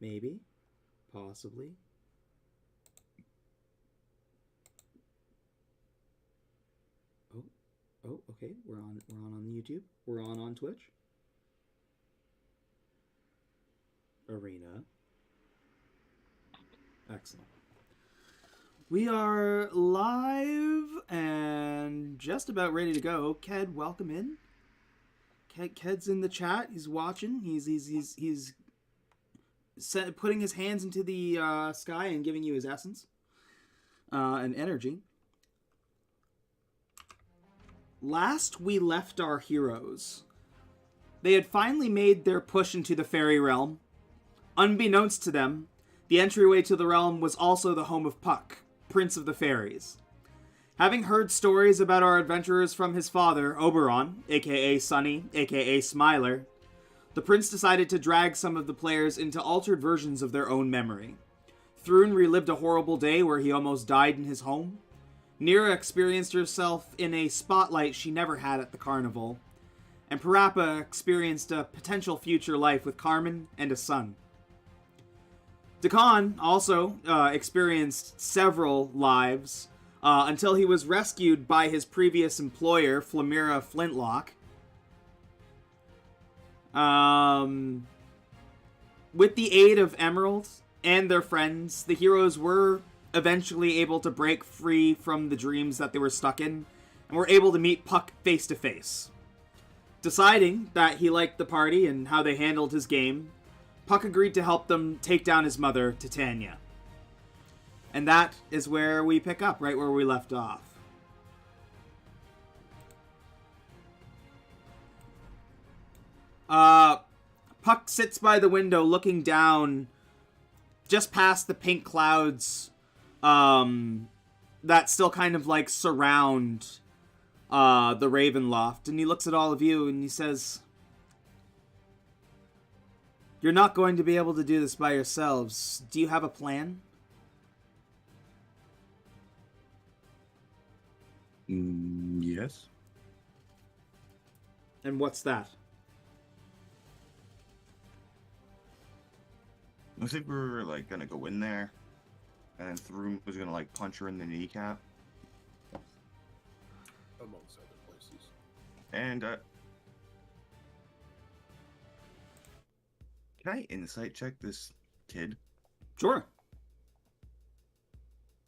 Maybe. Possibly. Oh, oh, okay. We're on YouTube. We're on Twitch. Arena. Excellent. We are live and just about ready to go. Ked, welcome in. Ked's in the chat. He's watching. He's putting his hands into the sky and giving you his essence and energy. Last we left our heroes, they had finally made their push into the fairy realm. Unbeknownst to them, the entryway to the realm was also the home of Puck, Prince of the Fairies. Having heard stories about our adventurers from his father, Oberon, aka Sunny, aka Smiler, the prince decided to drag some of the players into altered versions of their own memory. Thrun relived a horrible day where he almost died in his home. Nira experienced herself in a spotlight she never had at the carnival. And Parappa experienced a potential future life with Carmen and a son. Dakan also experienced several lives until he was rescued by his previous employer, Flamira Flintlock. With the aid of Emerald and their friends, the heroes were eventually able to break free from the dreams that they were stuck in, and were able to meet Puck face to face. Deciding that he liked the party and how they handled his game, Puck agreed to help them take down his mother, Titania. And that is where we pick up, right where we left off. Puck sits by the window looking down just past the pink clouds that still kind of like surround the Ravenloft. And he looks at all of you and he says, "You're not going to be able to do this by yourselves. Do you have a plan?" Yes. And what's that? I think we were like gonna go in there, and then Thrun was gonna like punch her in the kneecap, amongst other places. and can I insight check this kid? Sure.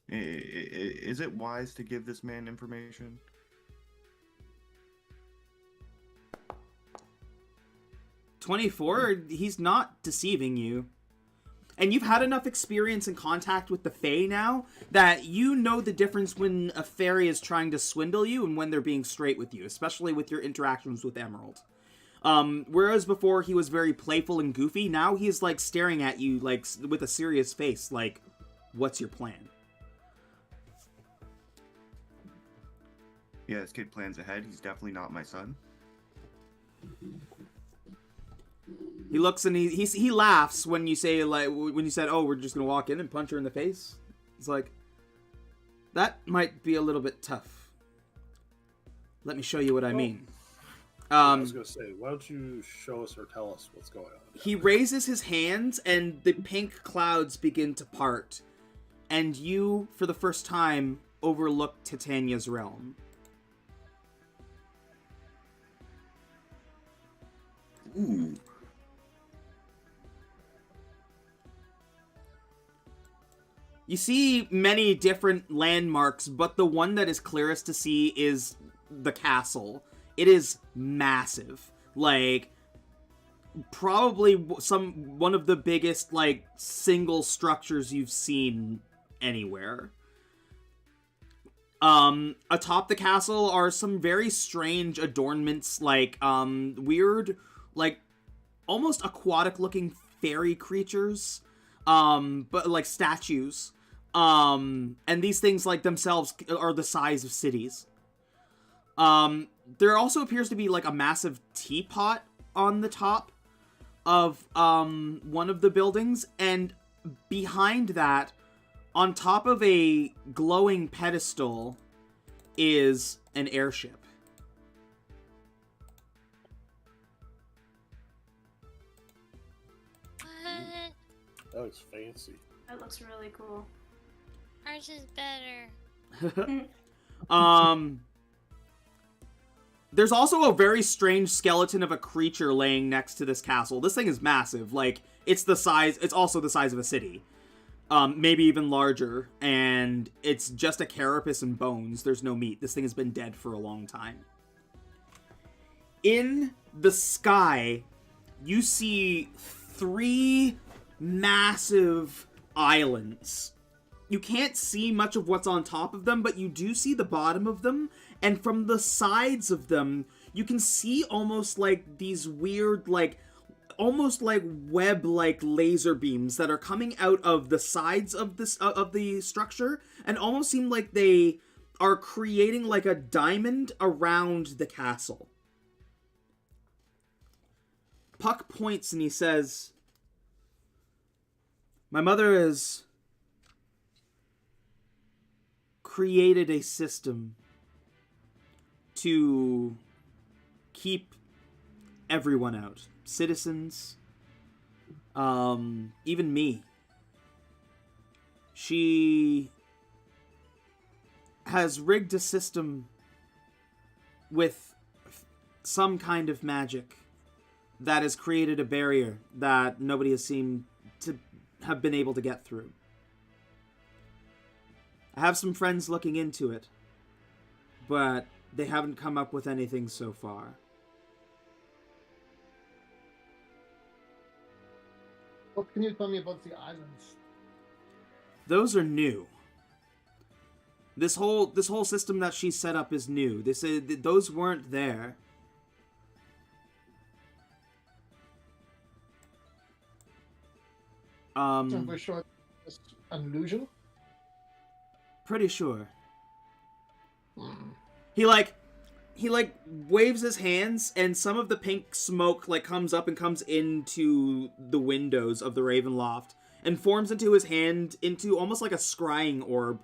Is it wise to give this man information? 24, he's not deceiving you. And you've had enough experience and contact with the Fae now that you know the difference when a fairy is trying to swindle you and when they're being straight with you, especially with your interactions with Emerald. Whereas before he was very playful and goofy, now he's like staring at you like with a serious face, like, what's your plan? Yeah, this kid plans ahead. He's definitely not my son. He looks and he laughs when you say, like, when you said, "Oh, we're just gonna walk in and punch her in the face." He's like, "That might be a little bit tough. Let me show you what I mean." I was gonna say, why don't you show us or tell us what's going on? He raises his hands and the pink clouds begin to part, and you, for the first time, overlook Titania's realm. Ooh. You see many different landmarks, but the one that is clearest to see is the castle. It is massive. Like, probably one of the biggest, like, single structures you've seen anywhere. Atop the castle are some very strange adornments, like, weird, like, almost aquatic-looking fairy creatures, but, like, statues. And these things, like, themselves are the size of cities. There also appears to be, like, a massive teapot on the top of, one of the buildings, and behind that, on top of a glowing pedestal, is an airship. What? That looks fancy. That looks really cool. Ours is better. There's also a very strange skeleton of a creature laying next to this castle. This thing is massive. Like, it's also the size of a city. Maybe even larger. And it's just a carapace and bones. There's no meat. This thing has been dead for a long time. In the sky, you see 3 massive islands. You can't see much of what's on top of them, but you do see the bottom of them. And from the sides of them, you can see almost like these weird, like, almost like web-like laser beams that are coming out of the sides of this of the structure, and almost seem like they are creating like a diamond around the castle. Puck points and he says, "My mother has created a system to keep everyone out. Citizens, even me. She has rigged a system with some kind of magic that has created a barrier that nobody has seemed to have been able to get through. I have some friends looking into it, but they haven't come up with anything so far." What can you tell me about the islands? Those are new. This whole system that she set up is new. Those weren't there. So we're sure it's an illusion? Pretty sure. Hmm. He waves his hands, and some of the pink smoke like comes up and comes into the windows of the Ravenloft and forms into his hand into almost like a scrying orb.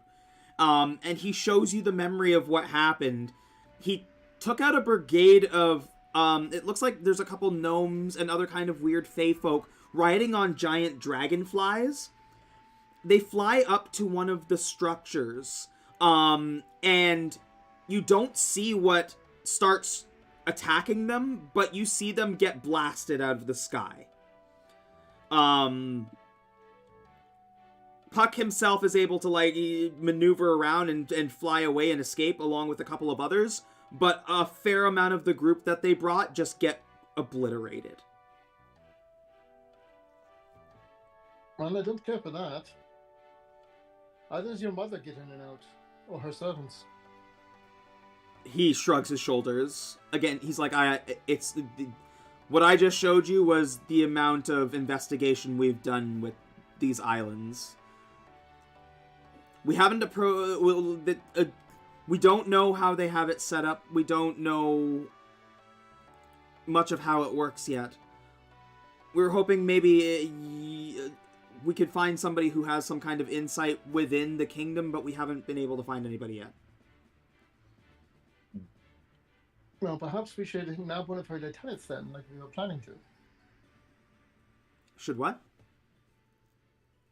And he shows you the memory of what happened. He took out a brigade of it looks like there's a couple gnomes and other kind of weird fae folk riding on giant dragonflies. They fly up to one of the structures, and you don't see what starts attacking them, but you see them get blasted out of the sky. Puck himself is able to like maneuver around and fly away and escape along with a couple of others, but a fair amount of the group that they brought just get obliterated. Well, I don't care for that. How does your mother get in and out? Or her servants? He shrugs his shoulders. Again, he's like, what I just showed you was the amount of investigation we've done with these islands. We haven't we don't know how they have it set up. We don't know much of how it works yet. We were hoping maybe we could find somebody who has some kind of insight within the kingdom, but we haven't been able to find anybody yet. Well, perhaps we should nab one of her lieutenants then, like we were planning to. Should what?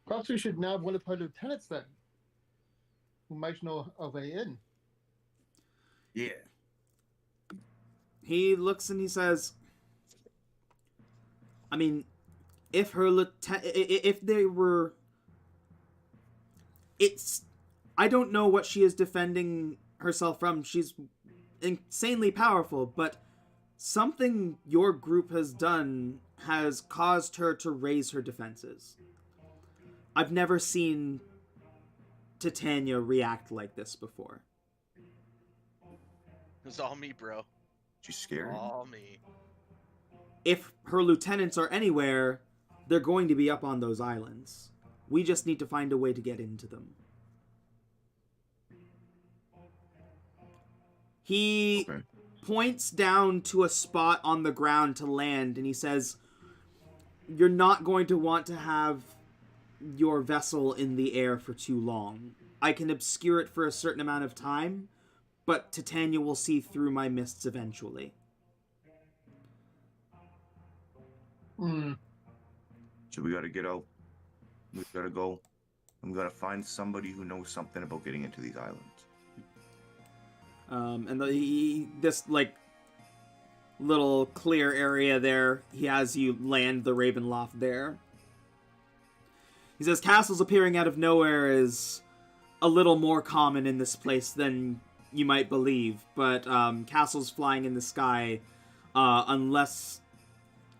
Perhaps we should nab one of her lieutenants then, who might know a way in. Yeah. He looks and he says, I mean, if they were... I don't know what she is defending herself from. She's insanely powerful, but something your group has done has caused her to raise her defenses. I've never seen Titania react like this before. It's all me, bro. She's scared. All me. If her lieutenants are anywhere, they're going to be up on those islands. We just need to find a way to get into them. He points down to a spot on the ground to land, and he says, "You're not going to want to have your vessel in the air for too long. I can obscure it for a certain amount of time, but Titania will see through my mists eventually." So we gotta get out We gotta go. I'm gonna find somebody who knows something about getting into these islands. And this like little clear area there, he has you land the Ravenloft there. He says castles appearing out of nowhere is a little more common in this place than you might believe, but castles flying in the sky, unless,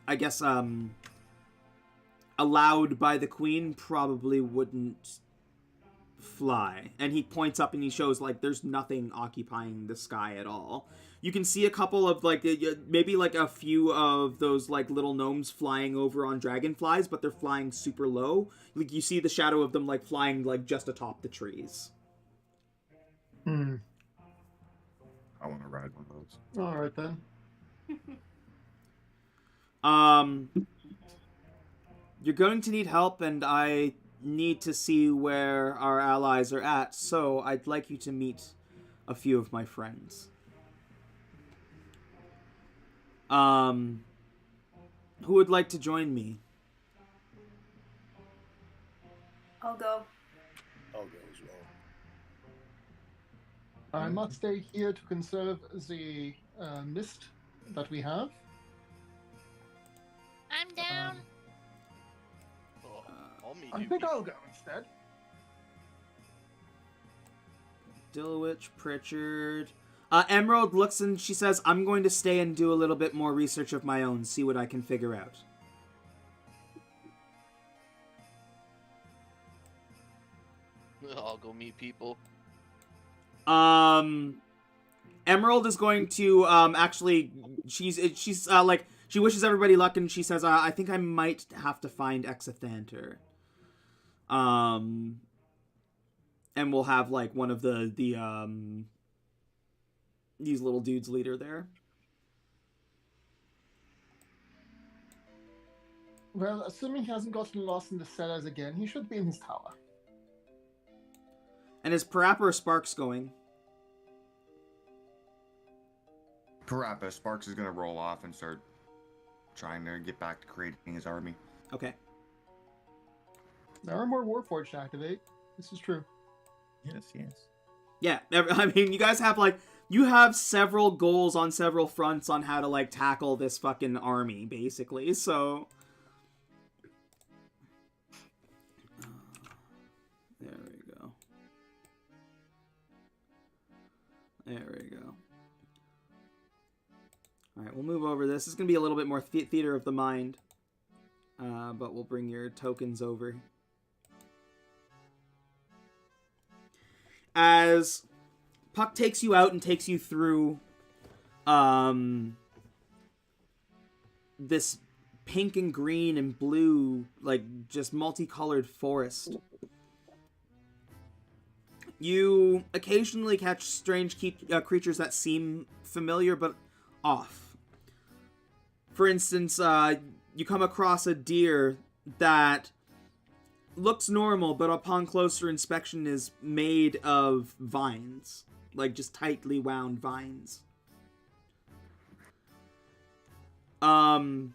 I guess, allowed by the queen, probably wouldn't fly. And he points up and he shows, like, there's nothing occupying the sky at all. You can see a couple of, like, maybe, like, a few of those, like, little gnomes flying over on dragonflies, but they're flying super low. Like, you see the shadow of them, like, flying, like, just atop the trees. Hmm. I want to ride one of those. All right, then. You're going to need help, and I need to see where our allies are at, so I'd like you to meet a few of my friends. Who would like to join me? I'll go. I'll go as well. I must stay here to conserve the mist that we have. I'm down. I'll meet I you. think I'll go instead. Dillwich, Pritchard. Emerald looks and she says, I'm going to stay and do a little bit more research of my own, see what I can figure out. I'll go meet people. Emerald is going to, actually, she's like, she wishes everybody luck and she says, I think I might have to find Exathanter. And we'll have, like, one of these little dudes leader there. Well, assuming he hasn't gotten lost in the cellars again, he should be in his tower. And is Parappa Sparks going? Parappa, Sparks is gonna roll off and start trying to get back to creating his army. Okay. There are more Warforged to activate. This is true. Yes. Yeah, I mean, you guys have, like, you have several goals on several fronts on how to, like, tackle this fucking army, basically, so... There we go. There we go. Alright, we'll move over this. This is going to be a little bit more theater of the mind. But we'll bring your tokens over. As Puck takes you out and takes you through this pink and green and blue, like, just multicolored forest. You occasionally catch strange creatures that seem familiar but off. For instance, you come across a deer that looks normal, but upon closer inspection is made of vines. Like, just tightly wound vines. Puck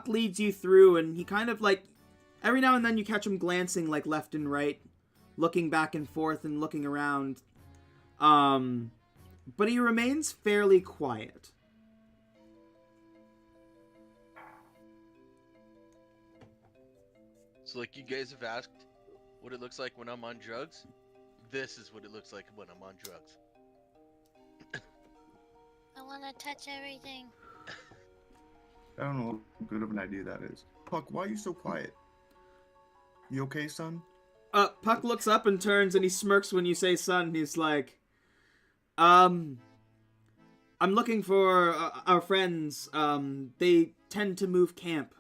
leads you through, and he kind of, like, every now and then you catch him glancing, like, left and right, looking back and forth and looking around. But he remains fairly quiet. So, like, you guys have asked what it looks like when I'm on drugs? This is what it looks like when I'm on drugs. I want to touch everything. I don't know how good of an idea that is. Puck, why are you so quiet? You okay, son? Puck looks up and turns and he smirks when you say son. He's like, I'm looking for our friends. They tend to move camp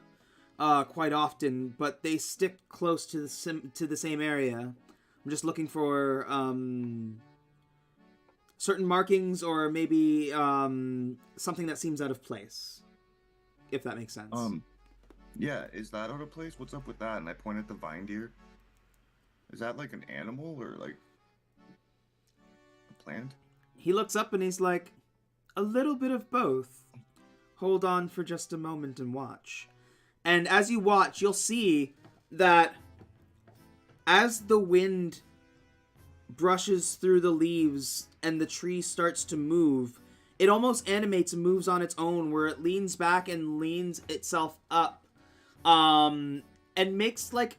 quite often, but they stick close to the same area. I'm just looking for certain markings or maybe something that seems out of place, if that makes sense. Yeah, is that out of place? What's up with that? And I point at the vine deer. Is that like an animal or like a plant? He looks up and he's like, a little bit of both. Hold on for just a moment and watch. And as you watch, you'll see that as the wind brushes through the leaves and the tree starts to move, it almost animates and moves on its own, where it leans back and leans itself up, and makes like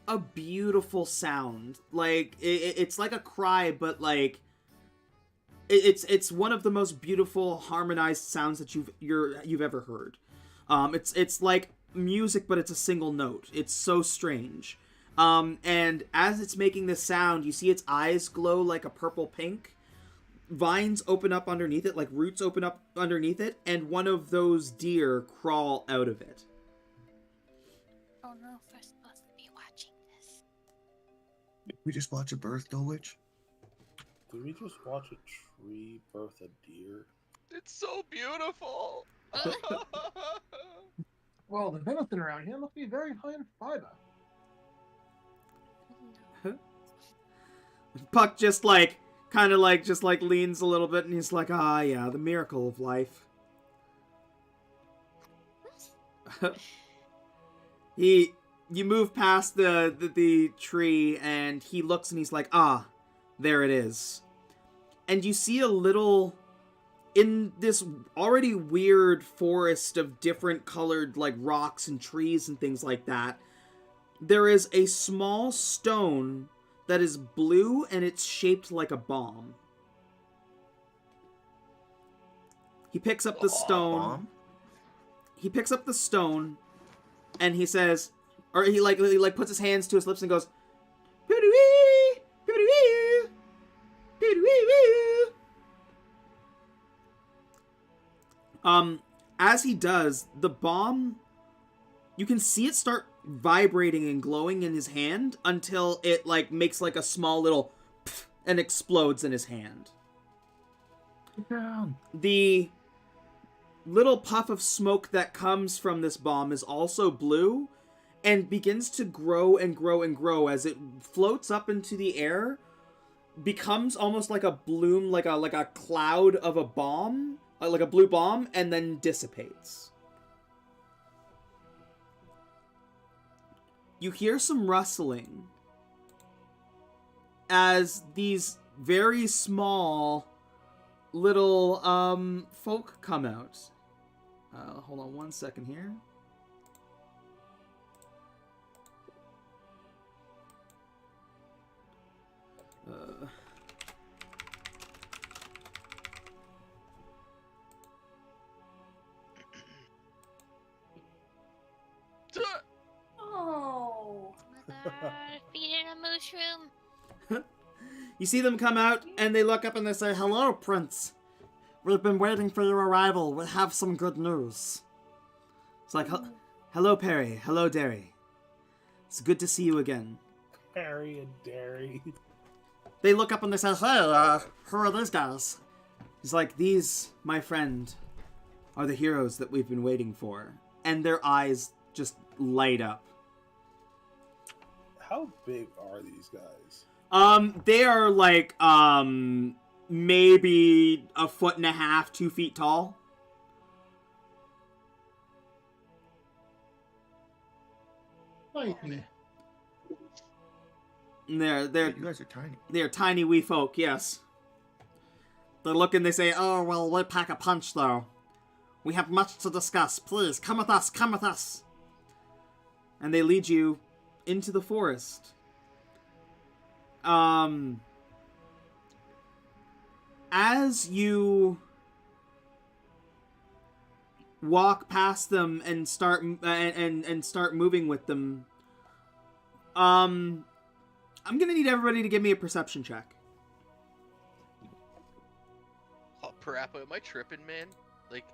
a beautiful sound. Like it's like a cry, but like it's one of the most beautiful harmonized sounds that you've ever heard. It's like music, but it's a single note. It's so strange. And as it's making this sound, you see its eyes glow like a purple pink. Vines open up underneath it, like roots open up underneath it, and one of those deer crawl out of it. Oh no, we're supposed to be watching this. Did we just watch a birth, Dulwich? Did we just watch a tree birth a deer? It's so beautiful. Well, the venison around here must be very high in fiber. Puck just like kind of like just like leans a little bit, and he's like, ah, yeah, the miracle of life. You move past the tree, and he looks and he's like, ah, there it is. And you see a little, in this already weird forest of different colored like rocks and trees and things like that, there is a small stone that is blue, and it's shaped like a bomb. He picks up the stone. Bomb? He picks up the stone, and he says, or he puts his hands to his lips and goes, "Poo-doo-wee, poo-doo-wee, poo-doo-wee-wee." As he does, the bomb, you can see it start vibrating and glowing in his hand until it like makes like a small little pff, and explodes in his hand. Get down. The little puff of smoke that comes from this bomb is also blue and begins to grow and grow and grow as it floats up into the air, becomes almost like a bloom, like a cloud of a bomb, like a blue bomb, and then dissipates. You hear some rustling as these very small little folk come out. Hold on one second here. Oh. Mother, feeding a mushroom. You see them come out, and they look up and they say, "Hello, Prince. We've been waiting for your arrival. We have some good news." It's like, "Hello, Perry. Hello, Derry. It's good to see you again." Harry and Derry. They look up and they say, "Hey, who are these guys?" He's like, "These, my friend, are the heroes that we've been waiting for." And their eyes just light up. How big are these guys? They are like, maybe 1.5 feet, 2 feet tall. Tiny. And they're You guys are tiny. they're tiny wee folk, yes. They look and they say, "Oh, well, we'll pack a punch, though. We have much to discuss. Please, come with us, come with us." And they lead you into the forest. As you walk past them and start and start moving with them, I'm gonna need everybody to give me a perception check. Oh, Parappa, am I tripping, man? Like,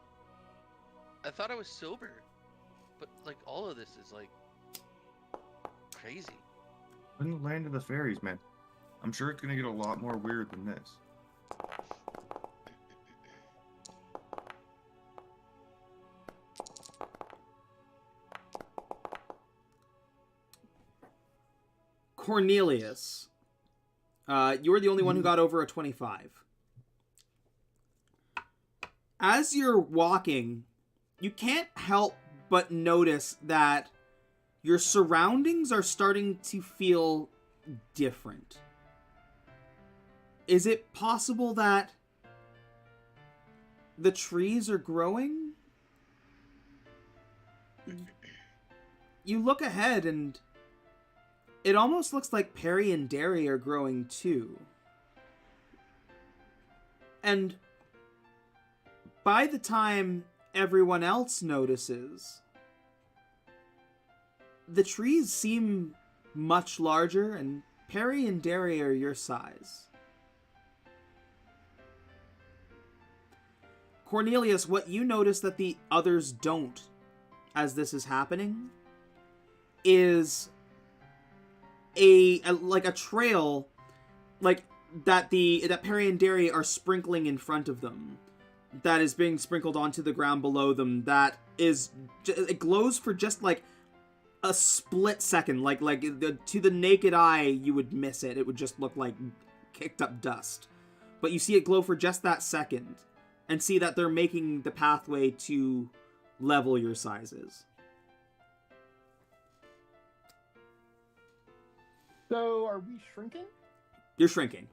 I thought I was sober, but like all of this is like crazy. In the land of the fairies, man. I'm sure it's gonna get a lot more weird than this. Cornelius, you were the only one who got over a 25. As you're walking, you can't help but notice that your surroundings are starting to feel different. Is it possible that the trees are growing? You look ahead and it almost looks like Perry and Derry are growing too. And by the time everyone else notices, the trees seem much larger, and Perry and Derry are your size. Cornelius, what you notice that the others don't as this is happening is a trail like that Perry and Derry are sprinkling in front of them, that is being sprinkled onto the ground below them, that is it glows for just like a split second, to the naked eye you would miss it. It would just look like kicked up dust, but you see it glow for just that second and see that they're making the pathway to level your sizes. So, are we shrinking? You're shrinking.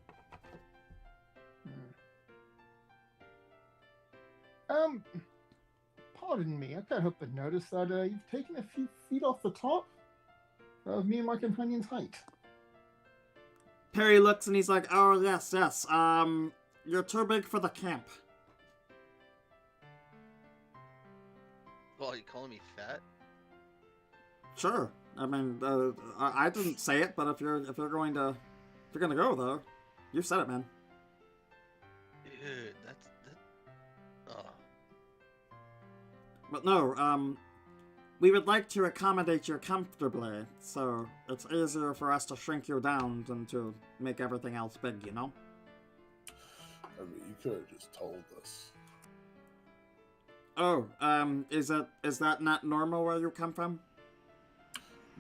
Pardon me, I can't help but notice that you've taken a few feet off the top of me and my companion's height. Perry looks and he's like, oh, yes, you're too big for the camp. Well, are you calling me fat? Sure. I mean, I didn't say it, but if you're gonna go though, you said it, man. Dude, But no, we would like to accommodate you comfortably, so it's easier for us to shrink you down than to make everything else big, you know? I mean, you could have just told us. Oh, is that not normal where you come from?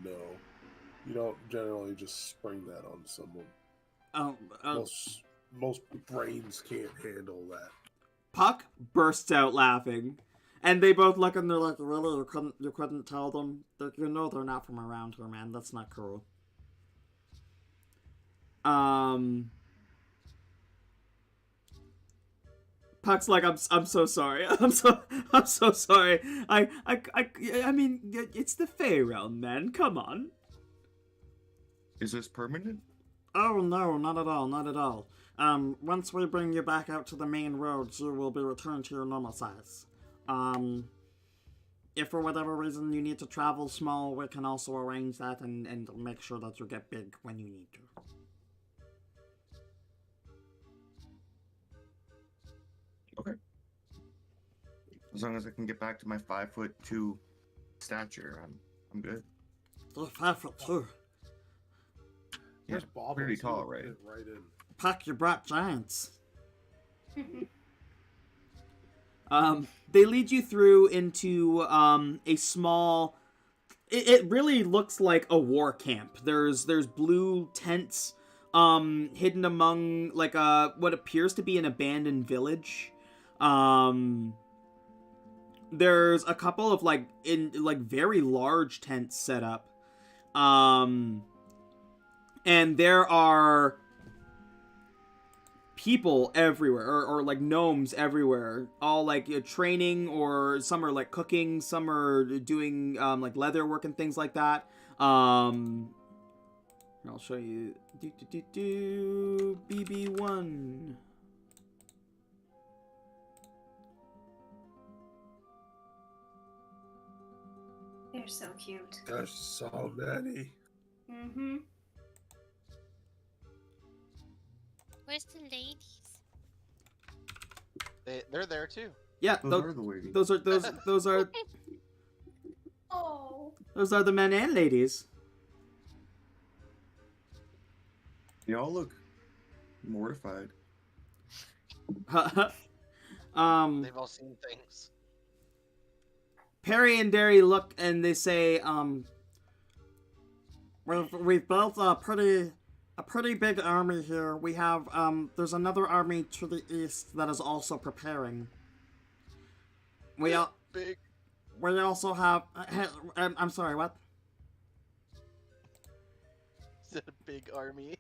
No. You don't generally just spring that on someone. Oh, Most brains can't handle that. Puck bursts out laughing, and they both look and they're like, really, you couldn't tell them? You know they're not from around here, man. That's not cool. Puck's like, I'm so sorry. I'm so sorry. I mean, it's the Fey realm, man. Come on. Is this permanent? Oh no, not at all, not at all. Once we bring you back out to the main roads, you will be returned to your normal size. If for whatever reason you need to travel small, we can also arrange that and make sure that you get big when you need to. Okay. As long as I can get back to my 5'2" stature, I'm good. You're 5'2". Yeah, There's bobbles, pretty tall, you right? fit right in. Puck, you brought giants. They lead you through into a small. It really looks like a war camp. There's blue tents hidden among like what appears to be an abandoned village. There's a couple of very large tents set up. And there are people everywhere, or like gnomes everywhere, all like training, or some are like cooking, some are doing like leather work and things like that. I'll show you. BB1. They're so cute. There's so many. Mm-hmm. Where's the ladies? They're there too. Yeah, Those are the ladies. Oh. Those are the men and ladies. Y'all look mortified. They've all seen things. Perry and Derry look and they say, we've built a pretty big army here. We have, there's another army to the east that is also preparing. We we also have. I'm sorry. What? Is it a big army?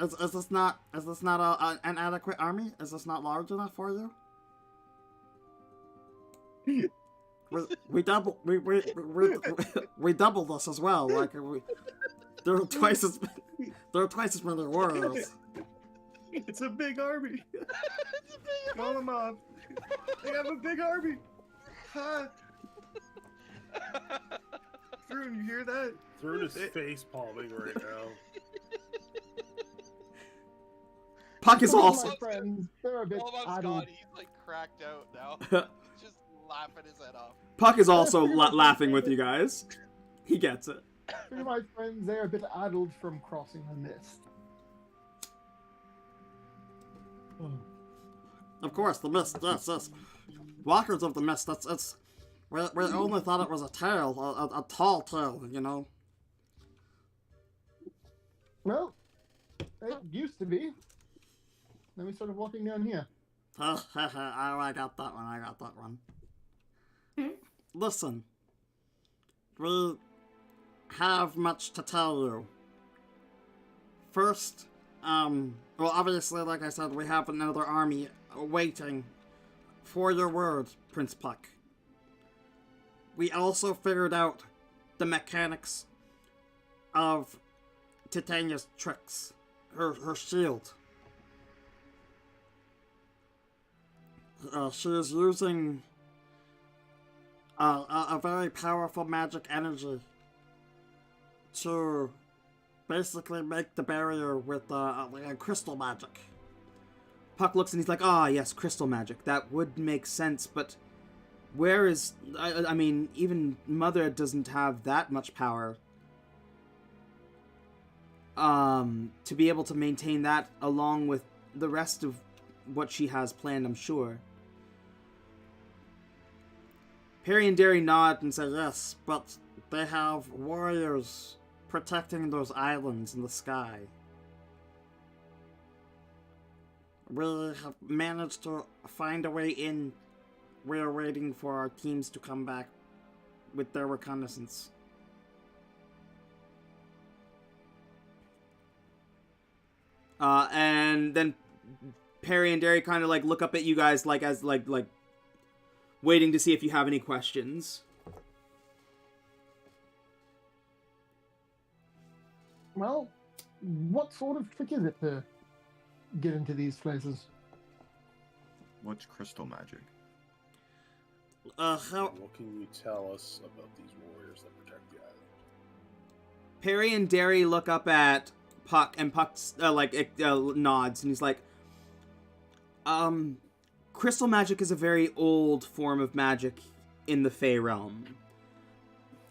Is this not an adequate army? Is this not large enough for you? We double this as well. Like there are twice as many warriors. It's a big army. It's a big Call them off. They have a big army. Ha! Thrun, you hear that? Thrun is face palming right now. Puck is Some of also. my friends, they're a bit Oh, I'm addled. Scott. He's like cracked out now. He's just laughing his head off. Puck is also laughing with you guys. He gets it. Some of my friends, they're a bit addled from crossing the mist. Of course, the mist. Yes. Walkers of the mist. That's. We only thought it was a tale, a tall tale, you know. Well, it used to be. Then we started walking down here. Oh, I got that one. Listen, we have much to tell you. First, well, obviously, like I said, we have another army waiting for your word, Prince Puck. We also figured out the mechanics of Titania's tricks, her shield. She is using a very powerful magic energy to basically make the barrier with like crystal magic. Puck looks and he's like, ah, yes, crystal magic. That would make sense, but where is... I mean, even Mother doesn't have that much power. To be able to maintain that along with the rest of what she has planned, I'm sure. Perry and Derry nod and say yes, but they have warriors protecting those islands in the sky. We have managed to find a way in. We're waiting for our teams to come back with their reconnaissance. And then Perry and Derry kind of like look up at you guys like as like waiting to see if you have any questions. Well, what sort of trick is it to get into these places? What's crystal magic? What can you tell us about these warriors that protect the island? Perry and Derry look up at Puck, and Puck nods, and he's like, crystal magic is a very old form of magic in the Fey realm.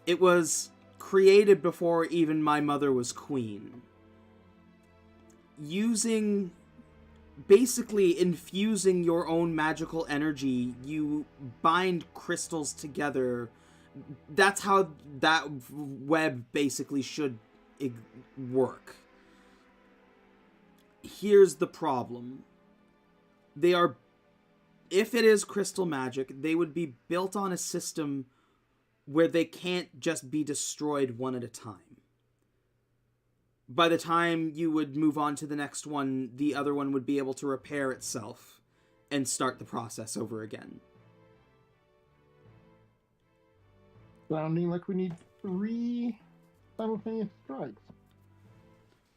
It was created before even my mother was queen. Basically infusing your own magical energy, you bind crystals together. That's how that web basically should work. Here's the problem. If it is crystal magic, they would be built on a system where they can't just be destroyed one at a time. By the time you would move on to the next one, the other one would be able to repair itself and start the process over again. Sounding like we need 3 simultaneous strikes.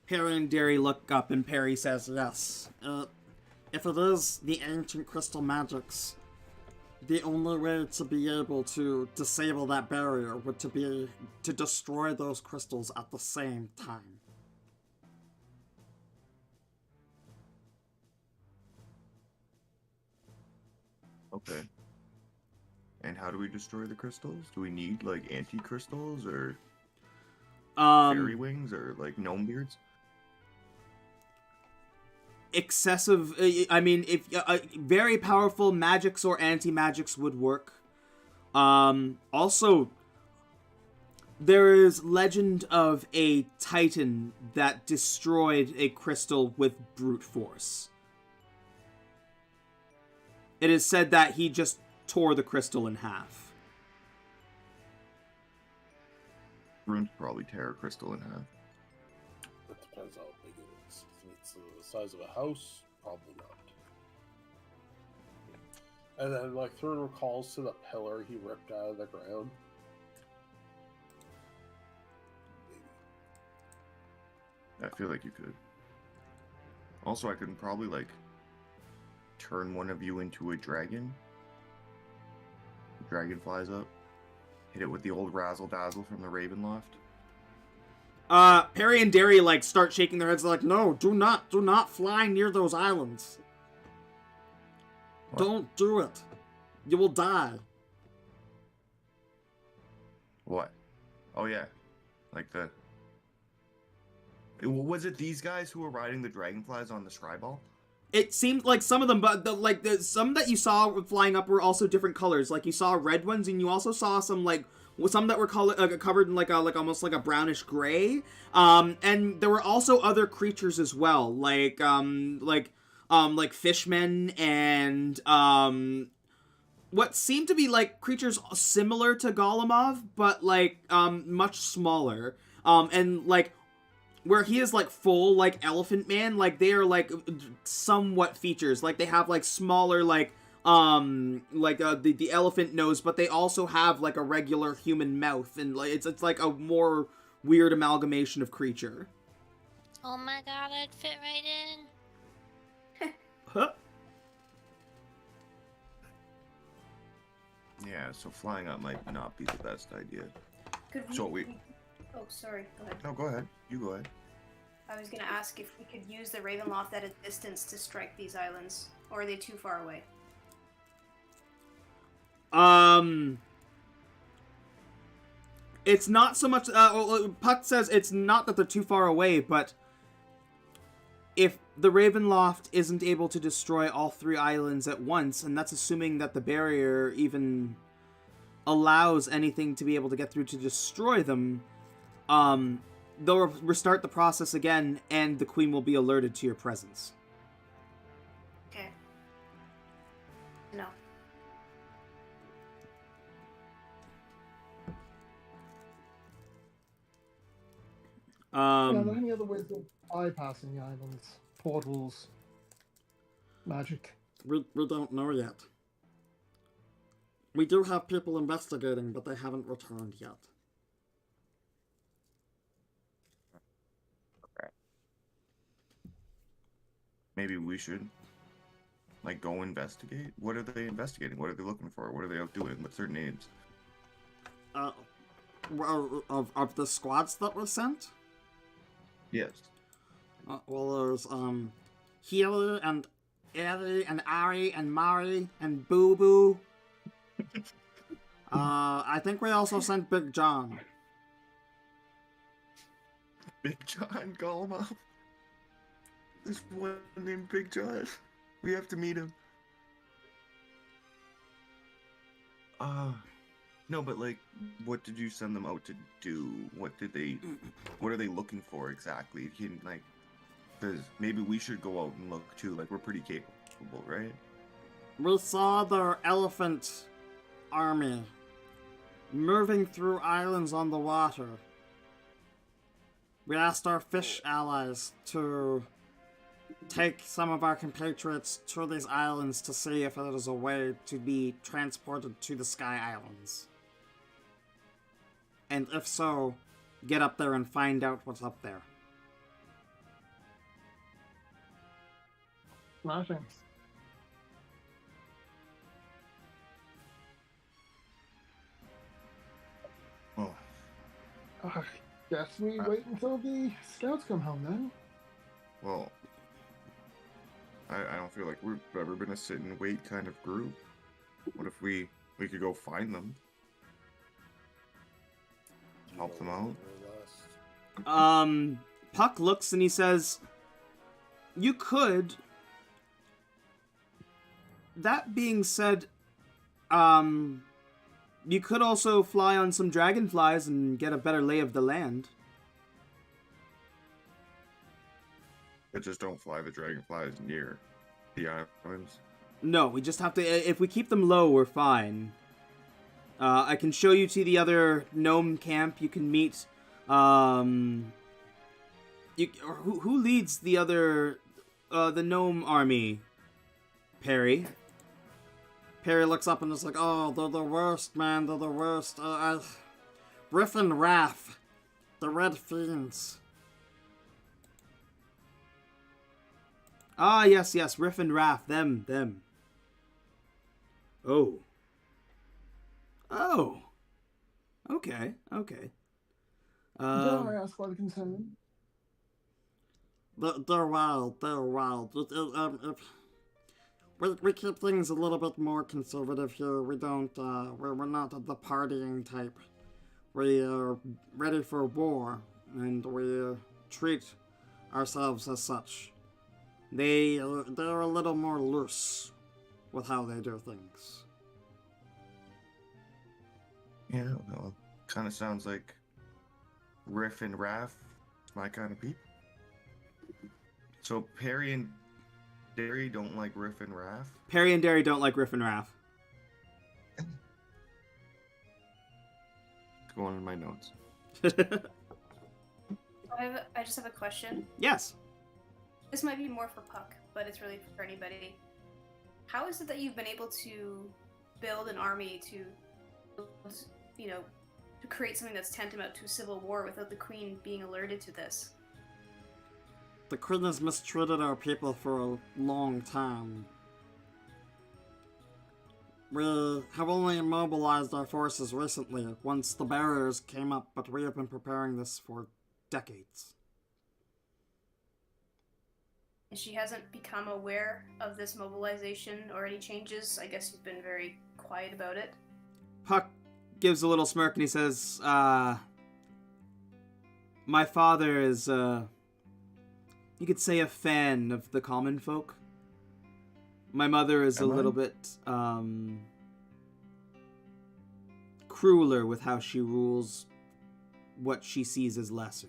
Perry and Derry look up and Perry says yes. If it is the ancient crystal magics, the only way to be able to disable that barrier would be to destroy those crystals at the same time. Okay. And how do we destroy the crystals? Do we need like anti-crystals or fairy wings or like gnome beards? Excessive, I mean, if very powerful magics or anti-magics would work. Also, there is legend of a titan that destroyed a crystal with brute force. It is said that he just tore the crystal in half. Runes probably tear a crystal in half. It depends how big it is. If it's the size of a house, probably not. And then, like, Thurn recalls to the pillar he ripped out of the ground. Maybe. I feel like you could. Also, I could probably, like, turn one of you into a dragon. The dragon flies up. Hit it with the old razzle dazzle from the Ravenloft. Perry and Derry, like, start shaking their heads like, no, do not fly near those islands. What? Don't do it. You will die. What? Oh, yeah. Like the... Was it these guys who were riding the dragonflies on the Scryball? It seemed like some of them, but some that you saw flying up were also different colors. Like, you saw red ones, and you also saw some, like, some that were covered in, like almost like a brownish gray. And there were also other creatures as well, like fishmen and, what seemed to be, like, creatures similar to Golemov, but, like, much smaller. And, like, where he is, like, full, like, elephant man, like, they are, like, somewhat features. Like, they have, like, smaller, the elephant nose, but they also have, like, a regular human mouth, and, like, it's like a more weird amalgamation of creature. Oh my god, I'd fit right in. Huh? Yeah, so flying up might not be the best idea. Could we... So we... Oh, sorry. Go ahead. No, go ahead. You go ahead. I was gonna ask if we could use the Ravenloft at a distance to strike these islands, or are they too far away? It's not so much, Puck says it's not that they're too far away, but if the Ravenloft isn't able to destroy all 3 islands at once, and that's assuming that the barrier even allows anything to be able to get through to destroy them, they'll restart the process again, and the Queen will be alerted to your presence. Okay. No. Are there any other ways of bypassing the islands? Portals? Magic? We don't know yet. We do have people investigating, but they haven't returned yet. Maybe we should, like, go investigate? What are they investigating? What are they looking for? What are they out doing? What's their names? Well, of the squads that were sent? Yes. Well, there's, Healy and Eri and Ari and Mari and Boo Boo. I think we also sent Big John. Big John Golemov? There's one named Big John. We have to meet him. No, but, like, what did you send them out to do? What are they looking for exactly? Because maybe we should go out and look too. Like, we're pretty capable, right? We saw their elephant army moving through islands on the water. We asked our fish allies to take some of our compatriots to these islands to see if there is a way to be transported to the Sky Islands. And if so, get up there and find out what's up there. Smashing. Oh. I guess we wait until the scouts come home then. Well, I don't feel like we've ever been a sit and wait kind of group. What if we could go find them? Help them out? Puck looks and he says, you could. That being said, you could also fly on some dragonflies and get a better lay of the land. But just don't fly the dragonflies near the islands. No, we just have to... If we keep them low, we're fine. I can show you to the other gnome camp. You can meet... who leads the other... the gnome army? Perry. Perry looks up and is like, oh, they're the worst, man. They're the worst. Riff and Raff. The Red Fiends. Ah, yes, Riff and Raff. Them. Oh. Okay. Dare I ask why the concern? They're wild. We keep things a little bit more conservative here. We don't, we're not the partying type. We are ready for war, and we treat ourselves as such. They're a little more loose with how they do things. Yeah, well, kind of sounds like Riff and Raff, my kind of people. So Perry and Derry don't like Riff and Raff? Perry and Derry don't like Riff and Raff. It's going in my notes. I just have a question. Yes. This might be more for Puck, but it's really for anybody. How is it that you've been able to build an army to create something that's tantamount to a civil war without the Queen being alerted to this? The Queen has mistreated our people for a long time. We have only mobilized our forces recently, once the barriers came up, but we have been preparing this for decades. And she hasn't become aware of this mobilization or any changes? I guess you've been very quiet about it. Puck gives a little smirk and he says, my father is, you could say, a fan of the common folk. My mother is a little bit, crueler with how she rules what she sees as lesser.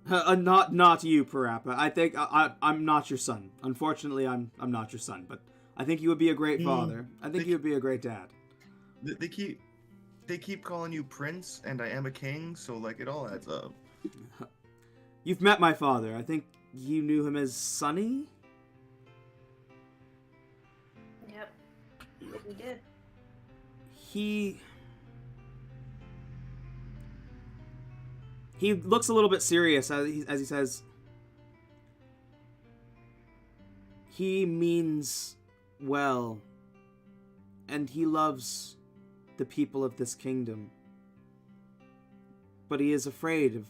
Not you, Parappa. I think I'm not your son. Unfortunately, I'm not your son, but I think you would be a great father. I think you would be a great dad. They keep calling you Prince, and I am a king, so like it all adds up. You've met my father. I think you knew him as Sonny? Yep. We did. He looks a little bit serious as he says, he means well, and he loves the people of this kingdom, but he is afraid of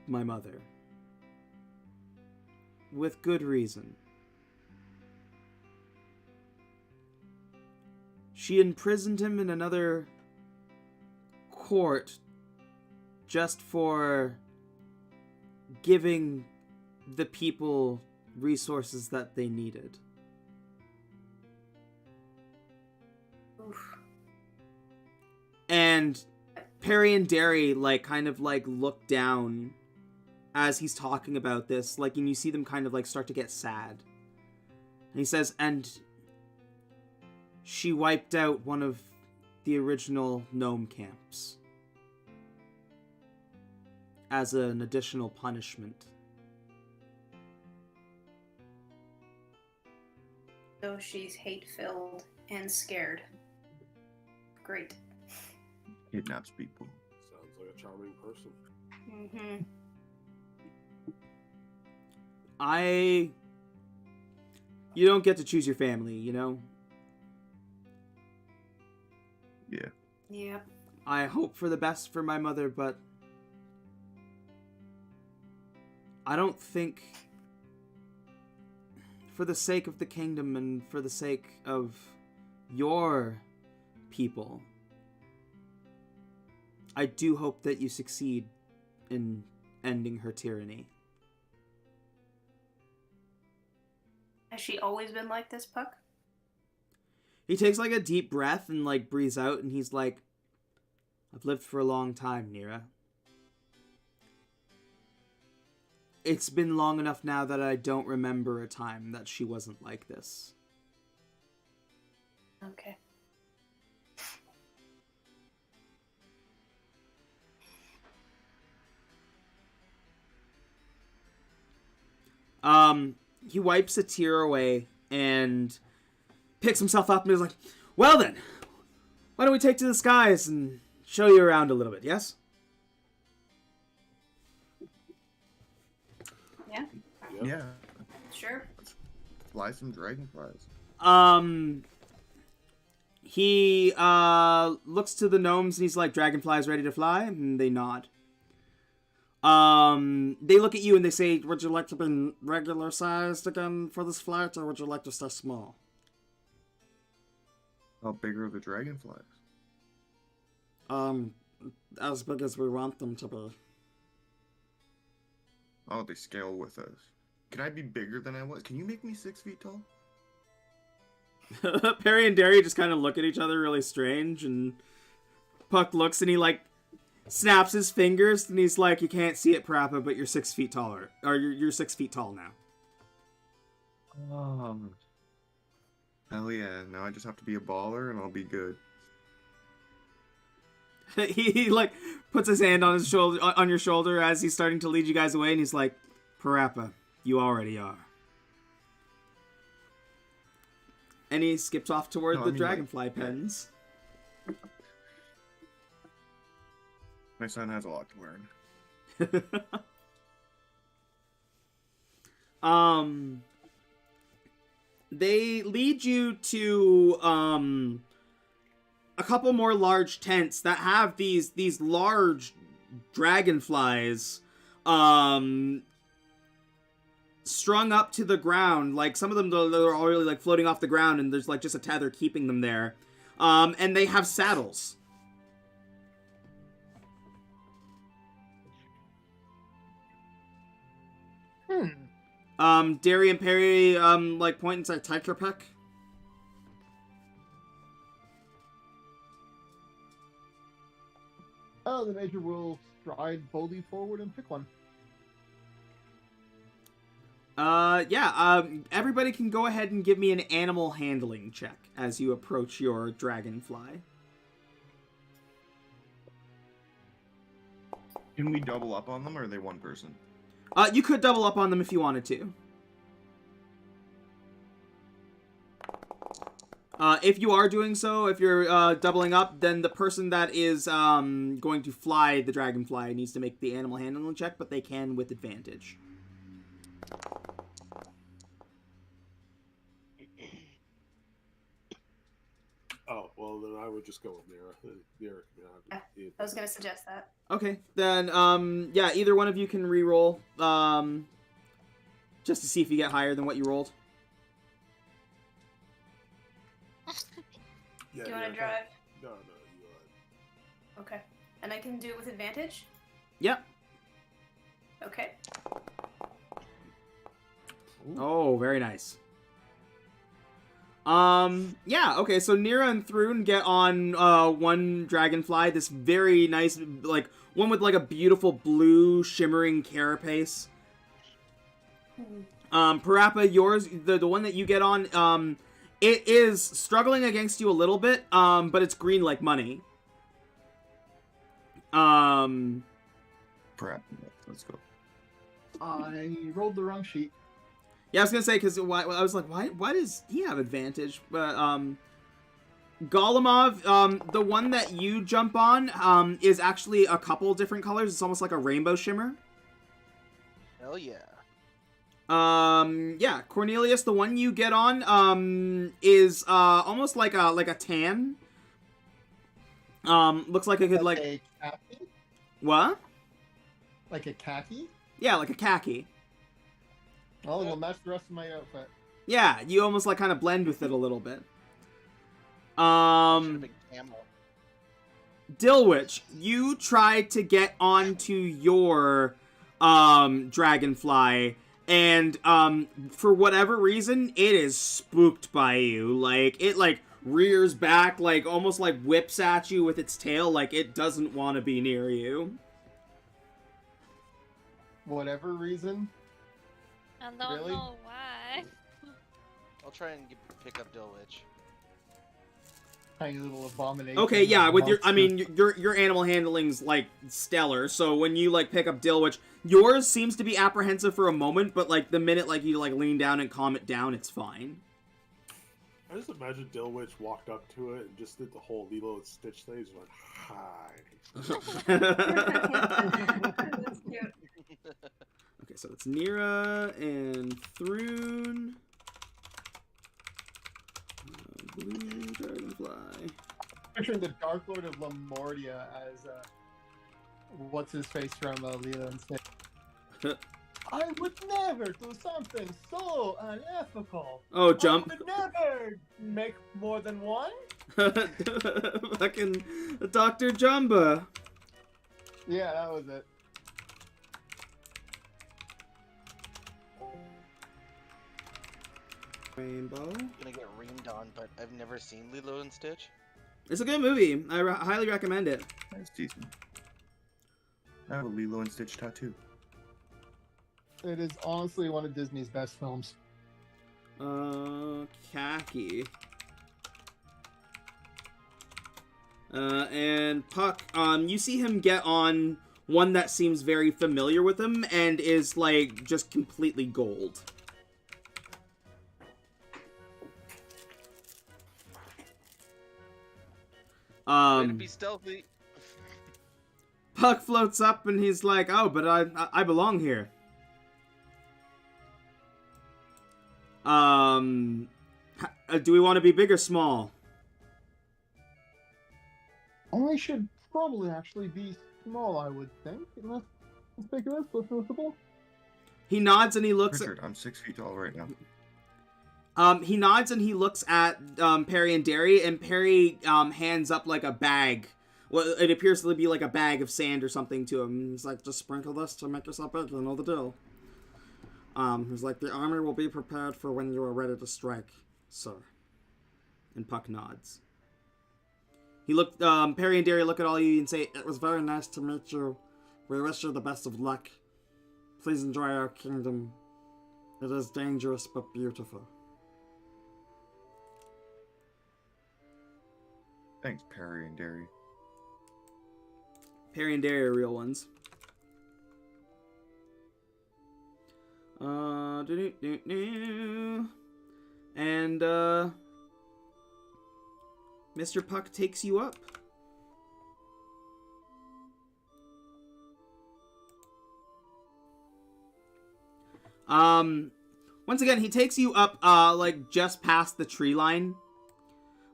my mother. With good reason. She imprisoned him in another court just for giving the people resources that they needed. Oof. And Perry and Derry kind of look down as he's talking about this, and you see them kind of start to get sad. And he says, and she wiped out one of the original gnome camps as an additional punishment. So she's hate-filled and scared. Great. Kidnaps people. Sounds like a charming person. Mm-hmm. You don't get to choose your family, you know? Yeah. Yep. I hope for the best for my mother, but I don't think, for the sake of the kingdom and for the sake of your people, I do hope that you succeed in ending her tyranny. Has she always been like this, Puck? He takes a deep breath and breathes out, and he's like, I've lived for a long time, Nira. it's been long enough now that I don't remember a time that she wasn't like this. Okay. He wipes a tear away and picks himself up and is like, well then, why don't we take to the skies and show you around a little bit, yes? Yeah, Yep. Yeah. sure. Fly some dragonflies. He looks to the gnomes and he's like, dragonflies ready to fly? And they nod. They look at you and they say, would you like to be regular sized again for this flight, or would you like to stay small? How big are the dragonflies? As big as we want them to be. Oh, they scale with us. Can I be bigger than I was? Can you make me 6 feet tall? Perry and Derry just kind of look at each other really strange, and Puck looks and he like snaps his fingers and he's like, you can't see it, Parappa, but you're 6 feet taller. Or you're 6 feet tall now. Hell yeah, now I just have to be a baller and I'll be good. he like puts his hand on his shoulder, on your shoulder as he's starting to lead you guys away, and he's like, Parappa, you already are. And he skips off toward No, I the mean, dragonfly like, pens. My son has a lot to learn. They lead you to a couple more large tents that have these large dragonflies strung up to the ground. Like, some of them they're already like floating off the ground, and there's like just a tether keeping them there. And they have saddles. Derry and Perry, like, point and say, take your pick. The Major will stride boldly forward and pick one. Everybody can go ahead and give me an animal handling check as you approach your dragonfly. Can we double up on them, or are they one person? You could double up on them if you wanted to. If you are doing so, if you're doubling up, then the person that is going to fly the dragonfly needs to make the animal handling check, but they can with advantage. Oh, well, then I would just go with Mira. Mira can have it. I was gonna suggest that. Okay, then, yeah, either one of you can re-roll, just to see if you get higher than what you rolled. Yeah, Do you want to yeah. drive? No, you Okay. And I can do it with advantage? Yep. Okay. Oh, very nice. Yeah, okay, so Nira and Thrun get on, one dragonfly, this very nice, like, one with, like, a beautiful blue shimmering carapace. Parappa, yours, the one that you get on, it is struggling against you a little bit, but it's green like money. Perhaps. Let's go. I rolled the wrong sheet. Yeah, I was gonna say, because I was like, why does he have advantage? But, Golemov, the one that you jump on, is actually a couple different colors. It's almost like a rainbow shimmer. Hell yeah. Yeah, Cornelius, the one you get on, is, almost like a tan. Looks like it could, like... a khaki? What? Like a khaki? Yeah, like a khaki. Oh, it'll match the rest of my outfit. Yeah, you almost, like, kind of blend with it a little bit. Should've been camo. Dilwich, you tried to get onto your, dragonfly, and, for whatever reason, it is spooked by you. Like, it, like, rears back, like, almost, like, whips at you with its tail, like, it doesn't want to be near you. whatever reason. I don't Really? know why. I'll try and pick up Dillwich. Tiny little abomination. Okay, yeah, with monster. your animal handling's like stellar. So when you like pick up Dilwich, yours seems to be apprehensive for a moment, but like the minute like you like lean down and calm it down, it's fine. I just imagine Dillwich walked up to it and just did the whole Lilo and Stitch thing. He's like, hi. That's cute. Okay, so it's Nira and Thrune. Blue dragonfly. Picturing the Dark Lord of Lamortia as what's his face from Lilo and Stitch. I would never do something so unethical. Oh, jump. I would never make more than one. Fucking Dr. Jumba. Yeah, that was it. Rainbow. I'm gonna get reamed on, but I've never seen Lilo and Stitch. It's a good movie. I highly recommend it. That's decent. I have a Lilo and Stitch tattoo. It is honestly one of Disney's best films. Khaki. And Puck, you see him get on one that seems very familiar with him and is, like, just completely gold. Way to be stealthy. Puck floats up and he's like, oh, but I belong here. Do we want to be big or small? I should probably actually be small, I would think. Unless it's bigger, less noticeable. He nods and he looks Richard, I'm 6 feet tall right now. He nods and he looks at Perry and Derry, and Perry hands up like a bag. Well, it appears to be like a bag of sand or something to him. He's like, just sprinkle this to make yourself big, you know the deal. He's like, the army will be prepared for when you are ready to strike, sir. And Puck nods. He looked, Perry and Derry look at all of you and say, it was very nice to meet you. We wish you the best of luck. Please enjoy our kingdom. It is dangerous but beautiful. Thanks, Perry and Derry. Perry and Derry are real ones. And, Mr. Puck takes you up. Once again, he takes you up, like, just past the tree line.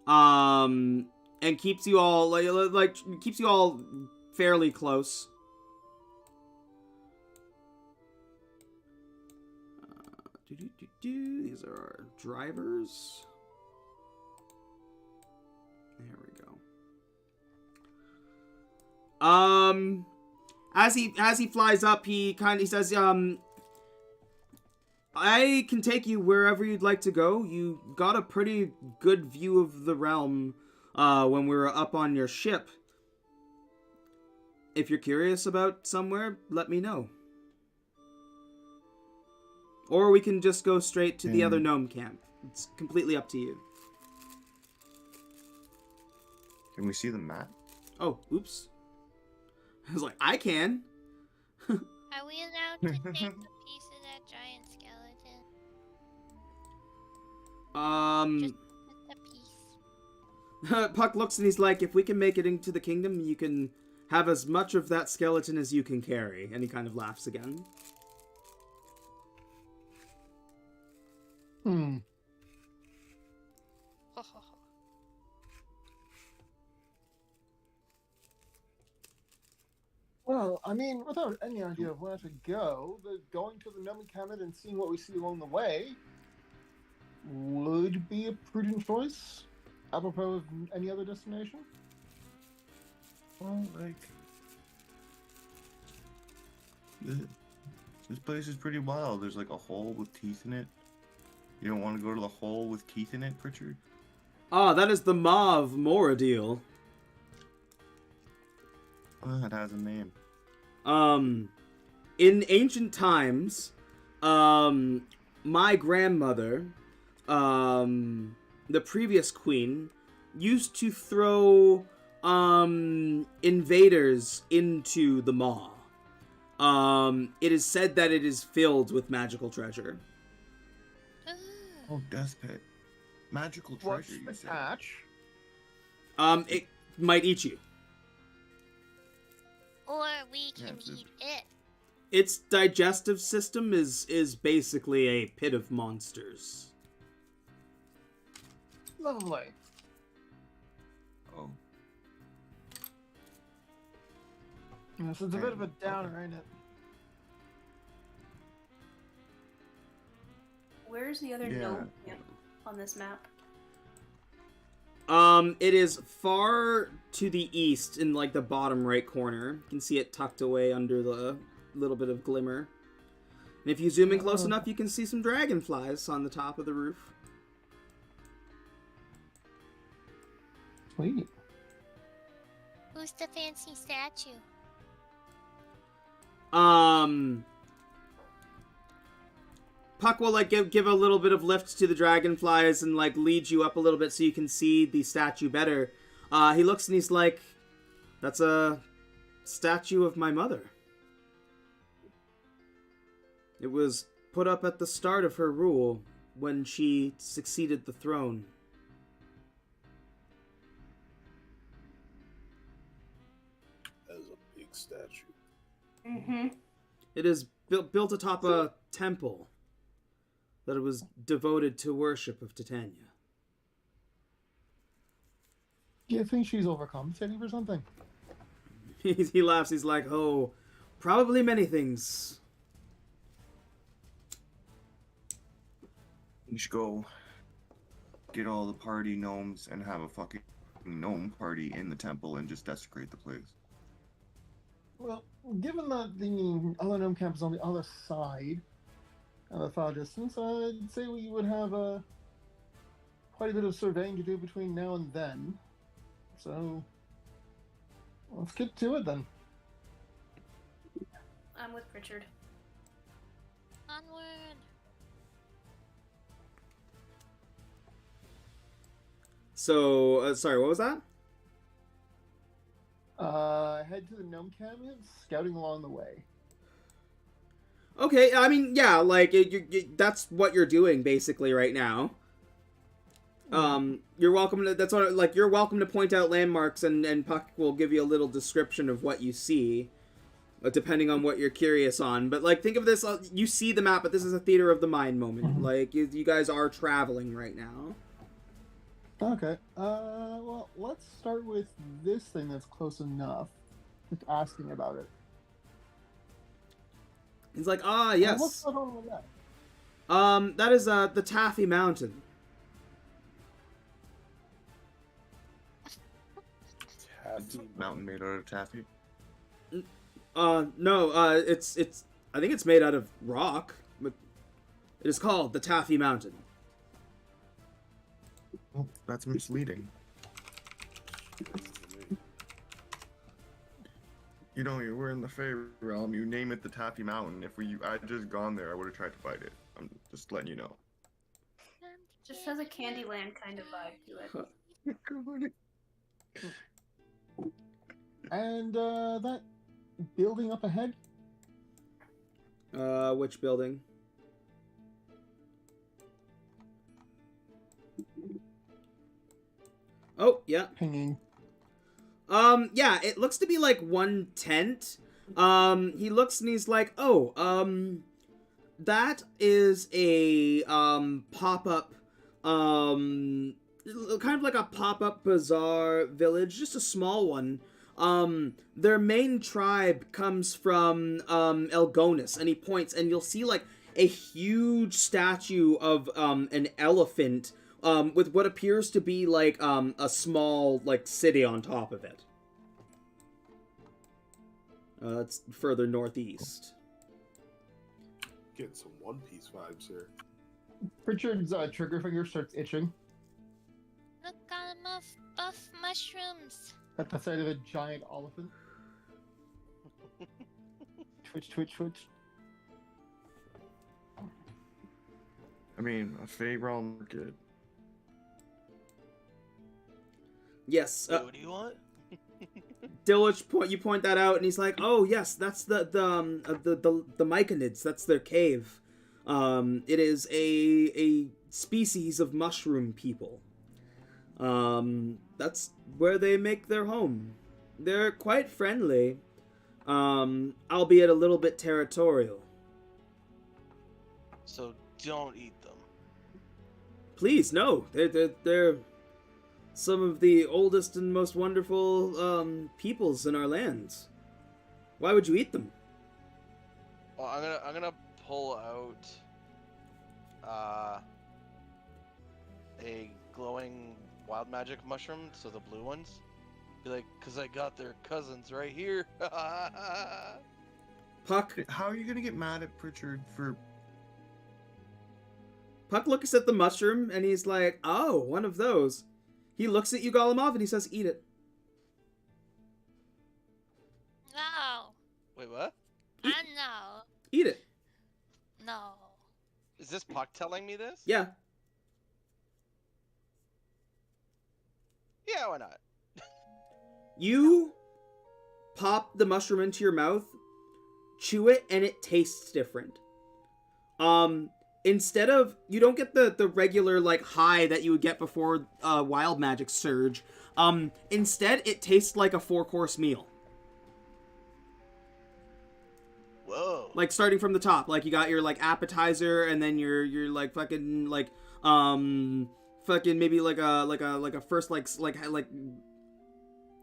And keeps you all, keeps you all fairly close. These are our drivers. There we go. As he flies up, he says, I can take you wherever you'd like to go. You got a pretty good view of the realm when we were up on your ship. If you're curious about somewhere, let me know. Or we can just go straight to the other gnome camp. It's completely up to you. Can we see the map? Oh, oops. I was like, I can. Are we allowed to take a piece of that giant skeleton? Just a piece. Puck looks and he's like, if we can make it into the kingdom, you can have as much of that skeleton as you can carry. And he kind of laughs again. Well, I mean, without any idea of where to go, going to the Gnome Cabinet and seeing what we see along the way would be a prudent choice, apropos of any other destination. Well, like... This place is pretty wild. There's like a hole with teeth in it. You don't want to go to the hole with teeth in it, Pritchard? Ah, that is the Mav Moradil. Oh, it has a name. in ancient times, my grandmother, the previous queen, used to throw invaders into the maw. It is said that it is filled with magical treasure. Oh, Death Pit. Magical What's treasure, you the said. catch? It might eat you. Or we Yeah, can it's eat it. Its digestive system is basically a pit of monsters. Lovely. Oh. Yes, it's a bit of a downer, ain't it? Where's the other Yeah. gnome camp on this map? It is far to the east in like the bottom right corner. You can see it tucked away under the little bit of glimmer. And if you zoom in close enough, you can see some dragonflies on the top of the roof. Sweet. Who's the fancy statue? Puck will like give a little bit of lift to the dragonflies and like lead you up a little bit so you can see the statue better. He looks and he's like, "That's a statue of my mother. It was put up at the start of her rule when she succeeded the throne." That is a big statue. Mm-hmm. It is built atop a temple that it was devoted to worship of Titania. Do you think she's overcompensating for something? He laughs. He's like, "Oh, probably many things." We should go get all the party gnomes and have a fucking gnome party in the temple and just desecrate the place. Well, given that the other gnome camp is on the other side of the far distance, I'd say we would have quite a bit of surveying to do between now and then. So, let's get to it then. I'm with Richard. Onward. So, sorry, what was that? Head to the gnome camp, scouting along the way. Okay, I mean, yeah, like that's what you're doing basically right now. You're welcome to. That's what like you're welcome to point out landmarks, and Puck will give you a little description of what you see, depending on what you're curious on. But like, think of this: you see the map, but this is a theater of the mind moment. Like you guys are traveling right now. Okay. Well, let's start with this thing that's close enough. Just asking about it. He's like, "Ah, What's yes. going on with that? That is the Taffy Mountain." It's a mountain made out of taffy. No, it's I think it's made out of rock, but it is called the Taffy Mountain. Well, that's misleading. You know, we're in the Fey realm. You name it the Taffy Mountain. If I'd just gone there, I would have tried to fight it. I'm just letting you know. Just has a Candyland kind of vibe to it. And that building up ahead? Which building? Oh, yeah. Pinging. Yeah, it looks to be like one tent. He looks and he's like, "Oh, that is a pop-up kind of like a pop-up bazaar village, just a small one. Their main tribe comes from Elgonis," and he points, and you'll see like a huge statue of an elephant with what appears to be like a small like city on top of it. It's further northeast. Getting some One Piece vibes here. Richard's trigger finger starts itching Look, all the buff mushrooms. at the sight of a giant elephant. Twitch. I mean, a Fey realm market. Yes, Wait, what do you want? Dillich you point that out, and he's like, "Oh yes, that's the Myconids. That's their cave. It is a species of mushroom people. That's where they make their home. They're quite friendly, albeit a little bit territorial. So don't eat them. Please, no. They're some of the oldest and most wonderful peoples in our lands. Why would you eat them? Well, I'm gonna pull out a glowing wild magic mushroom, so the blue ones. Be like, cause I got their cousins right here. Puck How are you gonna get mad at Pritchard for? Puck looks at the mushroom and he's like, "Oh, one of those." He looks at you, Golemov, and he says, "Eat it." No. Wait, what? No. Eat it. No. Is this Puck telling me this? Yeah. Yeah, why not? You pop the mushroom into your mouth, chew it, and it tastes different. Instead of, you don't get the regular, like, high that you would get before wild magic surge. Instead, it tastes like a 4-course meal. Whoa. Like, starting from the top. Like, you got your, like, appetizer, and then your like, fucking, like, fucking maybe like a first, like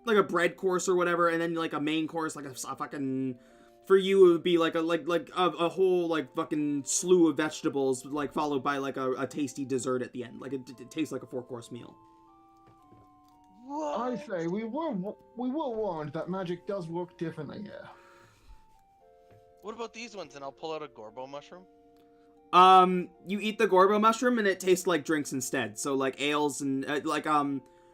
a bread course or whatever, and then, like, a main course, like a fucking... For you, it would be like a whole, like, fucking slew of vegetables, like, followed by, like, a tasty dessert at the end. Like, it tastes like a 4-course meal. What? I say we were warned that magic does work differently here. What about these ones? And I'll pull out a Gorbo mushroom. You eat the Gorbo mushroom, and it tastes like drinks instead. So, like, ales and,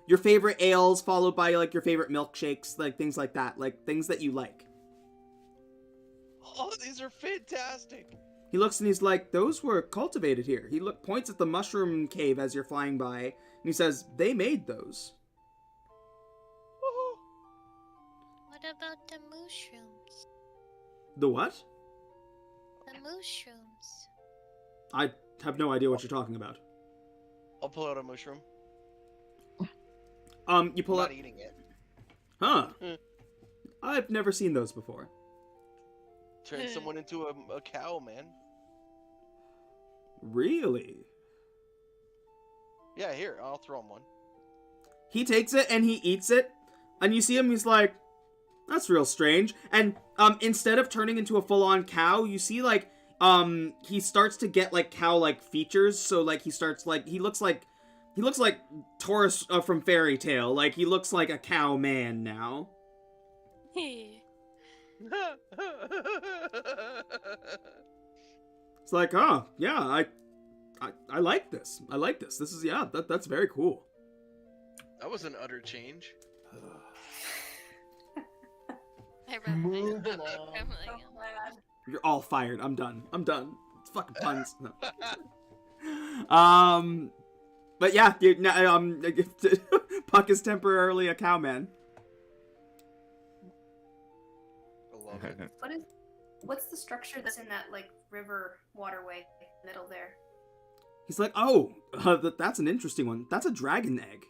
your favorite ales, followed by, like, your favorite milkshakes, like, things like that. Like, things that you like. Oh, these are fantastic. He looks and he's like, "Those were cultivated here." He points at the mushroom cave as you're flying by, and he says, "They made those." Woohoo. What about the mushrooms? The what? The mushrooms. I have no idea what you're talking about. I'll pull out a mushroom. You pull I'm out... not eating it. Huh. I've never seen those before. Turn someone into a cow, man. Really? Yeah, here, I'll throw him one. He takes it and he eats it, and you see him, he's like, "That's real strange." And instead of turning into a full-on cow, you see, like, he starts to get, like, cow-like features. So, like, he looks like Taurus from Fairy Tale. Like, he looks like a cow man now. It's like, "Oh, yeah, I like this. I like this. This is, yeah, that's very cool." That was an utter change. Move along. Oh, man. You're all fired. I'm done. It's fucking puns. No. But yeah, Puck is temporarily a cowman. I love it. What's the structure that's in that, like, river waterway middle there? He's like, "Oh, that's an interesting one. That's a dragon egg."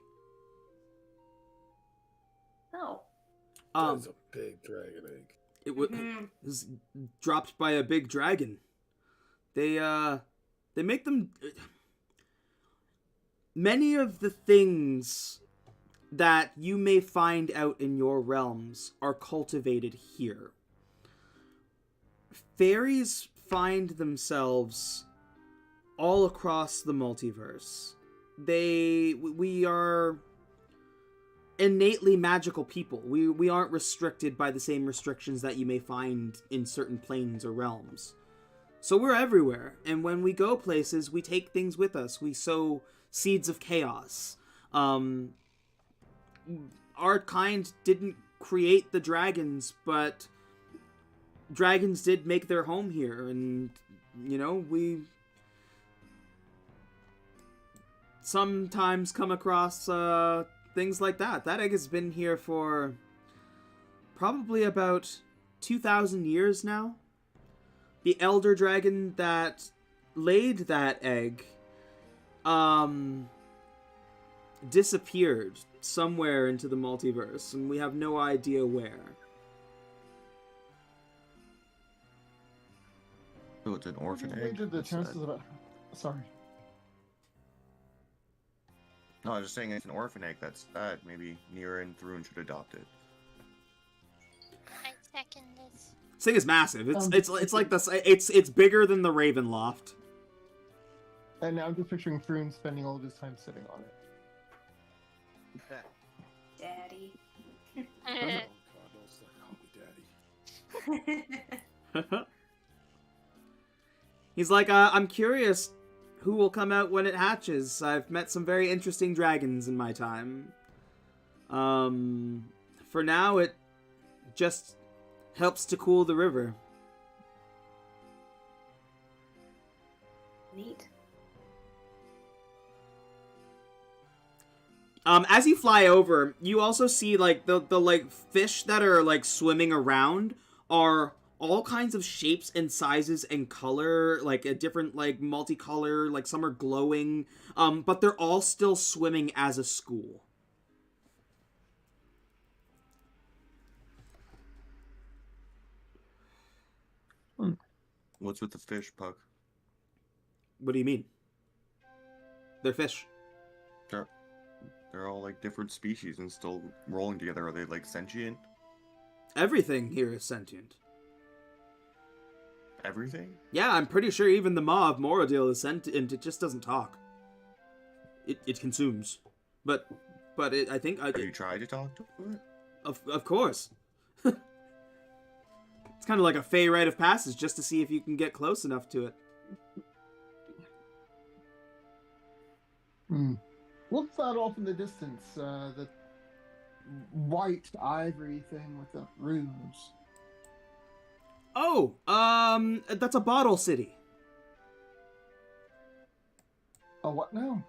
Oh. That's a big dragon egg. It was dropped by a big dragon. They make them... Many of the things that you may find out in your realms are cultivated here. Fairies find themselves all across the multiverse. We are innately magical people. We aren't restricted by the same restrictions that you may find in certain planes or realms. So we're everywhere, and when we go places, we take things with us. We sow seeds of chaos. Our kind didn't create the dragons, but dragons did make their home here, and, we sometimes come across things like that. That egg has been here for probably about 2,000 years now. The elder dragon that laid that egg disappeared somewhere into the multiverse, and we have no idea where. So it's an orphan egg. Wagered the It's chances sad. of it. Sorry. No, I was just saying it's an orphan egg. That's sad. Maybe Nira and Thrun should adopt it. I second this. This thing is massive. It's Um, it's like this. It's bigger than the Ravenloft. And now I'm just picturing Thrun spending all of his time sitting on it. Daddy. Oh God, don't call me daddy. He's like, I'm curious who will come out when it hatches. I've met some very interesting dragons in my time. For now, it just helps to cool the river. Neat. As you fly over, you also see like the like fish that are like swimming around are all kinds of shapes and sizes and color, like a different like multicolor, like some are glowing, but they're all still swimming as a school. What's with the fish, Puck? What do you mean? They're fish. They're all like different species and still rolling together. Are they like sentient? Everything here is sentient. Everything? Yeah, I'm pretty sure even the maw of Moradil is sentient. It just doesn't talk. It consumes, but I think Have you tried to talk to it? Of course. It's kind of like a fey rite of passage, just to see if you can get close enough to it. What's that off in the distance? The white ivory thing with the runes. Oh, that's a bottle city. Oh, what now?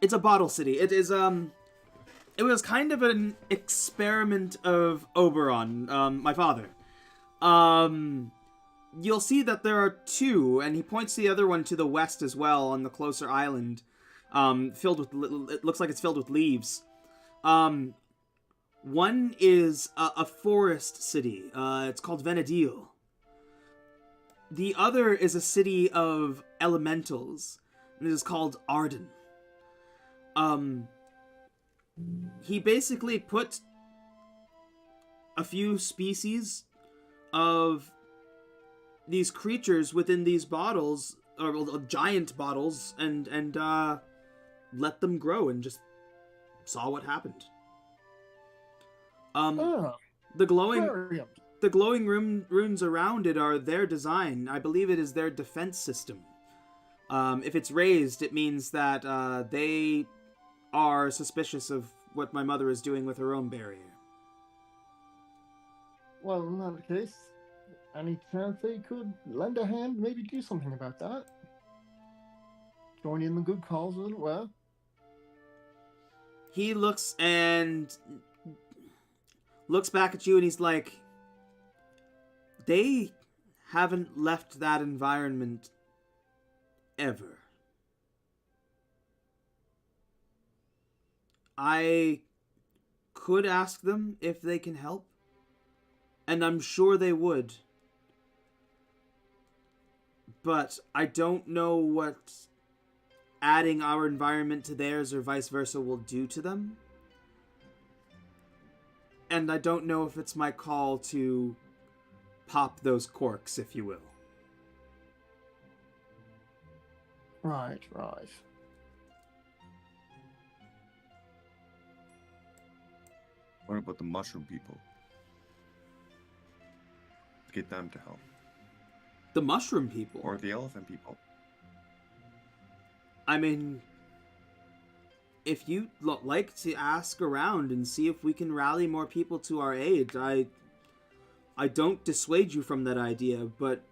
It's a bottle city. It is, it was kind of an experiment of Oberon, my father. You'll see that there are two, and he points the other one to the west as well, on the closer island, filled with, it looks like it's filled with leaves. One is a forest city. It's called Venedil. The other is a city of elementals, and it is called Arden. He basically put a few species of these creatures within these bottles, or giant bottles, and let them grow and just saw what happened. The glowing runes around it are their design. I believe it is their defense system. If it's raised, it means that they are suspicious of what my mother is doing with her own barrier. Well, in that case, any chance they could lend a hand, maybe do something about that? Join in the good cause, as it were. He looks back at you and he's like, they haven't left that environment ever. I could ask them if they can help, and I'm sure they would. But I don't know what adding our environment to theirs or vice versa will do to them. And I don't know if it's my call to pop those corks, if you will. Right. What about the mushroom people? Get them to help. The mushroom people? Or the elephant people. I mean, if you'd like to ask around and see if we can rally more people to our aid, I I don't dissuade you from that idea, but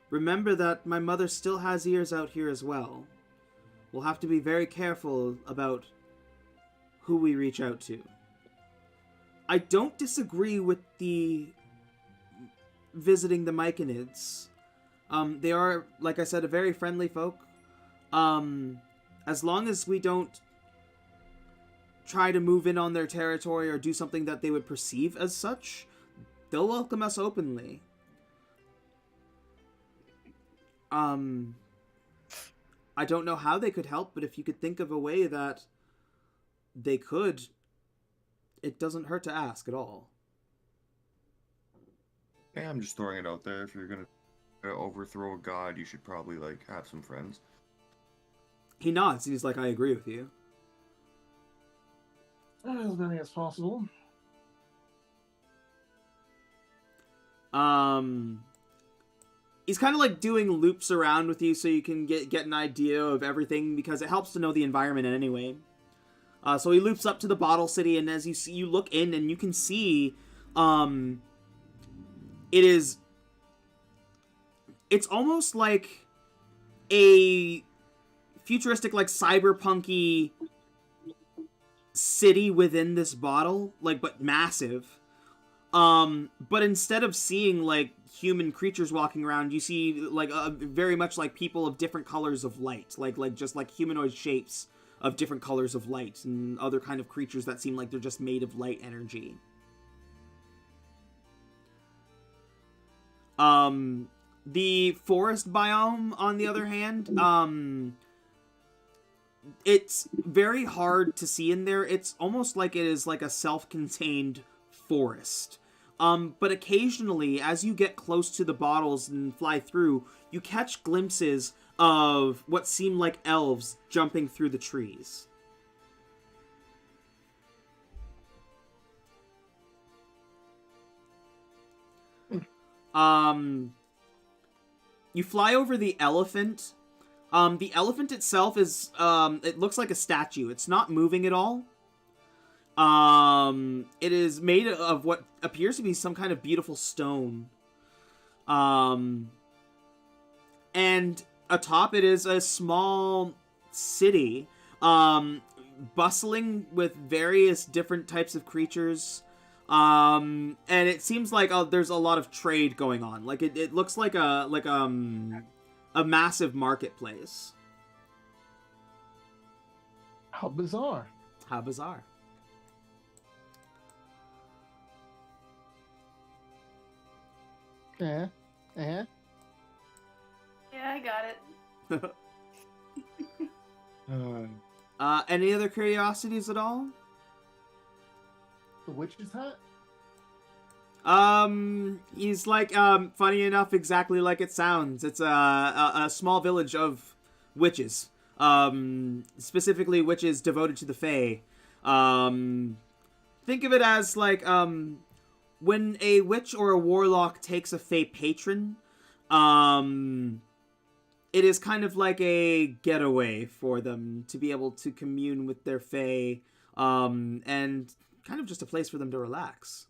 remember that my mother still has ears out here as well. We'll have to be very careful about who we reach out to. I don't disagree with the visiting the Myconids. They are, like I said, a very friendly folk. As long as we don't try to move in on their territory or do something that they would perceive as such, they'll welcome us openly. I don't know how they could help, but if you could think of a way that they could, it doesn't hurt to ask at all. Yeah, I'm just throwing it out there. If you're gonna overthrow a god, you should probably, like, have some friends. He nods, and he's like, I agree with you. As many as possible. He's kind of like doing loops around with you so you can get an idea of everything, because it helps to know the environment anyway. So he loops up to the Bottle City, and as you look in, and you can see, it's almost like a futuristic, like, cyberpunky city within this bottle, like, but massive. But instead of seeing, like, human creatures walking around, you see, like, very much like people of different colors of light, like just like humanoid shapes of different colors of light, and other kind of creatures that seem like they're just made of light energy. The forest biome, on the other hand, it's very hard to see in there. It's almost like it is like a self-contained forest. But occasionally, as you get close to the bottles and fly through, you catch glimpses of what seem like elves jumping through the trees. You fly over the elephant. The elephant itself is, it looks like a statue. It's not moving at all. It is made of what appears to be some kind of beautiful stone. And atop it is a small city, bustling with various different types of creatures. And it seems like there's a lot of trade going on. Like it looks like a massive marketplace. How bizarre. How bizarre. Yeah. Yeah, I got it. Any other curiosities at all? The witch's hut? He's like, funny enough, exactly like it sounds. It's a small village of witches. Specifically witches devoted to the Fae. Think of it as like, when a witch or a warlock takes a Fae patron, it is kind of like a getaway for them to be able to commune with their Fae, and kind of just a place for them to relax.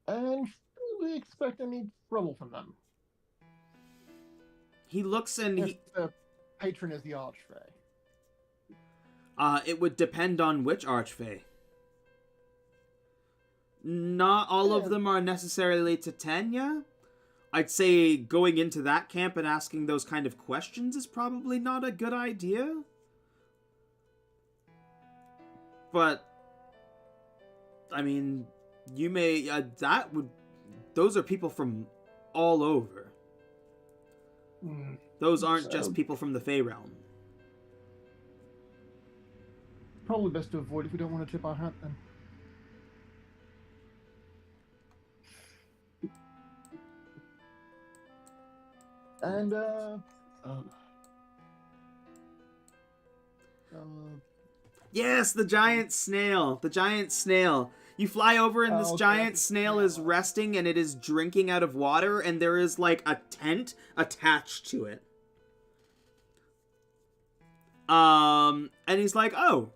And should we expect any trouble from them? He looks and If the patron is the Archfey. It would depend on which Archfey. Not all of them are necessarily Titania. I'd say going into that camp and asking those kind of questions is probably not a good idea. But, I mean, you may, those are people from all over. Those aren't just people from the Fae realm. Probably best to avoid if we don't want to tip our hat then. And, Yes, the giant snail. The giant snail. You fly over and this giant snail is resting and it is drinking out of water, and there is like a tent attached to it. And he's like, oh,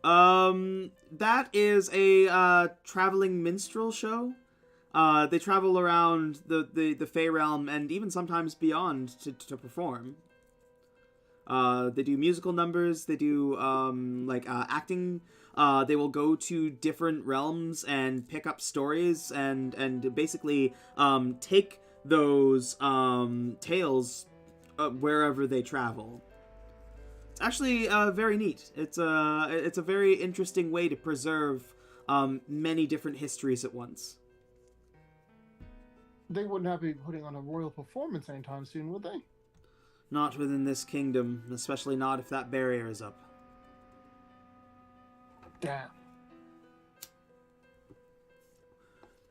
that is a traveling minstrel show. They travel around the Fey realm and even sometimes beyond to perform. They do musical numbers. They do acting. They will go to different realms and pick up stories and basically take those tales wherever they travel. It's actually very neat. It's a very interesting way to preserve many different histories at once. They wouldn't have to be putting on a royal performance anytime soon, would they? Not within this kingdom, especially not if that barrier is up. Damn.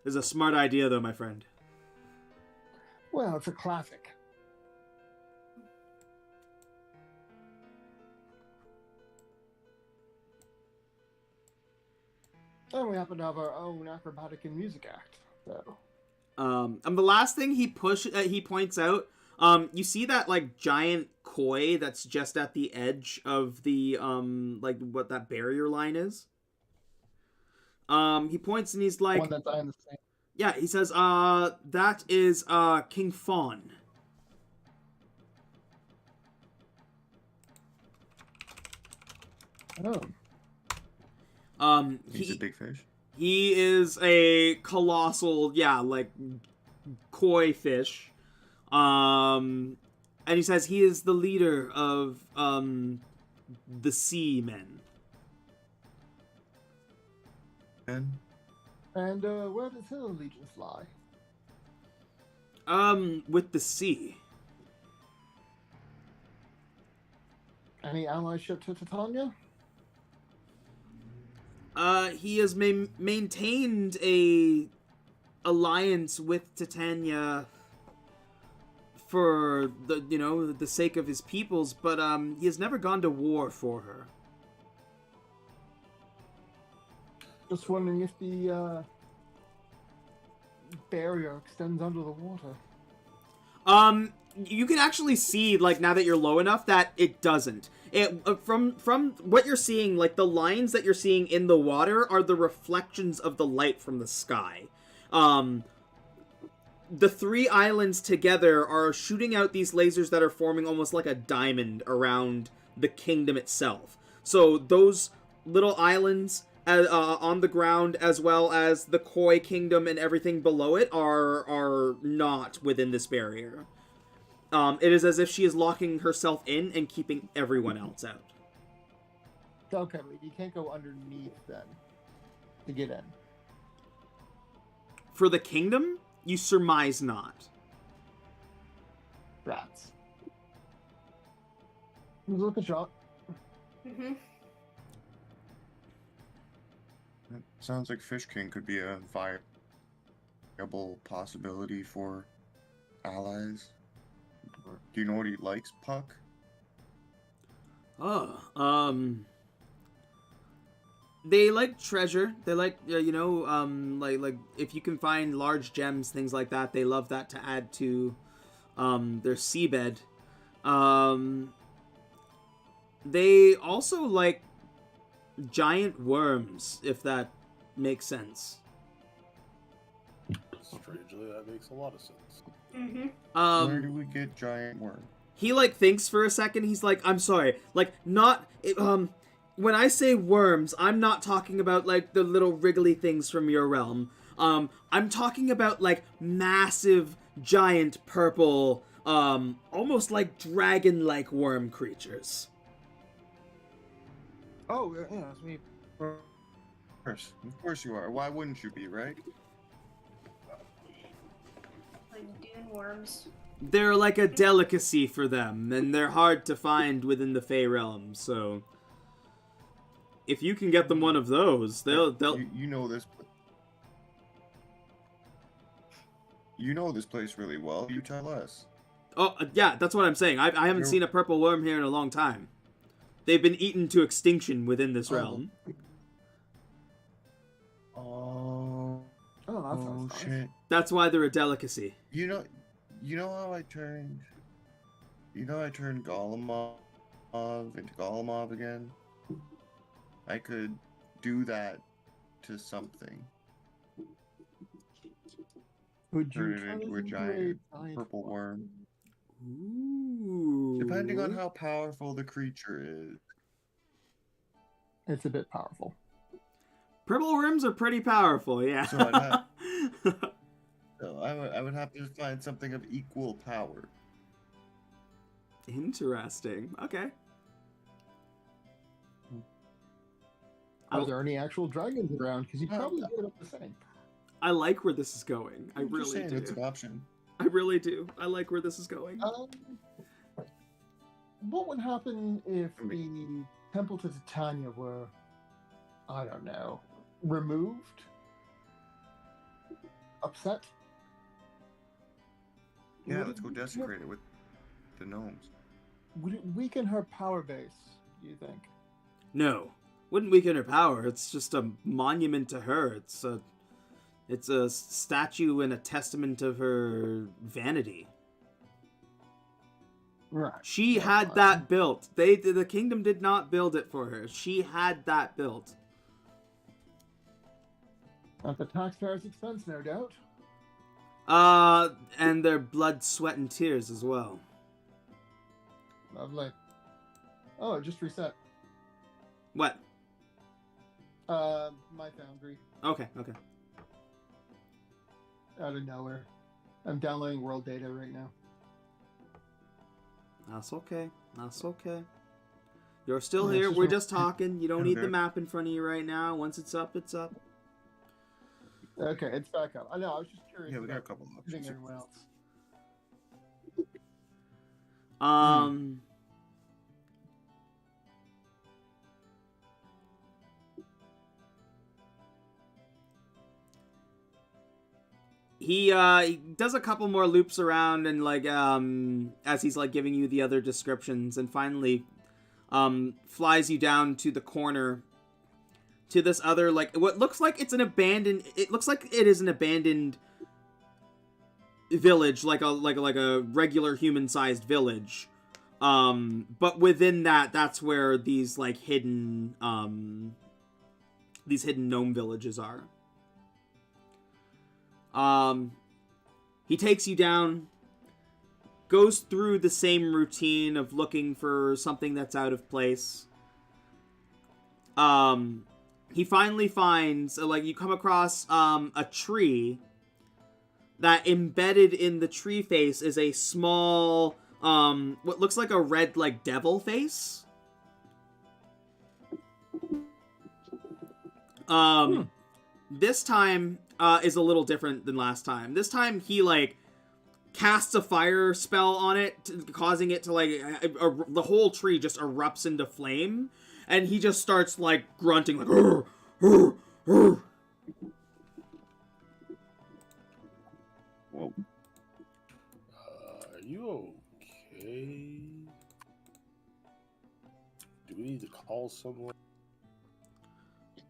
It's a smart idea, though, my friend. Well, it's a classic. And we happen to have our own acrobatic and music act, so. And the last thing he points out, you see that like giant koi that's just at the edge of the like what that barrier line is. He points and he's like, One that's I understand. yeah, he says, that is King Fawn. Oh. He's a big fish. He is a colossal, like koi fish. And he says he is the leader of the Sea Men. And where does his allegiance lie? With the sea. Any allyship to Titania? He has maintained a alliance with Titania for the sake of his peoples, but he has never gone to war for her. Just wondering if the barrier extends under the water. You can actually see, like, now that you're low enough, that it doesn't. It from what you're seeing, like, the lines that you're seeing in the water are the reflections of the light from the sky. The three islands together are shooting out these lasers that are forming almost like a diamond around the kingdom itself. So those little islands on the ground, as well as the Koi kingdom and everything below it, are not within this barrier. It is as if she is locking herself in and keeping everyone else out. Okay, but you can't go underneath then to get in. For the kingdom, you surmise not. Rats. Look a shot. Mm-hmm. That sounds like Fish King could be a viable possibility for allies. Do you know what he likes, Puck? They like treasure. They like, like if you can find large gems, things like that. They love that to add to their seabed. They also like giant worms, if that makes sense. Strangely, that makes a lot of sense. Mm-hmm. Where do we get giant worms? He like thinks for a second. He's like, I'm sorry, like not when I say worms, I'm not talking about like the little wriggly things from your realm. I'm talking about like massive, giant, purple, almost like dragon-like worm creatures. Oh, yeah, it's me. Of course you are. Why wouldn't you be, right? Like dune worms. They're like a delicacy for them, and they're hard to find within the Fey realm. So, if you can get them one of those, they'll. You know this. You know this place really well. You tell us. Oh yeah, that's what I'm saying. I haven't seen a purple worm here in a long time. They've been eaten to extinction within this realm. Oh, that sounds nice. shit! That's why they're a delicacy. You know how I turned. I turned Golemov into Golemov again. I could do that to something. Would you turn it turn into it a giant purple worm. Ooh. Depending on how powerful the creature is. It's a bit powerful. Purple worms are pretty powerful, yeah. So I'd have, so I would have to find something of equal power. Interesting. Okay. Are there any actual dragons around? Because you probably give it up the same. I like where this is going. I I'm just really saying do. it's an option. I really do. I like where this is going. What would happen if the Temple to Titania were, I don't know, removed? Upset? Yeah, Would let's go desecrate it with the gnomes. Would it weaken her power base, do you think? No. Wouldn't weaken her power. It's just a monument to her. It's a statue and a testament of her vanity. Right. She had that built. The kingdom did not build it for her. She had that built. At the taxpayers' expense, no doubt. And their blood, sweat, and tears as well. Lovely. Oh, it just reset. What? My foundry. Okay. Out of nowhere. I'm downloading world data right now. That's okay. You're still Yeah, here. it's We're just just talking. You don't need the Okay. map in front of you right now. Once it's up, it's up. Okay, it's back up. I know, I was just curious. Yeah, we got a about couple hitting options. anyone else. He does a couple more loops around and as he's giving you the other descriptions, and finally flies you down to the corner to this other what looks like it's an abandoned. It looks like it is an abandoned village, like a regular human-sized village. But within that's where these hidden gnome villages are. He takes you down, goes through the same routine of looking for something that's out of place. He finally finds, you come across, a tree that embedded in the tree face is a small, what looks like a red, devil face. This time, is a little different than last time. This time, he, casts a fire spell on it, causing it to, the whole tree just erupts into flame, and he just starts, grunting, "Urgh, urgh, urgh." Whoa. Are you okay? Do we need to call someone?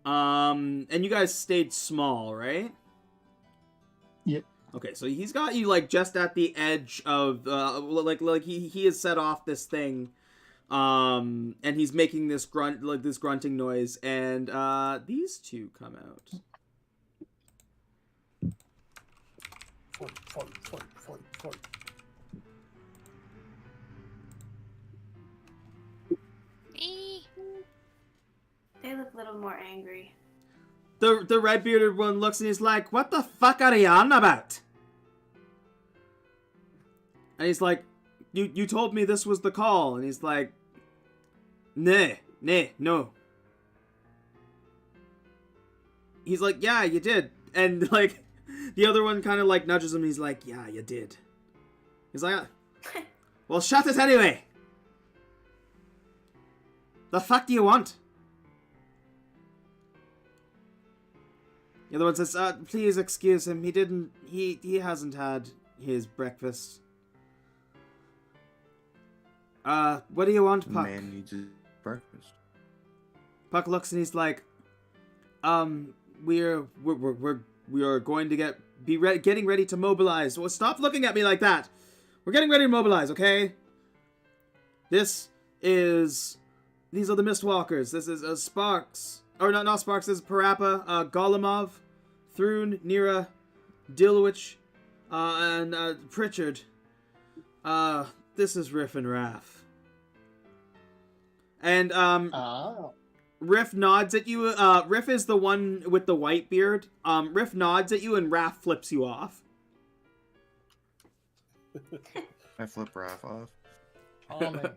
And you guys stayed small, right? Yep. Okay, so he's got you just at the edge of he has set off this thing, and he's making this this grunting noise, and these two come out. Fight. Me. They look a little more angry. The red bearded one looks and he's like, "What the fuck are you on about?" And he's like, "You told me this was the call," and he's like, "Nah, no." He's like, "Yeah, you did," and the other one kind of nudges him. He's like, "Yeah, you did." He's like, "Well, shut it anyway. The fuck do you want?" The other one says, "Please excuse him. He hasn't had his breakfast." What do you want, Puck? Man needs his breakfast. Puck looks and he's like, we are going to getting ready to mobilize. Well, stop looking at me like that. We're getting ready to mobilize, okay? These are the Mistwalkers. This is Sparks. Or not Sparks, this is Parappa, Golemov, Thrun, Nira, Dilwich, And Pritchard. This is Riff and Raff. And Riff nods at you. Riff is the one with the white beard. Riff nods at you and Raff flips you off. I flip Raph off. Oh, man.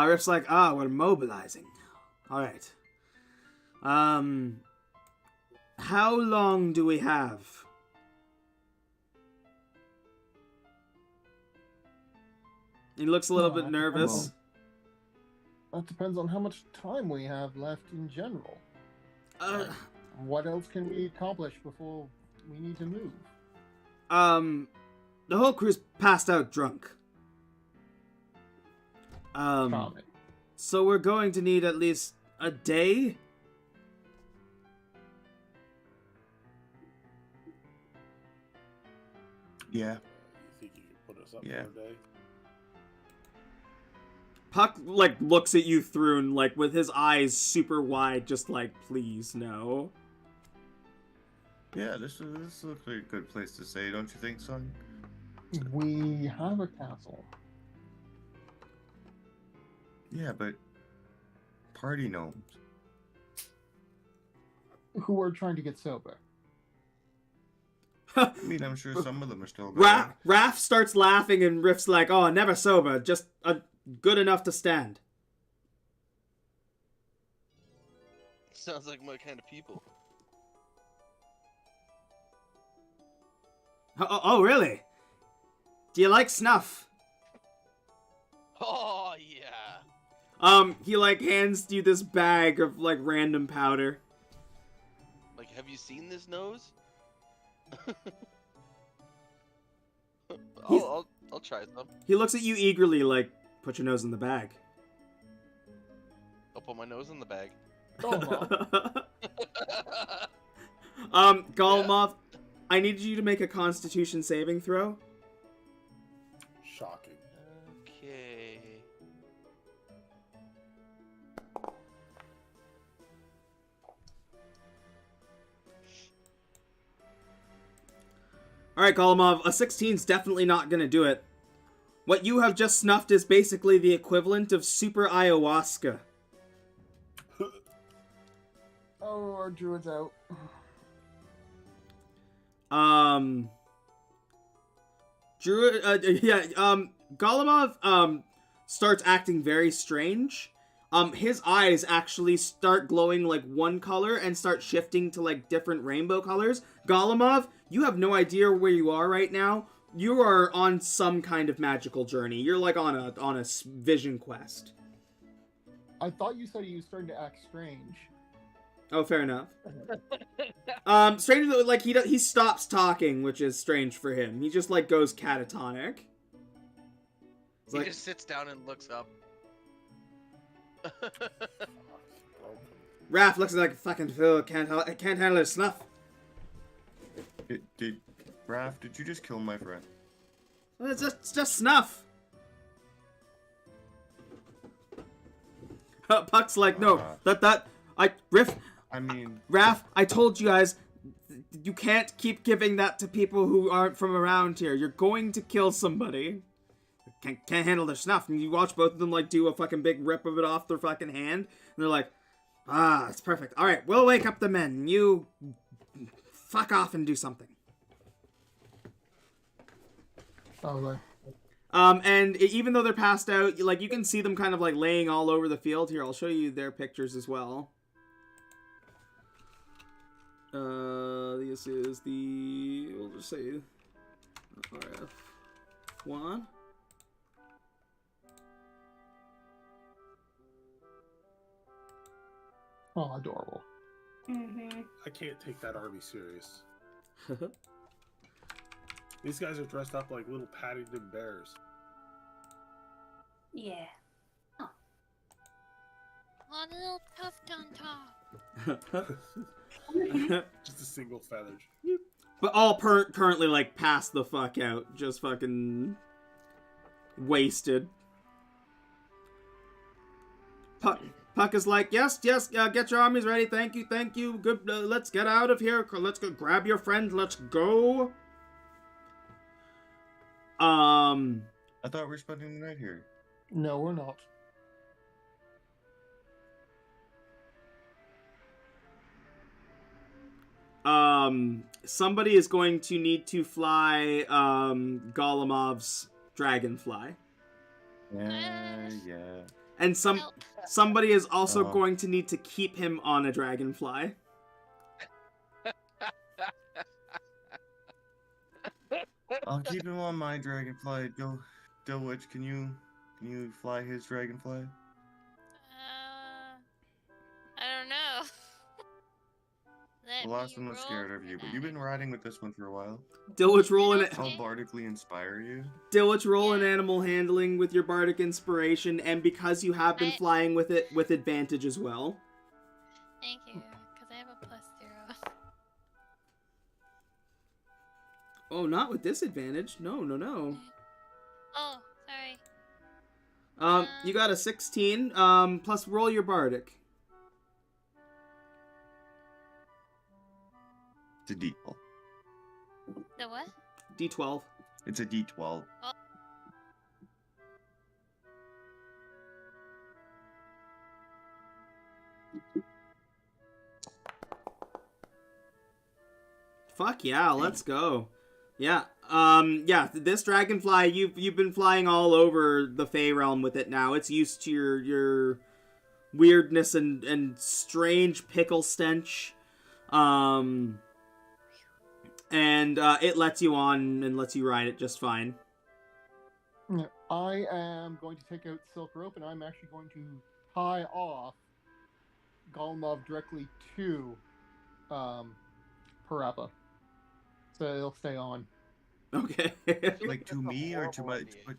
Riff's like, we're mobilizing. Alright. How long do we have? He looks a little bit nervous. That depends on how much time we have left in general. What else can we accomplish before we need to move? The whole crew's passed out drunk. Common. So we're going to need at least a day? Yeah. You think you can put us up Yeah. for a day? Puck, like, looks at you through and, like, with his eyes super wide, just like, please, no. Yeah, this looks like a good place to stay, don't you think, son? We have a castle. Yeah, but party gnomes. Who are trying to get sober. I mean, I'm sure some of them are still there. Raph starts laughing and Riff's like, oh, never sober, just good enough to stand. Sounds like my kind of people. Oh, really? Do you like snuff? Oh, yeah. He, like, hands you this bag of, like, random powder. Like, have you seen this nose? I'll try some. He looks at you eagerly, like, put your nose in the bag. I'll put my nose in the bag. Golmoth, I need you to make a Constitution saving throw. Shocking. Okay. Alright, Golomov, a 16's definitely not gonna do it. What you have just snuffed is basically the equivalent of super ayahuasca. Oh, our druid's out. Golomov, starts acting very strange. His eyes actually start glowing like one color and start shifting to like different rainbow colors. Golomov, you have no idea where you are right now. You are on some kind of magical journey. You're like on a vision quest. I thought you said he was starting to act strange. Oh, fair enough. Strange, like he stops talking, which is strange for him. He just like goes catatonic. It's He like, just sits down and looks up. Raph looks like a fucking fool. Can't handle his snuff. Raph, did you just kill my friend? Well, it's just snuff. Puck's like, no, Raph, I told you guys, you can't keep giving that to people who aren't from around here. You're going to kill somebody. Can't handle their snuff. And you watch both of them, like, do a fucking big rip of it off their fucking hand. And they're like, it's perfect. All right, we'll wake up the men. You fuck off and do something. Okay. And even though they're passed out, like, you can see them kind of, like, laying all over the field. Here, I'll show you their pictures as well. This is we'll just say, RF1. Oh, adorable. Mm-hmm. I can't take that army serious. These guys are dressed up like little Paddington bears. Yeah. On a little tuft on top. Just a single feathered. But all currently, like, passed the fuck out. Just fucking wasted. Puck is like, yes, get your armies ready. Thank you. Good, let's get out of here. Let's go grab your friend. Let's go. I thought we were spending the night here. No, we're not. Somebody is going to need to fly, Golumov's dragonfly. Yeah. And Help. somebody is also Oh. going to need to keep him on a dragonfly. I'll keep him on my dragonfly. Dilwich, can you fly his dragonfly? I don't know. Let The last me one was roll scared of for you, but that. you've been riding with this one for a while. Dilwich, roll an I'll bardically inspire you. Yeah. animal handling with your bardic inspiration, and because you have been I- flying with it, with advantage as well. Thank you, because I have a +0. Oh, not with disadvantage. No. Oh, sorry. You got a 16. Plus roll your bardic. It's a D12. The what? D12. It's a D12. Fuck yeah, let's go. Yeah. This dragonfly, you've been flying all over the Fey realm with it now. It's used to your weirdness and strange pickle stench. And it lets you on and lets you ride it just fine. I am going to take out Silk Rope, and I'm actually going to tie off Golmov directly to Parappa. So it'll stay on. Okay. Like to me or to my to my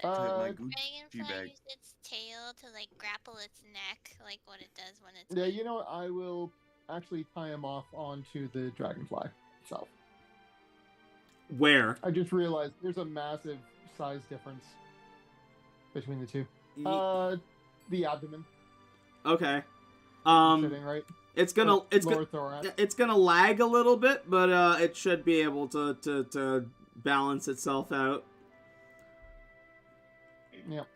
Uh, Gucci Dragonfly bag? uses its tail to like grapple its neck, like what it does when it's. yeah, you know what? I will actually tie him off onto the dragonfly itself. Where? I just realized there's a massive size difference between the two. The abdomen. Okay. Sitting right. It's gonna Lower thorax. it's gonna lag a little bit, but it should be able to balance itself out. Yep.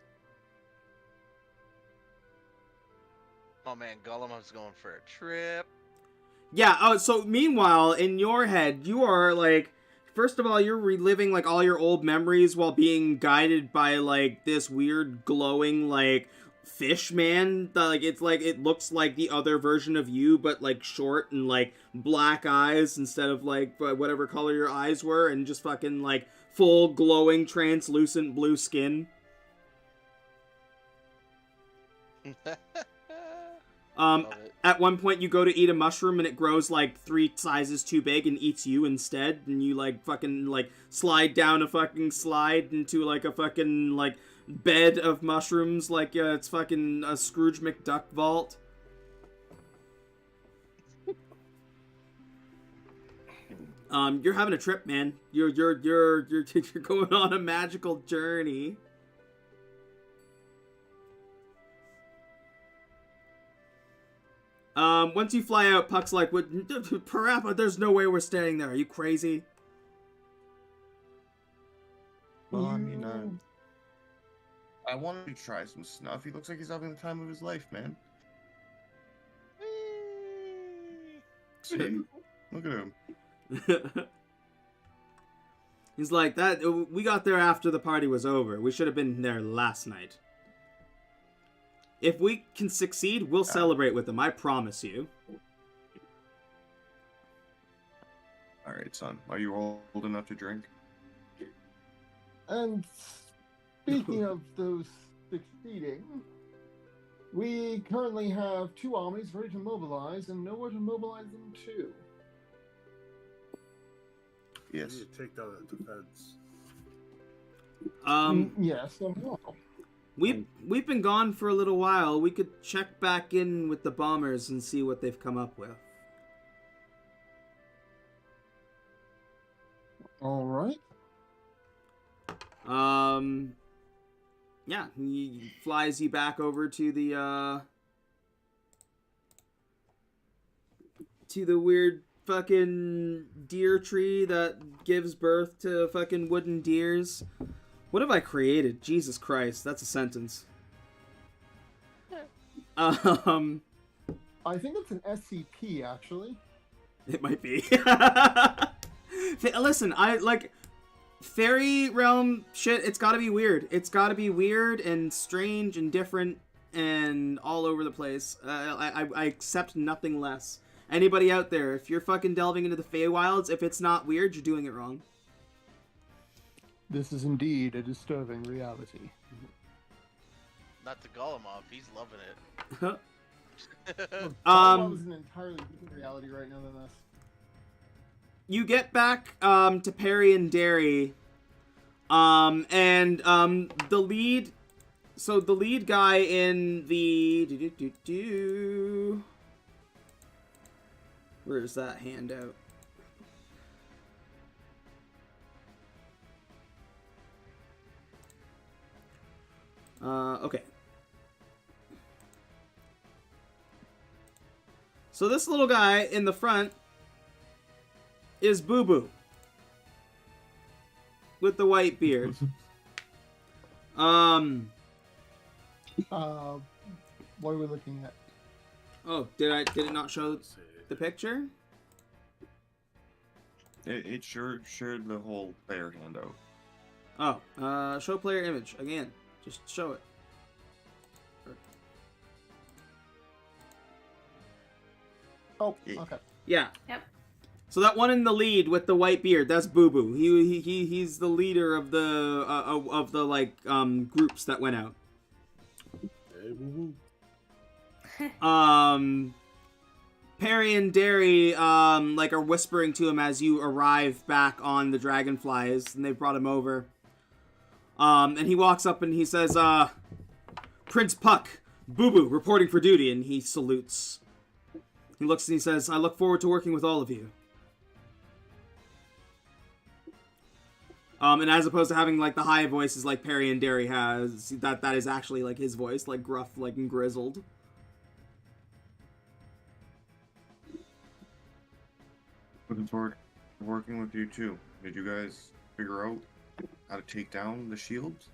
Oh man, Gollum's going for a trip. Yeah. Oh, so meanwhile, in your head, you are like, first of all, you're reliving like all your old memories while being guided by like this weird glowing like fish man. Like it looks like the other version of you, but like short and like black eyes instead of like whatever color your eyes were, and just fucking like full glowing translucent blue skin. Love it. At one point, you go to eat a mushroom and it grows like 3 sizes too big and eats you instead. And you like fucking like slide down a fucking slide into like a fucking like bed of mushrooms, like it's fucking a Scrooge McDuck vault. You're having a trip, man. You're going on a magical journey. Once you fly out, Puck's like, Parappa, there's no way we're staying there. Are you crazy? Well, I mean, I wanted to try some snuff. He looks like he's having the time of his life, man. See? Look at him. He's like, we got there after the party was over. We should have been there last night. If we can succeed, we'll celebrate with them, I promise you. Alright, son. Are you old enough to drink? And speaking of those succeeding, we currently have 2 armies ready to mobilize and nowhere to mobilize them to. Yes. You need to take down that defense. Yes, and no. We've been gone for a little while. We could check back in with the bombers and see what they've come up with. All right. Yeah, he flies you back over to the weird fucking deer tree that gives birth to fucking wooden deers. What have I created? Jesus Christ, that's a sentence. I think it's an SCP, actually. It might be. Listen, I like fairy realm shit. It's gotta be weird. It's gotta be weird and strange and different and all over the place. I accept nothing less. Anybody out there, if you're fucking delving into the Feywilds, if it's not weird, you're doing it wrong. This is indeed a disturbing reality. Not to Golemov, he's loving it. That was an entirely different reality right now than this. You get back to Perry and Derry, and the lead. So the lead guy in the where's that handout? Okay. So this little guy in the front is Boo Boo with the white beard. What are we looking at? Oh, did it not show the picture? It sure shared the whole player handout. Oh, show player image again. Just show it. Oh, okay. Yeah. Yep. So that one in the lead with the white beard, that's Boo Boo. He's the leader of the like groups that went out. Hey, woo-woo. Perry and Derry like are whispering to him as you arrive back on the dragonflies, and they brought him over. And he walks up and he says, Prince Puck, Boo Boo, reporting for duty, and he salutes. He looks and he says, I look forward to working with all of you. And as opposed to having like the high voices like Perry and Derry has, that is actually like his voice, like gruff, like and grizzled. Looking forward to working with you too. Did you guys figure out how to take down the shields?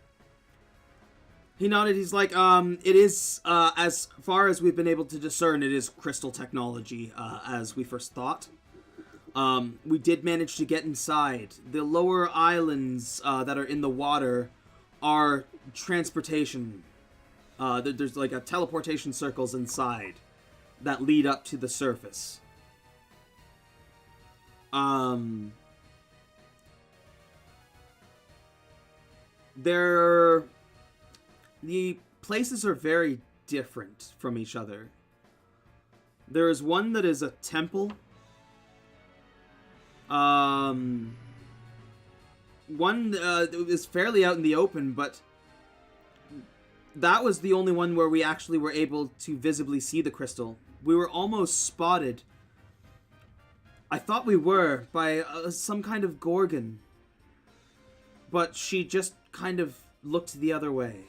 He nodded. He's like, it is, as far as we've been able to discern, it is crystal technology, as we first thought. We did manage to get inside. The lower islands that are in the water are transportation. There's like a teleportation circles inside that lead up to the surface. The places are very different from each other. There is one that is a temple. One is fairly out in the open, but that was the only one where we actually were able to visibly see the crystal. We were almost spotted. I thought we were by some kind of gorgon, but she just kind of looked the other way.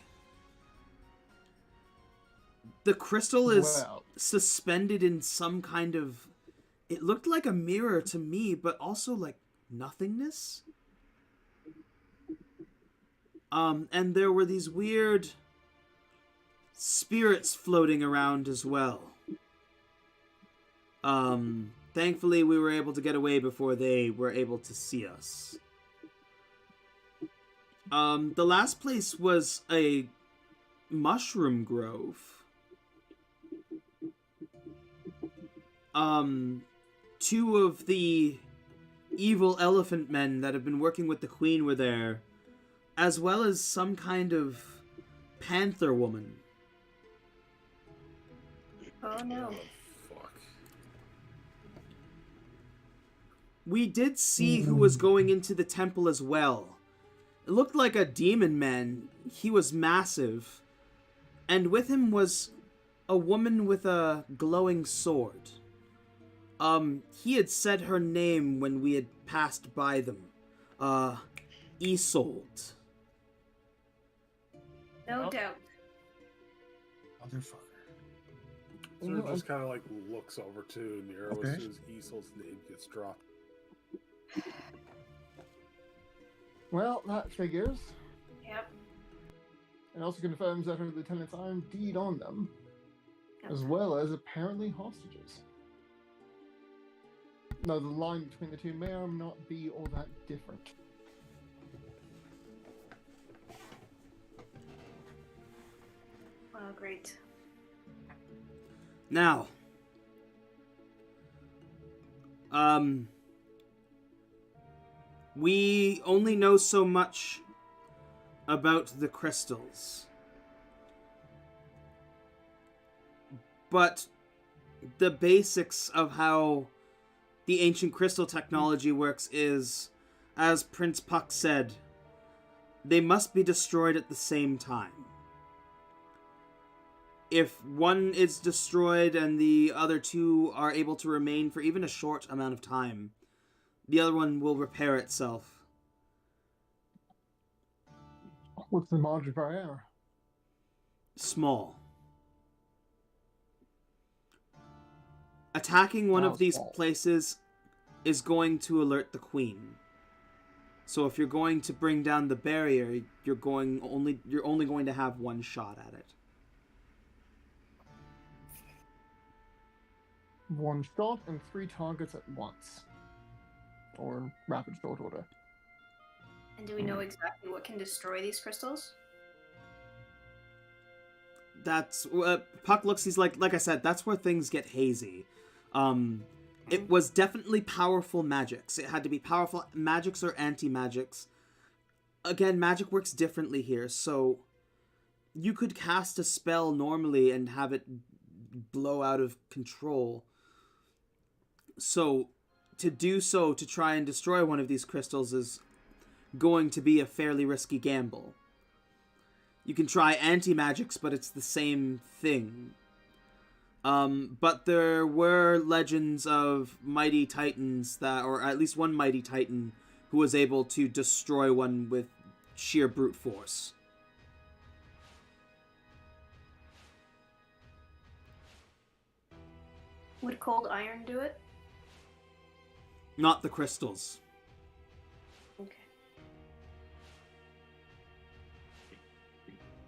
The crystal is suspended in some kind of... It looked like a mirror to me, but also like nothingness. And there were these weird spirits floating around as well. Thankfully, we were able to get away before they were able to see us. The last place was a mushroom grove. Two of the evil elephant men that have been working with the queen were there, as well as some kind of panther woman. Oh no. Fuck. We did see who was going into the temple as well. It looked like a demon man. He was massive. And with him was a woman with a glowing sword. He had said her name when we had passed by them. Isolde. No Well- doubt. Motherfucker. Sir just kind of like looks over to Nero Okay. as soon as Easel's name gets dropped. Well, that figures. Yep. And also confirms that her lieutenants are indeed on them, Yep. as well as apparently hostages. Though the line between the two may or may not be all that different. Oh, great. Now, we only know so much about the crystals. But the basics of how the ancient crystal technology works is, as Prince Puck said, they must be destroyed at the same time. If one is destroyed and the other two are able to remain for even a short amount of time, the other one will repair itself. What's the margin for error? Small. Attacking one How of these small? places is going to alert the queen. So if you're going to bring down the barrier, you're only going to have one shot at it. One shot and 3 targets at once. Or in rapid short order. And do we know exactly what can destroy these crystals? That's Puck looks. He's like I said. That's where things get hazy. It was definitely powerful magics. It had to be powerful magics or anti-magics. Again, magic works differently here, so you could cast a spell normally and have it blow out of control. So to do so to try and destroy one of these crystals is going to be a fairly risky gamble. You can try anti-magics, but it's the same thing. But there were legends of mighty titans that, or at least one mighty titan who was able to destroy one with sheer brute force. Would cold iron do it? Not the crystals. Okay.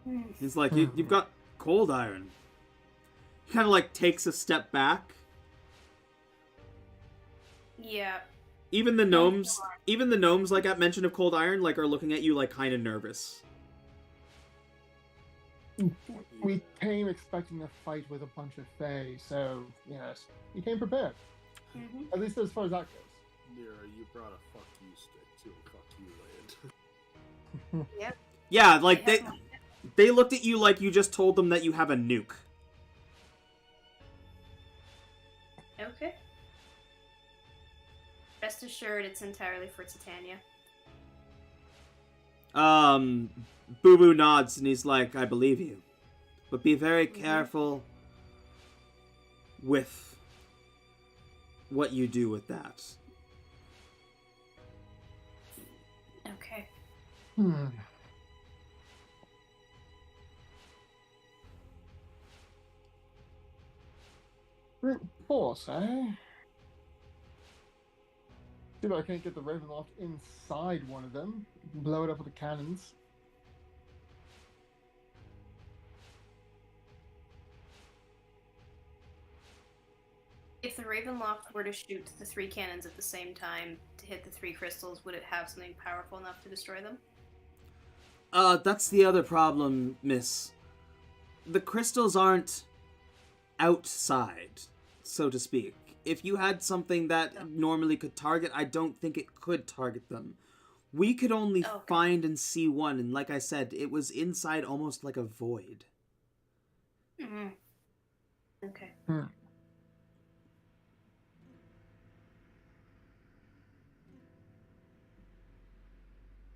Hmm. He's like, you've got cold iron. He kind of like takes a step back. Yeah. Even the gnomes, like at mention of cold iron, like are looking at you like kind of nervous. We came expecting a fight with a bunch of Fae, so, yes, we came prepared. Mm-hmm. At least as far as that goes. Nero, you brought a fuck you stick to a fuck you land. Yep. Yeah, like They have they looked at you like you just told them that you have a nuke. Okay. Rest assured, it's entirely for Titania. Boo Boo nods and he's like, I believe you. But be very careful with what you do with that. Okay. Brute force, eh? See if I can't get the Ravenloft inside one of them. Blow it up with the cannons. If the Ravenloft were to shoot the 3 cannons at the same time to hit the 3 crystals, would it have something powerful enough to destroy them? That's the other problem, miss. The crystals aren't outside, so to speak. If you had something that normally could target, I don't think it could target them. We could only find and see one, and like I said, it was inside almost like a void. Mm-hmm. Okay.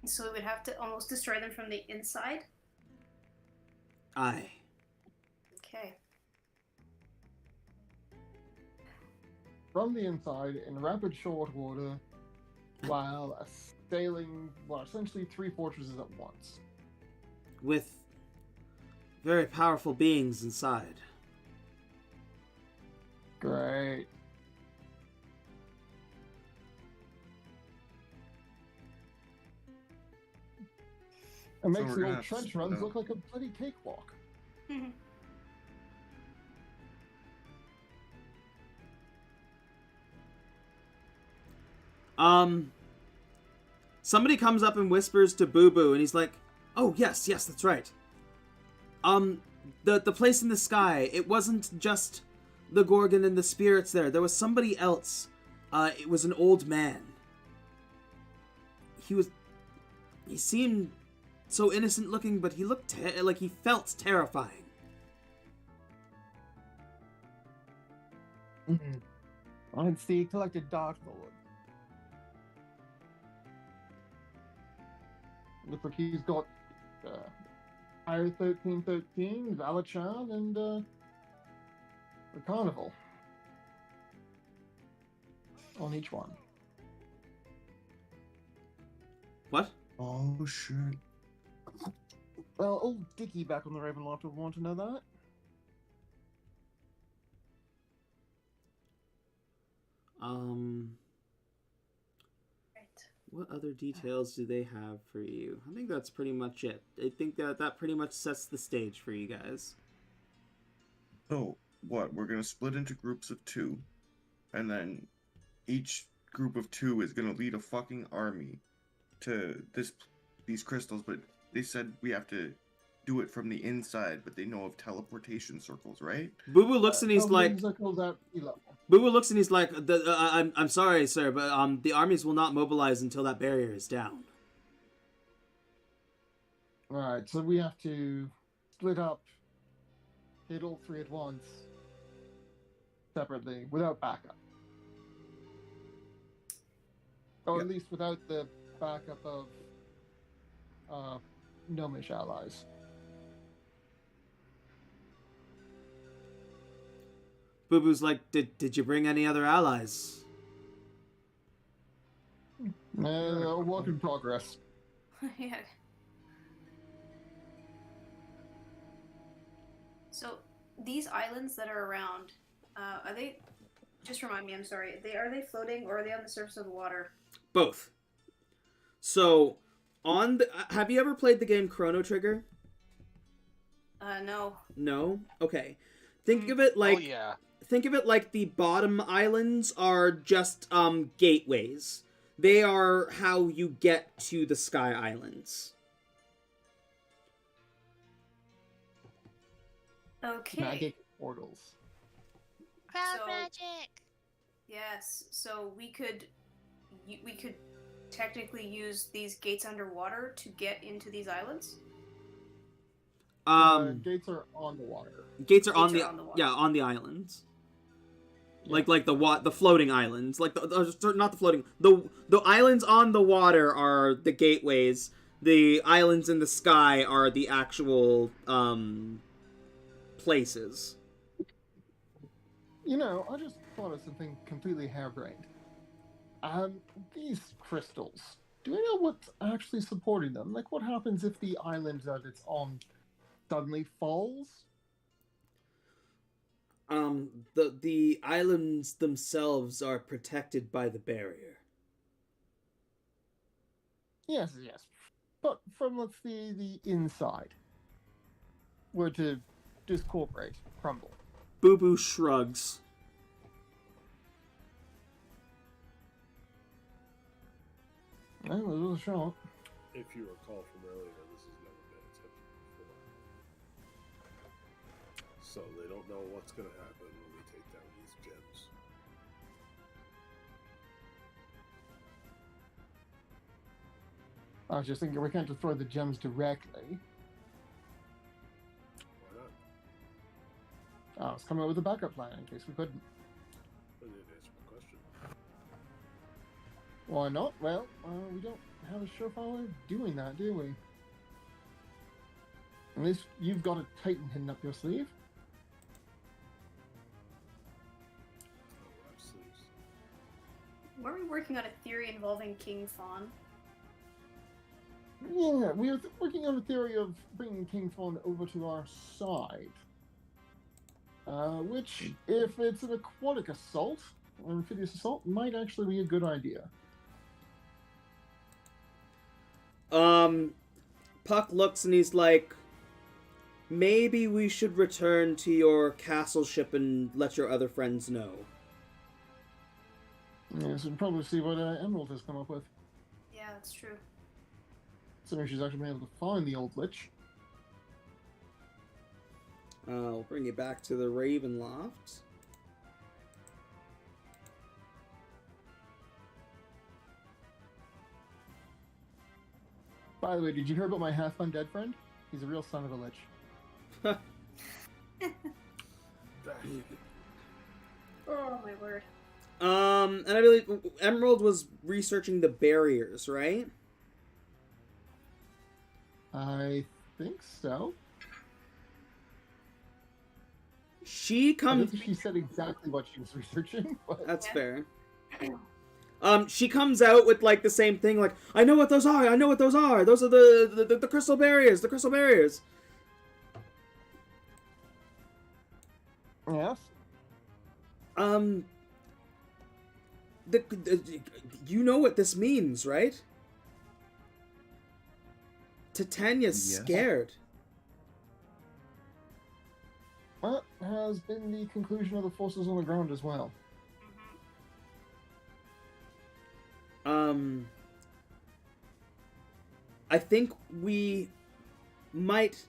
So we would have to almost destroy them from the inside? Aye. Okay. From the inside, in rapid short order, while assailing, well, essentially 3 fortresses at once. With very powerful beings inside. Great. It makes we're the gonna old have to trench split runs up. look like a bloody cakewalk. Somebody comes up and whispers to Boo Boo, and he's like, "Oh yes, yes, that's right. The place in the sky. It wasn't just the Gorgon and the spirits there. There was somebody else. It was an old man. He seemed so innocent looking, but he looked like he felt terrifying." I'd see he collected Dark Lord. Looks like he's got Fire 1313, Valachad, and the Carnival on each one. What? Oh shit. Well, old Dickie back on the Ravenloft will want to know that. Right. What other details do they have for you? I think that's pretty much it. I think that pretty much sets the stage for you guys. So what? We're gonna split into groups of 2, and then each group of 2 is gonna lead a fucking army to these crystals. But they said we have to do it from the inside. But they know of teleportation circles, right? Boo Boo looks and he's like, Circles at sea level. Boo Boo looks and he's like, I'm sorry, sir, but the armies will not mobilize until that barrier is down. Alright, so we have to split up, hit all 3 at once, separately, without backup. Or at Yep. least without the backup of Gnomish allies. Boo Boo's like, did you bring any other allies? A work in progress. Yeah. So these islands that are around, are they? Just remind me. I'm sorry. Are they floating or are they on the surface of the water? Both. So, have you ever played the game Chrono Trigger? No. No? Okay. Think of it like Oh yeah. think of it like the bottom islands are just gateways. They are how you get to the Sky Islands. Okay. Magic portals. Crowd So- magic. Yes. So we could technically use these gates underwater to get into these islands. Gates are on the water. Gates are on Gates the are on the water. on the islands. Yeah. Like the floating islands, like not the floating, the islands on the water are the gateways. The islands in the sky are the actual places. You know, I just thought of something completely harebrained. These crystals. Do we know what's actually supporting them? Like, what happens if the island that it's on suddenly falls? The islands themselves are protected by the barrier. Yes, yes. But from, let's see, the inside, were to discorporate, crumble. Boo Boo shrugs. Well, it was a shot. If you recall from earlier, this has never been attempted before. So they don't know what's going to happen when we take down these gems. I was just thinking we can't destroy the gems directly. Why not? I was coming up with a backup plan in case we couldn't. I didn't answer my question. Why not? Well, we don't have a surefire way of doing that, do we? At least you've got a Titan hidden up your sleeve. Oh, I've sleeves. Were we working on a theory involving King Fawn? Yeah, we are working on a theory of bringing King Fawn over to our side. Which, if it's an aquatic assault, or amphibious assault, might actually be a good idea. Puck looks and he's like, maybe we should return to your castle ship and let your other friends know. Yeah, so we'll probably see what Emerald has come up with. Yeah, that's true. Considering she's actually been able to find the old lich. I'll bring you back to the Raven Loft. By the way, did you hear about my half undead friend? He's a real son of a lich. Oh my word. And I believe Emerald was researching the barriers, right? I think so. She I comes. think she said exactly what she was researching. But... That's Yeah. fair. She comes out with like the same thing, like, I know what those are. I know what those are. Those are the crystal barriers. The crystal barriers. Yes. You know what this means, right? Titania's Yes. scared. That has been the conclusion of the forces on the ground as well. I think we might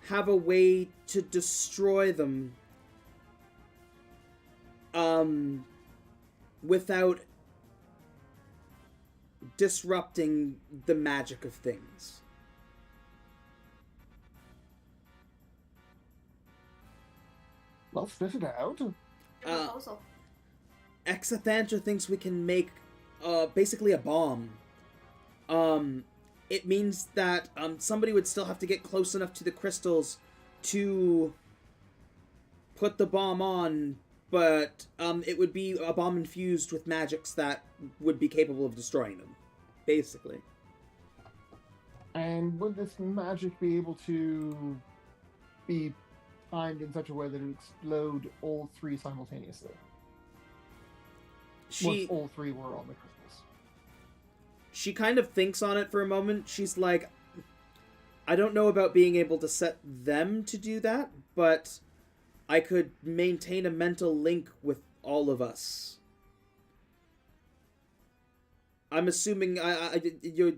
have a way to destroy them without disrupting the magic of things. Well, spit it out. Good proposal. Exathantra thinks we can make basically a bomb. It means that somebody would still have to get close enough to the crystals to put the bomb on, but it would be a bomb infused with magics that would be capable of destroying them, basically. And would this magic be able to be timed in such a way that it would explode all three simultaneously? Once all three were on the crystals. She kind of thinks on it for a moment. She's like, I don't know about being able to set them to do that, but I could maintain a mental link with all of us. I'm assuming you're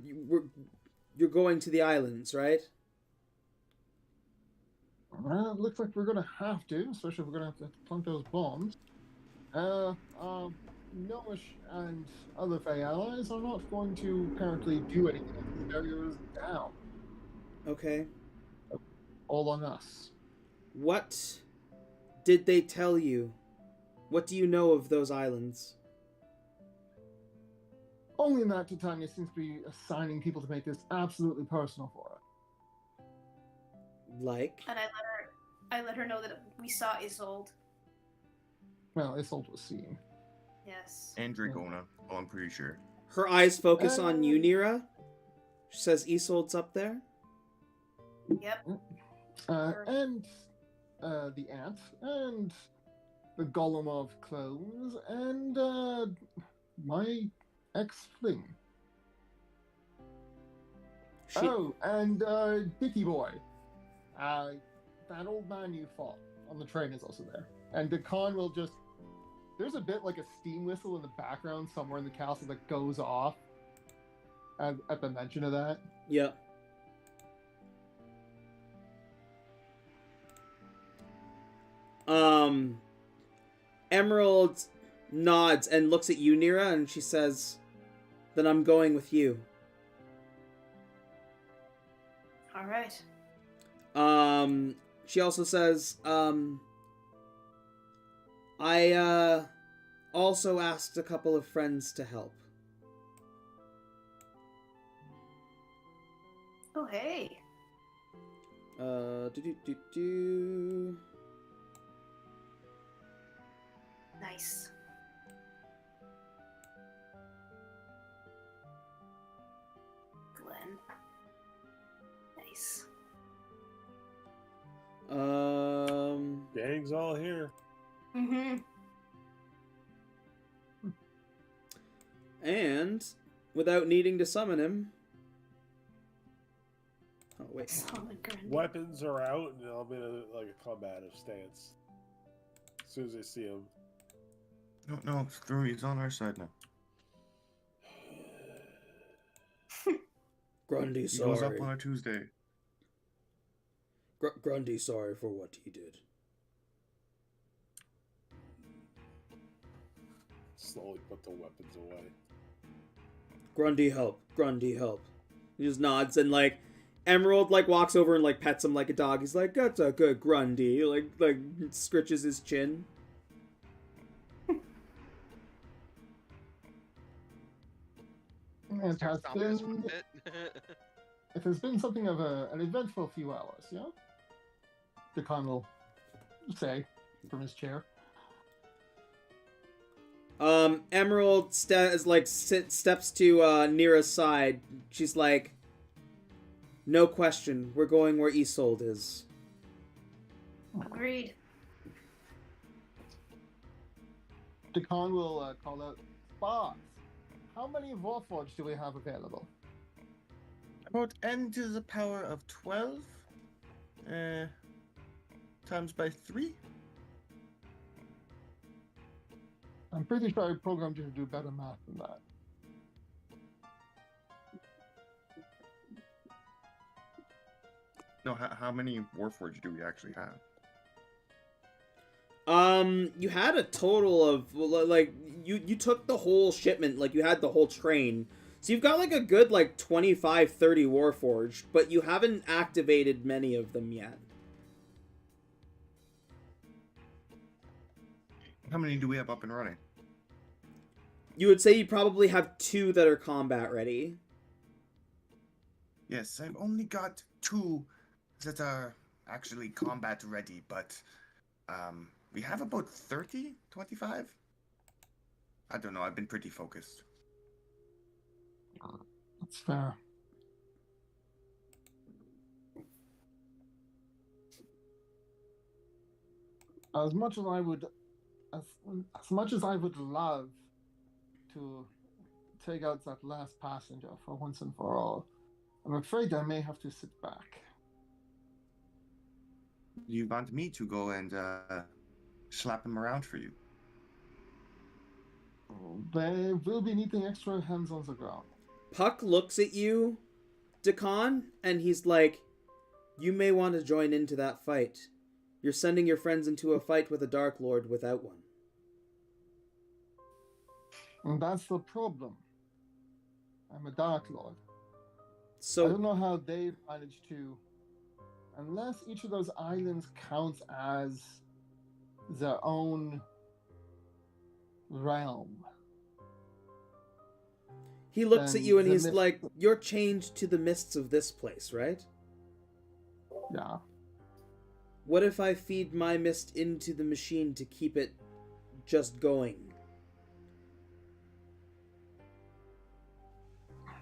going to the islands, right? Well, it looks like we're going to have to, especially if we're going to have to plant those bombs. Gnomish and other Fey allies are not going to apparently do anything until the barrier is down. Okay. All on us. What did they tell you? What do you know of those islands? Only that Titania seems to be assigning people to make this absolutely personal for her. Like? And I let her know that we saw Isolde. Well, Isolde was seen. Yes. And Dracona. Oh, I'm pretty sure. Her eyes focus on Unira. She says Isolde's up there. Yep. And the ant, and the Golem clones, and my ex-fling. Oh, and Dicky Boy. That old man you fought on the train is also there. And the Khan will just... There's a bit like a steam whistle in the background somewhere in the castle that goes off at the mention of that. Yep. Emerald nods and looks at you, Nira, and she says, then I'm going with you. All right. She also says, I also asked a couple of friends to help. Oh, hey. Nice. Glenn. Nice. Gang's all here. Mm-hmm. And without needing to summon him. Oh wait. Solid Grundy. Weapons are out, and I'm in a combative stance. As soon as I see him. No, screw me. He's on our side now. Grundy, He goes up sorry. on a Tuesday. Grundy, sorry for what he did. Slowly put the weapons away. Grundy, help. Grundy, help. He just nods and, like, Emerald, like, walks over and, like, pets him like a dog. He's like, that's a good Grundy. Like, scritches his chin. It has Stomping us for a been, bit. it has been something of an eventful few hours, yeah? The Khan will say from his chair. Emerald steps to Nira's side. She's like, no question, we're going where Isolde is. Agreed. The Khan will call out, Boss, how many Warforged do we have available? About n to the power of 12. Times by 3. I'm pretty sure I programmed you to do better math than that. No, how many Warforged do we actually have? You had a total of, like, you took the whole shipment, like, you had the whole train. So you've got, like, a good, like, 25, 30 Warforged, but you haven't activated many of them yet. How many do we have up and running? You would say you probably have 2 that are combat ready. Yes, I've only got 2 that are actually combat ready, but we have about 30, 25? I don't know, I've been pretty focused. That's fair. As much as I would, as much as I would love to take out that last passenger for once and for all, I'm afraid I may have to sit back. You want me to go and slap him around for you? They will be needing extra hands on the ground. Puck looks at you, Dakan, and he's like, you may want to join into that fight. You're sending your friends into a fight with a Dark Lord without one. And that's the problem. I'm a Dark Lord. So I don't know how they've managed to, unless each of those islands counts as their own realm. he looks at then you and the he's mist- like, you're chained to the mists of this place, right? Yeah. What if I feed my mist into the machine to keep it just going?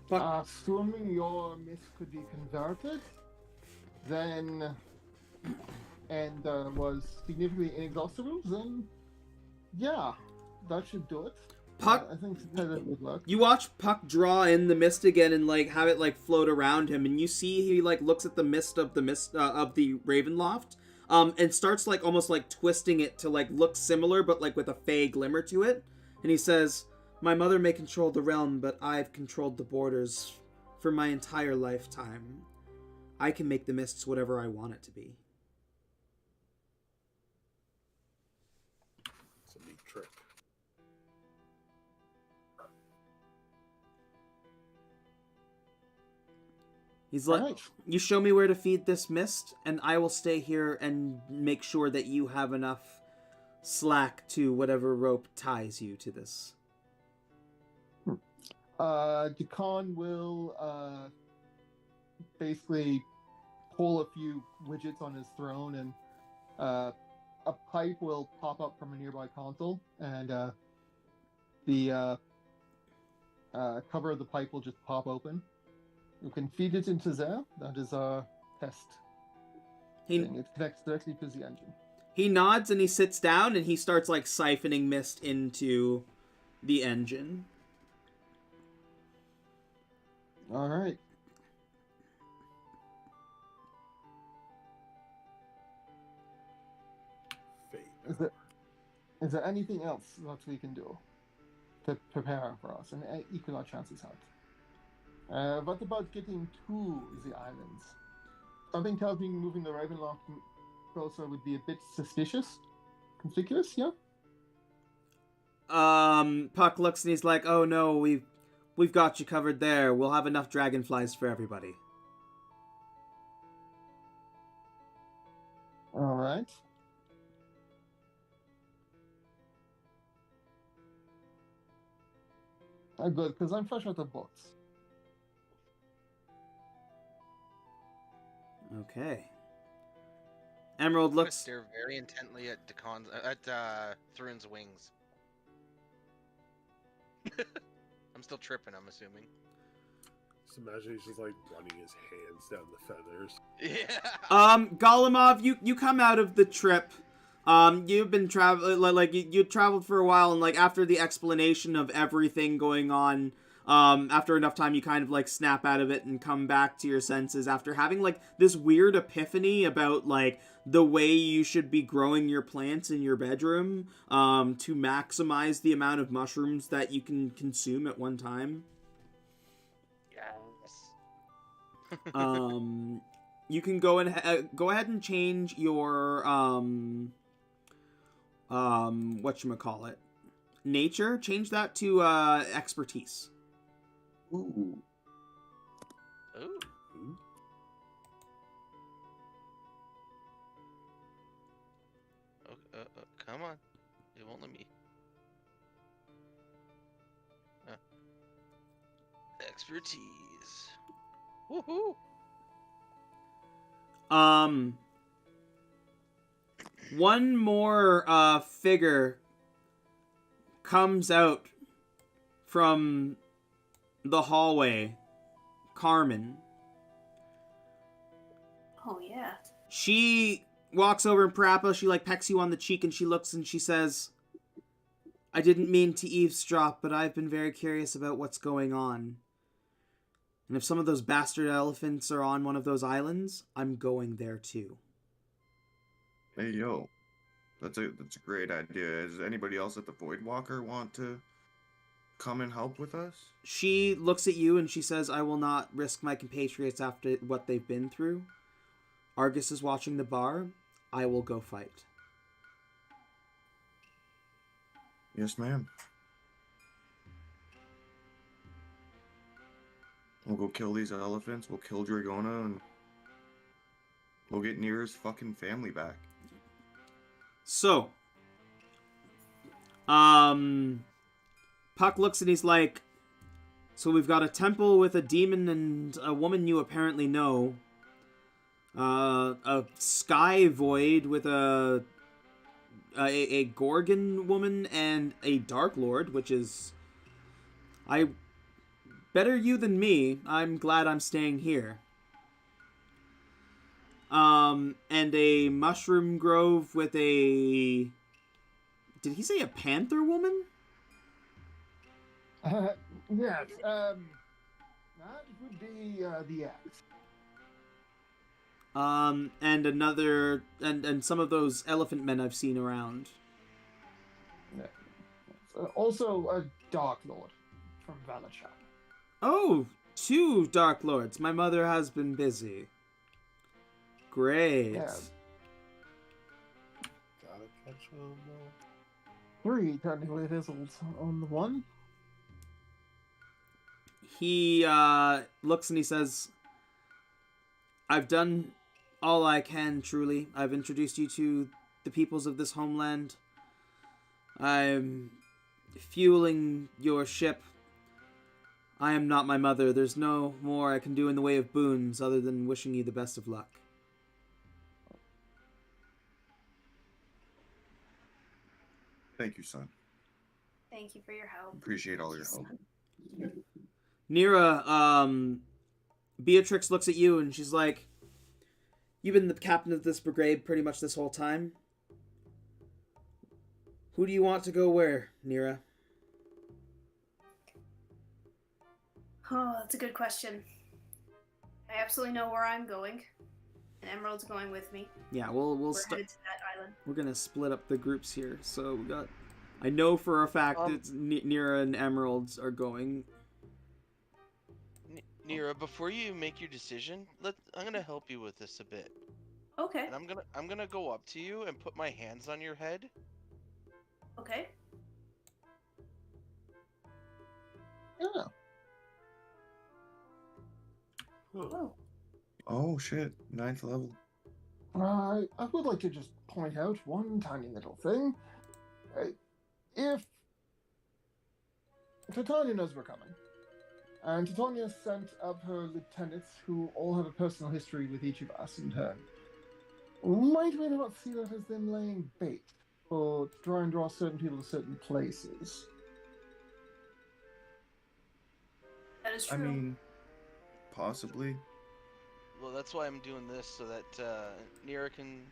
Puck, Assuming your mist could be converted, then and was significantly inexhaustible, then yeah, that should do it. Puck, I think it's a good luck. you watch Puck draw in the mist again and like have it like float around him, and you see he like looks at the mist of the Ravenloft, and starts like almost like twisting it to like look similar, but like with a fey glimmer to it. And he says, "My mother may control the realm, but I've controlled the borders for my entire lifetime. I can make the mists whatever I want it to be." It's a neat trick. He's like, Alright. you show me where to feed this mist, and I will stay here and make sure that you have enough slack to whatever rope ties you to this. Dukan will basically pull a few widgets on his throne, and a pipe will pop up from a nearby console, and the cover of the pipe will just pop open. You can feed it into there. That is test He thing. It connects directly to the engine. he nods and he sits down and he starts like siphoning mist into the engine. All right. Fate. Is there anything else that we can do to prepare for us and equal our chances out? What about getting to the islands? Something tells me moving the Ravenloft closer would be a bit suspicious. Conspicuous, yeah? Puck looks and he's like, "Oh no, we've got you covered there. We'll have enough dragonflies for everybody." All right. Good, because I'm fresh out of books. Okay. Emerald I'm gonna looks. stare very intently at Thrun's wings. I'm still tripping, I'm assuming. Just imagine he's just like running his hands down the feathers. Yeah. Golemov, you come out of the trip. You've been traveling, like you traveled for a while, and like after the explanation of everything going on, after enough time, you kind of like snap out of it and come back to your senses after having like this weird epiphany about like the way you should be growing your plants in your bedroom, to maximize the amount of mushrooms that you can consume at one time. Yes. You can go ahead and change your whatchamacallit, nature. Change that to expertise. Ooh. Ooh. Come on. It won't let me. Expertise. Woohoo! One more figure comes out from the hallway. Carmen. Oh yeah. She walks over and Parappa, she like pecks you on the cheek and she looks and she says, "I didn't mean to eavesdrop, but I've been very curious about what's going on. And if some of those bastard elephants are on one of those islands, I'm going there too." Hey yo, that's a great idea. Does anybody else at the Voidwalker want to come and help with us? She looks at you and she says, "I will not risk my compatriots after what they've been through. Argus is watching the bar. I will go fight." Yes, ma'am. We'll go kill these elephants, we'll kill Dragona, and we'll get Nira's fucking family back. So, Puck looks and he's like, "So we've got a temple with a demon and a woman you apparently know. A sky void with a Gorgon woman and a Dark Lord, which is... better you than me. I'm glad I'm staying here. And a mushroom grove with a... Did he say a panther woman? Yes, that would be the axe. And another... And some of those elephant men I've seen around. Yeah. Also, a Dark Lord from Valachar. Oh, 2 Dark Lords. My mother has been busy. Great. Yeah. Gotta catch 'em all. 3 technically it is on the one. He looks and he says, "I've done all I can, truly. I've introduced you to the peoples of this homeland. I'm fueling your ship. I am not my mother. There's no more I can do in the way of boons other than wishing you the best of luck." Thank you, son. Thank you for your help. Appreciate all your help. Nira, Beatrix looks at you and she's like, You've been the captain of this brigade pretty much this whole time. Who do you want to go where, Nira? Oh, that's a good question. I absolutely know where I'm going, and Emerald's going with me. Yeah, we're We're headed to that island. We're gonna split up the groups here. So we got. I know for a fact that Nira and Emeralds are going. Nira, before you make your decision, I'm gonna help you with this a bit. Okay. And I'm gonna go up to you and put my hands on your head. Okay. Yeah. Oh. Oh shit, 9th level. I would like to just point out one tiny little thing. If Titania knows we're coming, and Titania sent up her lieutenants who all have a personal history with each of us in turn, might we not see that as them laying bait, or try and draw certain people to certain places? That is I true. mean, possibly. Well, that's why I'm doing this, so that Nira can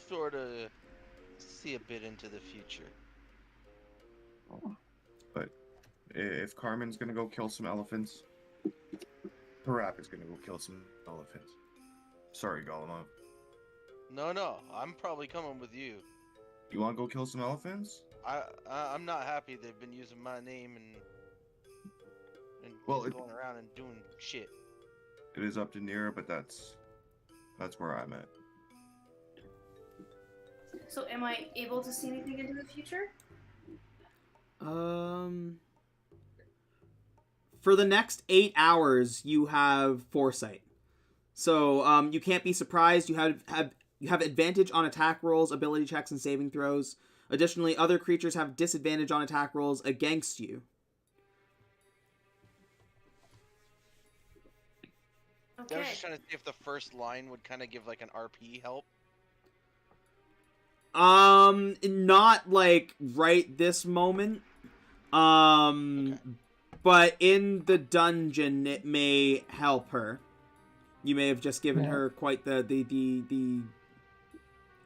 sort of see a bit into the future. But if Carmen's gonna go kill some elephants, Parap is gonna go kill some elephants. Sorry, Golemov. No, I'm probably coming with you. You wanna go kill some elephants? I'm not happy they've been using my name and Well, going around and doing shit. It is up to Nira, but that's where I'm at. So am I able to see anything into the future? For the next 8 hours, you have foresight. So you can't be surprised. You have advantage on attack rolls, ability checks, and saving throws. Additionally, other creatures have disadvantage on attack rolls against you. I was Okay. just trying to see if the first line would kind of give like an RP help. Not like right this moment. Okay. But in the dungeon, it may help her. You may have just given her quite the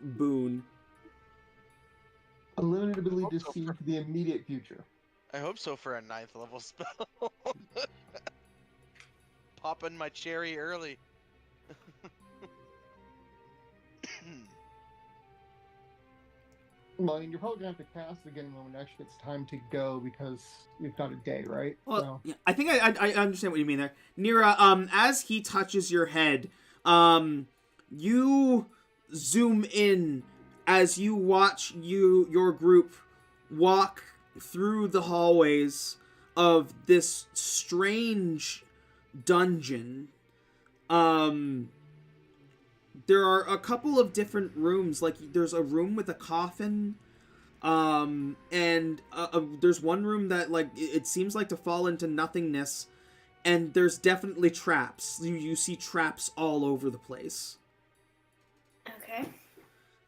boon. A limited ability to see into the immediate future. I hope so for a 9th level spell. Popping my cherry early. Well, I mean, you're probably gonna have to cast again when it actually gets time to go because we've got a day, right? Well, yeah, I think I understand what you mean there, Nira. As he touches your head, you zoom in as you watch your group walk through the hallways of this strange dungeon. There are a couple of different rooms. Like, there's a room with a coffin, and there's one room that, like, it seems like to fall into nothingness, and there's definitely traps. You see traps all over the place. Okay.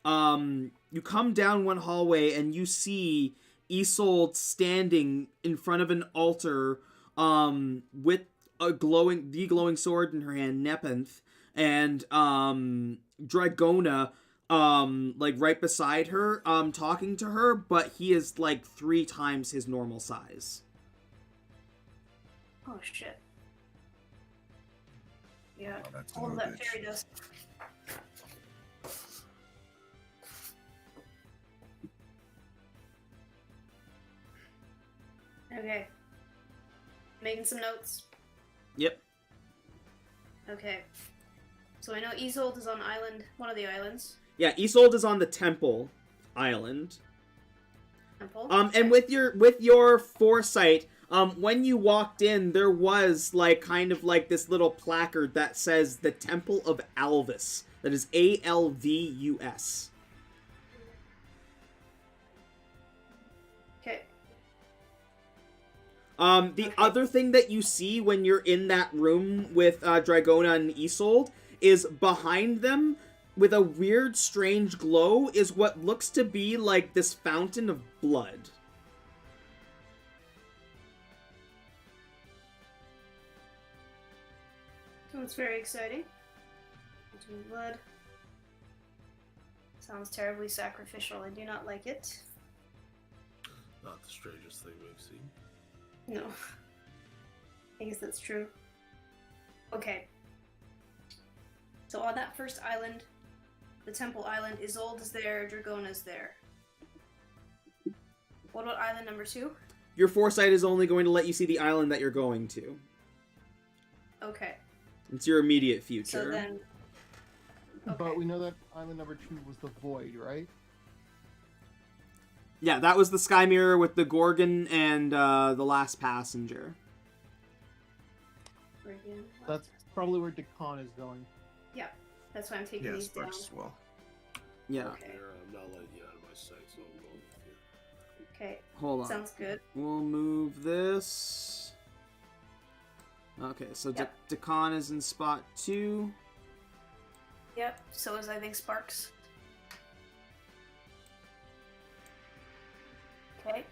You come down one hallway, and you see Isolde standing in front of an altar, with the glowing sword in her hand, Nepenthe, and Dragona like right beside her, talking to her, but he is like 3 times his normal size. Oh shit. Yeah. Oh, that's All of another that bitch. fairy dust. Okay. Making some notes. Yep. Okay. So I know Isolde is on one of the islands. Yeah, Isolde is on the Temple Island. Temple. And with your foresight, when you walked in, there was like kind of like this little placard that says the Temple of Alvis. That is Alvus. Okay. The other thing that you see when you're in that room with Dragona and Isolde is behind them, with a weird, strange glow, is what looks to be like this fountain of blood. So it's very exciting. Fountain of blood. Sounds terribly sacrificial. I do not like it. Not the strangest thing we've seen. No. I guess that's true. Okay. So on that first island, the Temple Island, Isolde is there, Dragona's there. What about island number 2? Your foresight is only going to let you see the island that you're going to. Okay. It's your immediate future. So then... Okay. But we know that island number 2 was the Void, right? Yeah, that was the Sky Mirror with the Gorgon and the last passenger. Meridian. That's probably where Decon is going. Yeah, that's why I'm taking Yeah, these down. Sparks as well. Yeah. Okay. I'm not letting you out of my sight, so I'm going with you. Okay, Hold on. sounds good. We'll move this. Okay, so Yep. Decon is in spot 2. Yep, so is I think Sparks. Okay.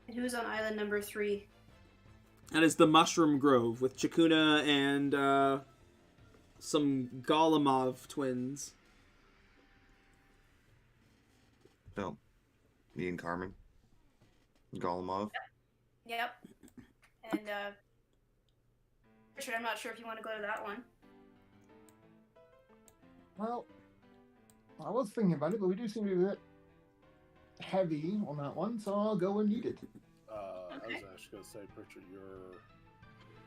And who's on island number 3? That is the Mushroom Grove with Chakuna and some Golemov twins. So, me and Carmen. Golemov. Yep. And Richard, I'm not sure if you want to go to that one. Well, I was thinking about it, but we do seem to be a bit heavy on that one, so I'll go when needed. I was Okay. actually going to say, Pritchard,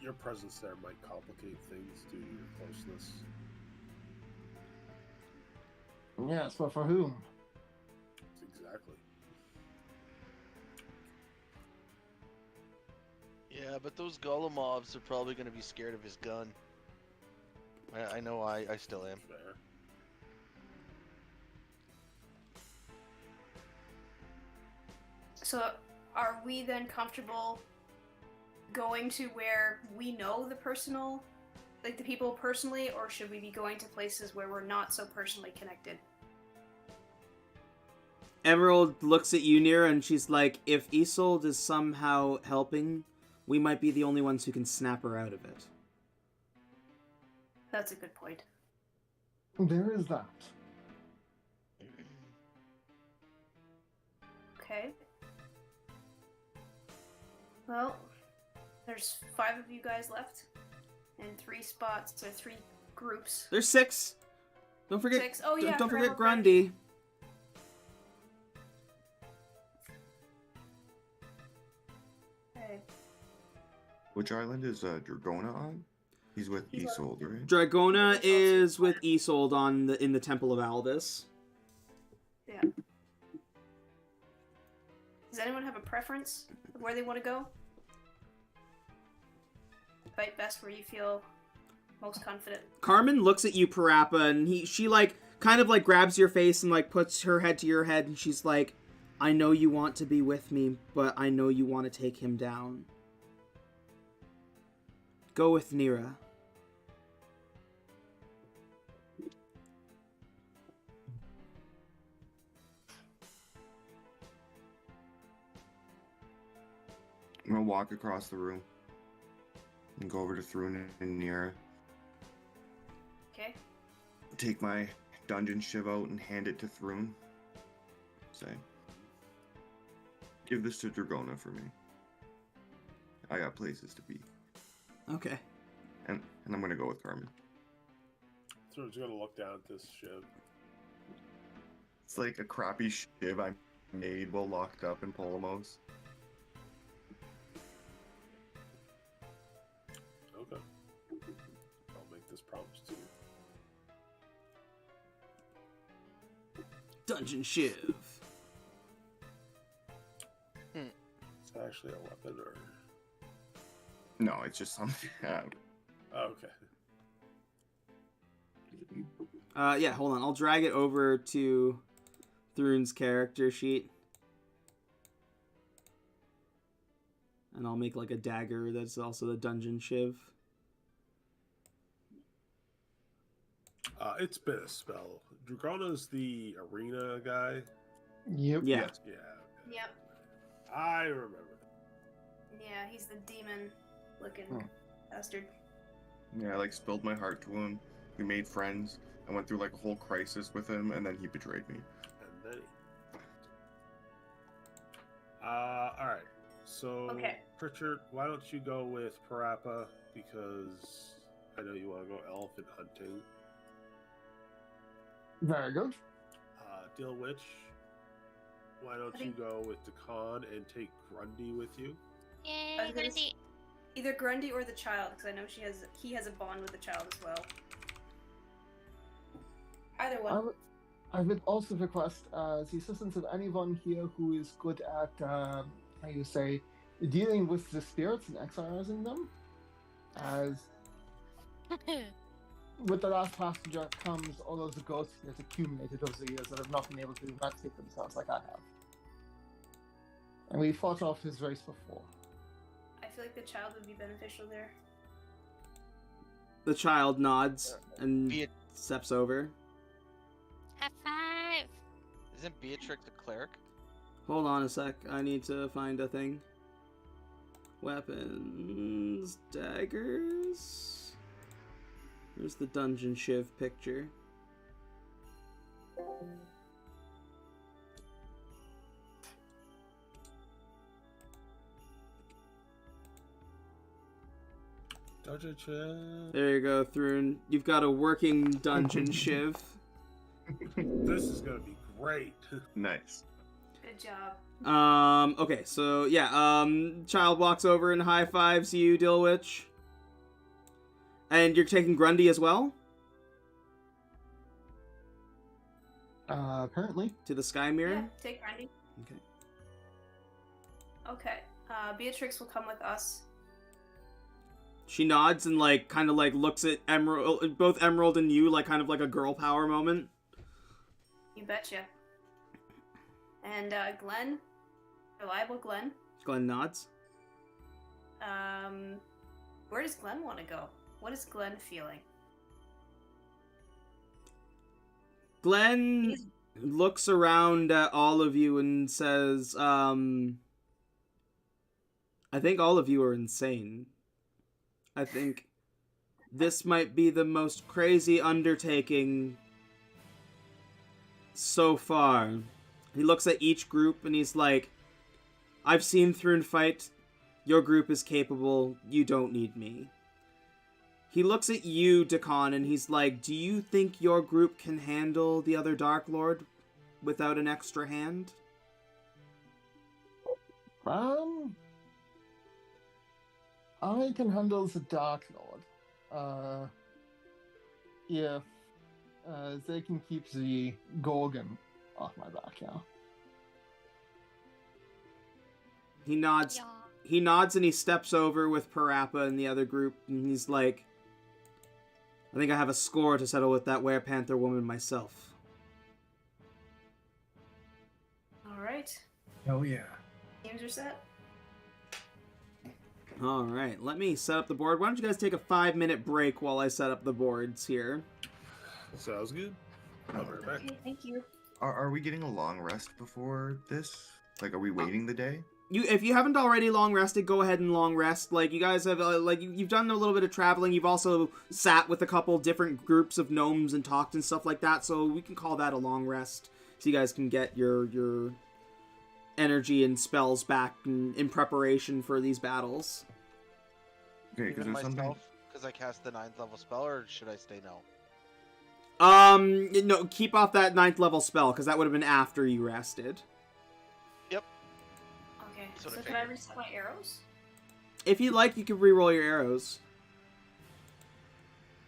your presence there might complicate things due to your closeness. Yes, but for whom? Exactly. Yeah, but those Golemovs are probably going to be scared of his gun. I know I still am. Fair. So, are we then comfortable going to where we know the personal, like the people personally, or should we be going to places where we're not so personally connected? Emerald looks at you, Nira, and she's like, if Isolde is somehow helping, we might be the only ones who can snap her out of it. That's a good point. There is that. Okay. Well, there's 5 of you guys left, and 3 spots, or 3 groups. There's 6. Don't forget. 6. Oh yeah. Don't forgot forget about Grundy. Okay. Which island is Dragona on? He's with He's on- Isolde, right? Dragona is with Isolde in the Temple of Aldous. Yeah. Does anyone have a preference of where they want to go? Fight best where you feel most confident. Carmen looks at you, Parappa, and she like kind of like grabs your face and like puts her head to your head, and she's like, I know you want to be with me, but I know you want to take him down. Go with Nira. I'm gonna walk across the room and go over to Thrun and Nira. Okay. Take my dungeon shiv out and hand it to Thrun. Say, give this to Dragona for me. I got places to be. Okay. And I'm gonna go with Carmen. So I'm just gonna look down at this ship. It's like a crappy shiv I made while locked up in Polymos. Okay. I'll make this promise to you. Dungeon Shiv. It's actually a weapon, or No, it's just something. oh, okay. Yeah, hold on. I'll drag it over to Thrun's character sheet. And I'll make like a dagger that's also the Dungeon Shiv. It's been a spell. Dragona's the arena guy. Yep. Yeah. Yes. Yeah. Yep. I remember. Yeah, he's the demon looking Hmm. bastard. Yeah, I like spilled my heart to him. We made friends. I went through like a whole crisis with him, and then he betrayed me. And then. All right. So, Okay. Pritchard, why don't you go with Parappa because I know you want to go elephant hunting. Very good. Dilwitch, why don't you go with Dakan and take Grundy with you? Yay, I was gonna Grundy. Either Grundy or the child, because I know he has a bond with the child as well. Either one. I would also request the assistance of anyone here who is good at, how you say, dealing with the spirits and exorcising them. As with the last passenger comes all of the ghosts that accumulated over the years that have not been able to eradicate themselves like I have. And we fought off his race before. I feel like the child would be beneficial there. The child nods and Be- steps over. High five. Isn't Beatrix a cleric? Hold on a sec. I need to find a thing. Weapons, daggers. Here's the dungeon shiv picture. Dungeon Chan. There you go, Thrun. You've got a working dungeon shiv. This is gonna be great. Nice. Good job. Okay, so yeah, child walks over and high fives you, Dilwitch. And you're taking Grundy as well? Apparently. To the Sky Mirror? Yeah, take Grundy. Okay. Okay. Beatrix will come with us. She nods and like kind of like looks at Emerald, both Emerald and you, like kind of like a girl power moment. You betcha. And Glenn, reliable Glenn. Glenn nods. Where does Glenn want to go? What is Glenn feeling? Glenn looks around at all of you and says, I think all of you are insane. I think this might be the most crazy undertaking so far. He looks at each group and he's like, I've seen Thrun fight. Your group is capable. You don't need me. He looks at you, Dakan, and he's like, do you think your group can handle the other Dark Lord without an extra hand? I can handle the Dark Lord. If they can keep the Gorgon off my back, yeah. He nods. Yeah. He nods and he steps over with Parappa and the other group, and he's like, I think I have a score to settle with that Werepanther woman myself. Alright. Oh yeah. Games are set. Alright, let me set up the board. Why don't you guys take a 5-minute break while I set up the boards here? Sounds good. I'll be right back. Okay, thank you. Are we getting a long rest before this? Like, are we waiting the day? If you haven't already long rested, go ahead and long rest. Like, you guys have, you've done a little bit of traveling. You've also sat with a couple different groups of gnomes and talked and stuff like that, so we can call that a long rest. So you guys can get your energy and spells back in preparation for these battles. Okay, because Even there's something. myself, because I cast the 9th level spell, or should I stay no? No, keep off that 9th level spell, because that would have been after you rested. Okay, So so to can I figure. reset my arrows? If you'd like, you can re-roll your arrows.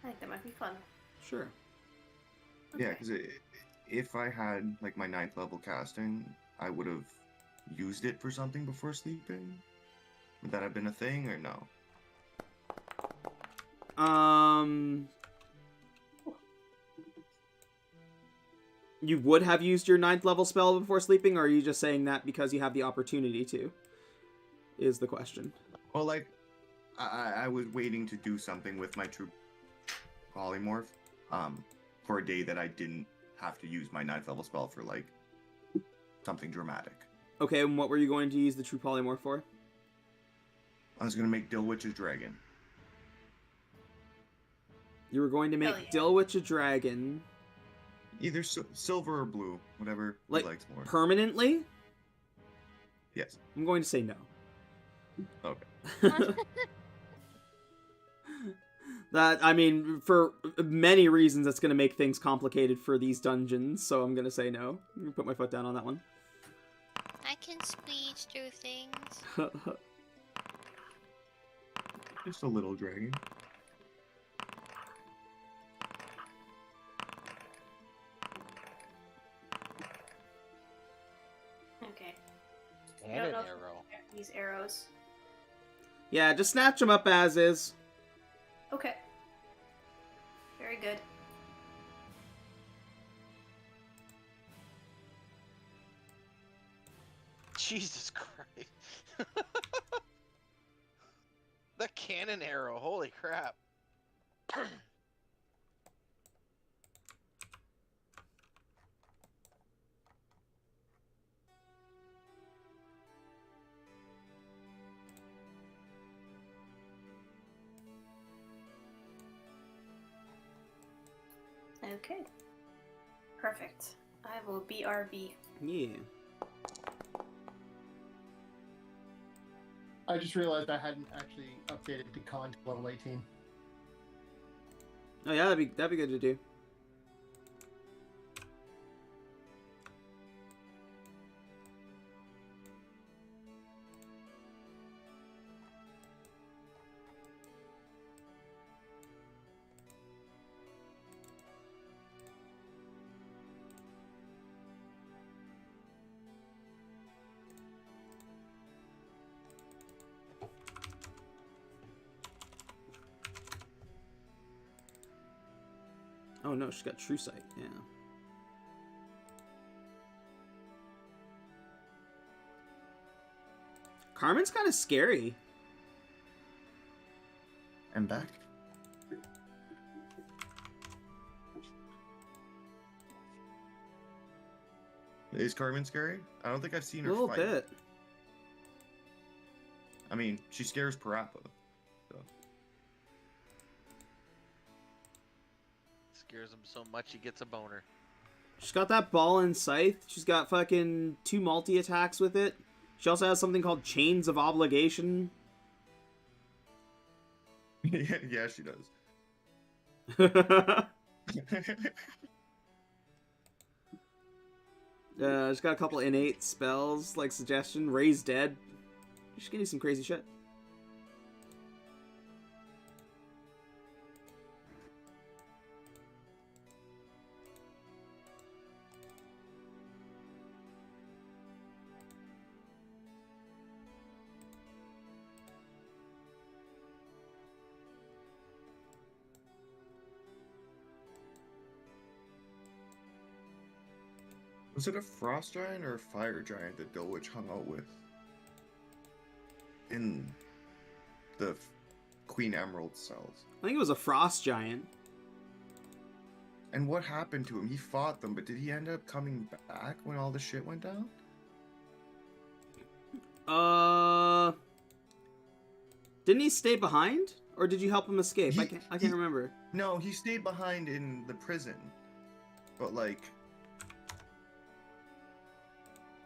I think that might be fun. Sure. Yeah, Okay. because if I had like my 9th level casting, I would have used it for something before sleeping. Would that have been a thing or no? You would have used your 9th level spell before sleeping, or are you just saying that because you have the opportunity to? Is the question. Well, like, I was waiting to do something with my true polymorph, for a day that I didn't have to use my 9th level spell for, like, something dramatic. Okay, and what were you going to use the true polymorph for? I was gonna make Dilwitch's dragon. You were going to make Hell yeah. Dilwich a dragon. Either silver or blue, whatever Like, he likes more. Permanently? Yes. I'm going to say no. Okay. That, I mean, for many reasons, that's going to make things complicated for these dungeons, so I'm going to say no. I'm going to put my foot down on that one. I can squeeze through things. Just a little dragon. Okay. I And don't an know if arrow. these arrows. Yeah, just snatch them up as is. Okay. Very good. Jesus Christ. The cannon arrow, holy crap. Okay. Perfect. I will BRB. Yeah. I just realized I hadn't actually updated to con to level 18. Oh yeah, that'd be good to do. Oh no, she's got true sight. Yeah. Carmen's kind of scary. And back. Is Carmen scary? I don't think I've seen A her little fight. bit. I mean, she scares Parappa. So. Scares him so much he gets a boner. She's got that ball and scythe. She's got fucking 2 multi-attacks with it. She also has something called Chains of Obligation. Yeah, she does. She's got a couple innate spells, like Suggestion, Raise Dead. She's gonna do some crazy shit. Was it a frost giant or a fire giant that Dulwich hung out with? In the Queen Emerald cells. I think it was a frost giant. And what happened to him? He fought them, but did he end up coming back when all the shit went down? Didn't he stay behind? Or did you help him escape? I can't remember. No, he stayed behind in the prison. But like...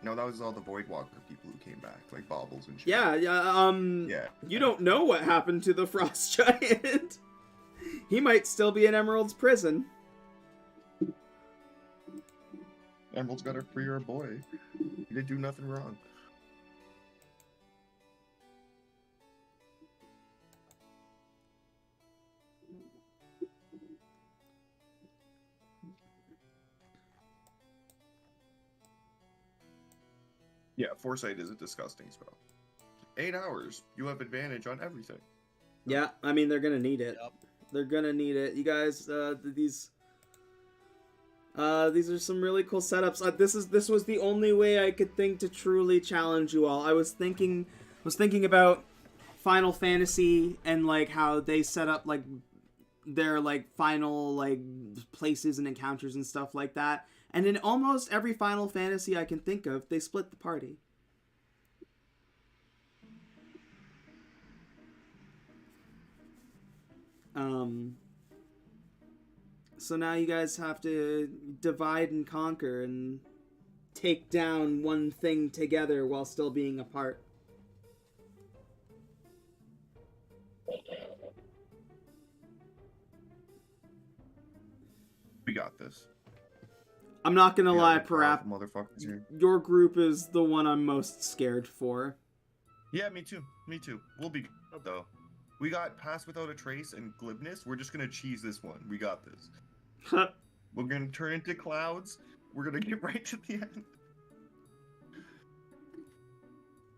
No, that was all the Voidwalker people who came back, like Baubles and shit. Yeah, Yeah. You don't know what happened to the frost giant. He might still be in Emerald's prison. Emerald's got to free her boy. He didn't do nothing wrong. Yeah, Foresight is a disgusting spell. 8 hours. You have advantage on everything. Yeah, I mean, they're gonna need it. Yep. They're gonna need it. You guys, these are some really cool setups. This was the only way I could think to truly challenge you all. I was thinking about Final Fantasy and like how they set up like their like final like places and encounters and stuff like that. And in almost every Final Fantasy I can think of, they split the party. So now you guys have to divide and conquer and take down one thing together while still being apart. We got this. I'm not gonna We got lie, big, powerful Parap. motherfuckers here. Your group is the one I'm most scared for. Yeah, me too. Me too. We'll be good, though. We got Pass Without a Trace and Glibness. We're just gonna cheese this one. We got this. We're gonna turn into clouds. We're gonna get right to the end.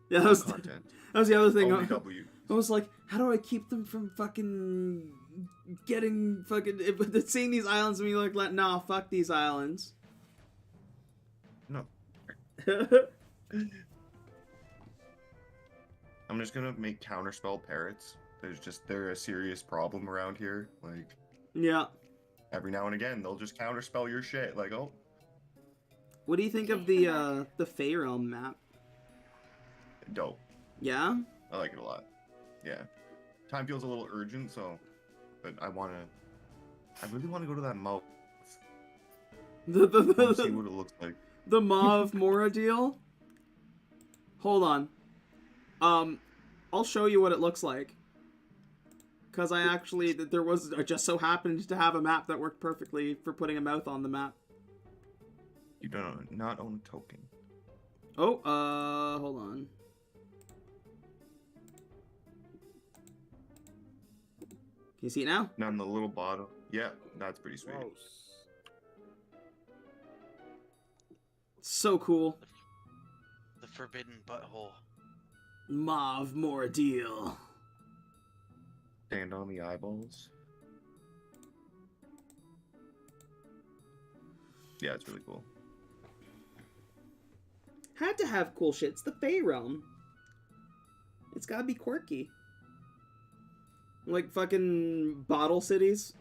Yeah, Full content. that was the other thing. Only W. I was like, how do I keep them from fucking getting fucking seeing these islands and be like, nah, fuck these islands. No. I'm just gonna make counterspell parrots. They're a serious problem around here. Like, Yeah. every now and again, they'll just counterspell your shit. Like, oh, What do you think of the Fey Realm map? dope. Yeah? I like it a lot. Yeah. Time feels a little urgent, so, but I really wanna go to that mouth. The See what it looks like. the Maw of Mora deal? Hold on. I'll show you what it looks like. Because I just so happened to have a map that worked perfectly for putting a mouth on the map. You don't not own a token. Oh, hold on. Can you see it now? Not in the little bottle. Yeah, that's pretty sweet. Gross. So cool. The forbidden butthole. Maw of Mora deal. Stand on the eyeballs. Yeah, it's really cool. Had to have cool shit. It's the Fey Realm. It's gotta be quirky. Like fucking bottle cities.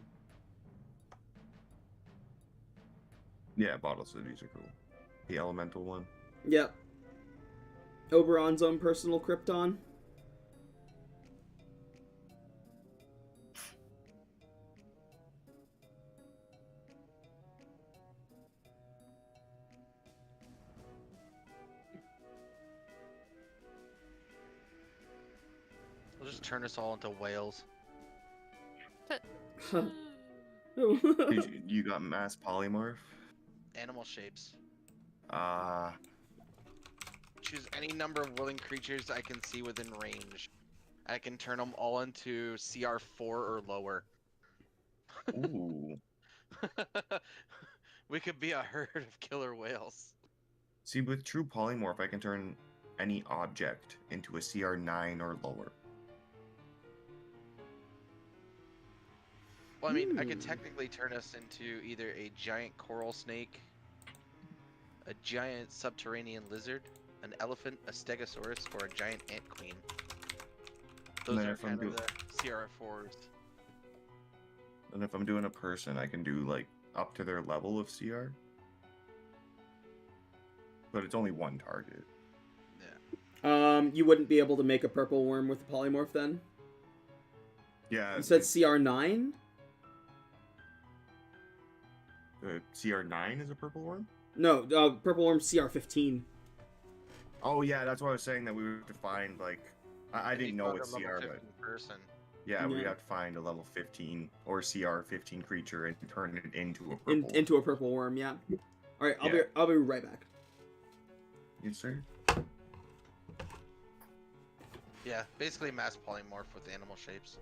Yeah, bottle cities are cool. The elemental one. Yep. Oberon's own personal Krypton. We'll just turn us all into whales. You got mass polymorph. Animal shapes. Ah, Choose any number of willing creatures I can see within range. I can turn them all into CR4 or lower. ooh. We could be a herd of killer whales. See, with true polymorph, I can turn any object into a CR9 or lower. Well, I mean, I could Hmm. technically turn us into either a giant coral snake, a giant subterranean lizard, an elephant, a stegosaurus, or a giant ant queen. Those then are if I'm kind of the CR4s. And if I'm doing a person, I can do like up to their level of CR. But it's only one target. Yeah. You wouldn't be able to make a purple worm with a polymorph then? Yeah, You said CR9? CR9 is a purple worm? No, purple worm CR15. Oh yeah, that's why I was saying that we would have to find like I didn't know it's Level CR, 15 but person. yeah, we Yeah. have to find a level 15 or CR15 creature and turn it into a purple. Into a purple worm, yeah. All right, Yeah. I'll be right back. Yes, sir. Yeah, basically mass polymorph with animal shapes.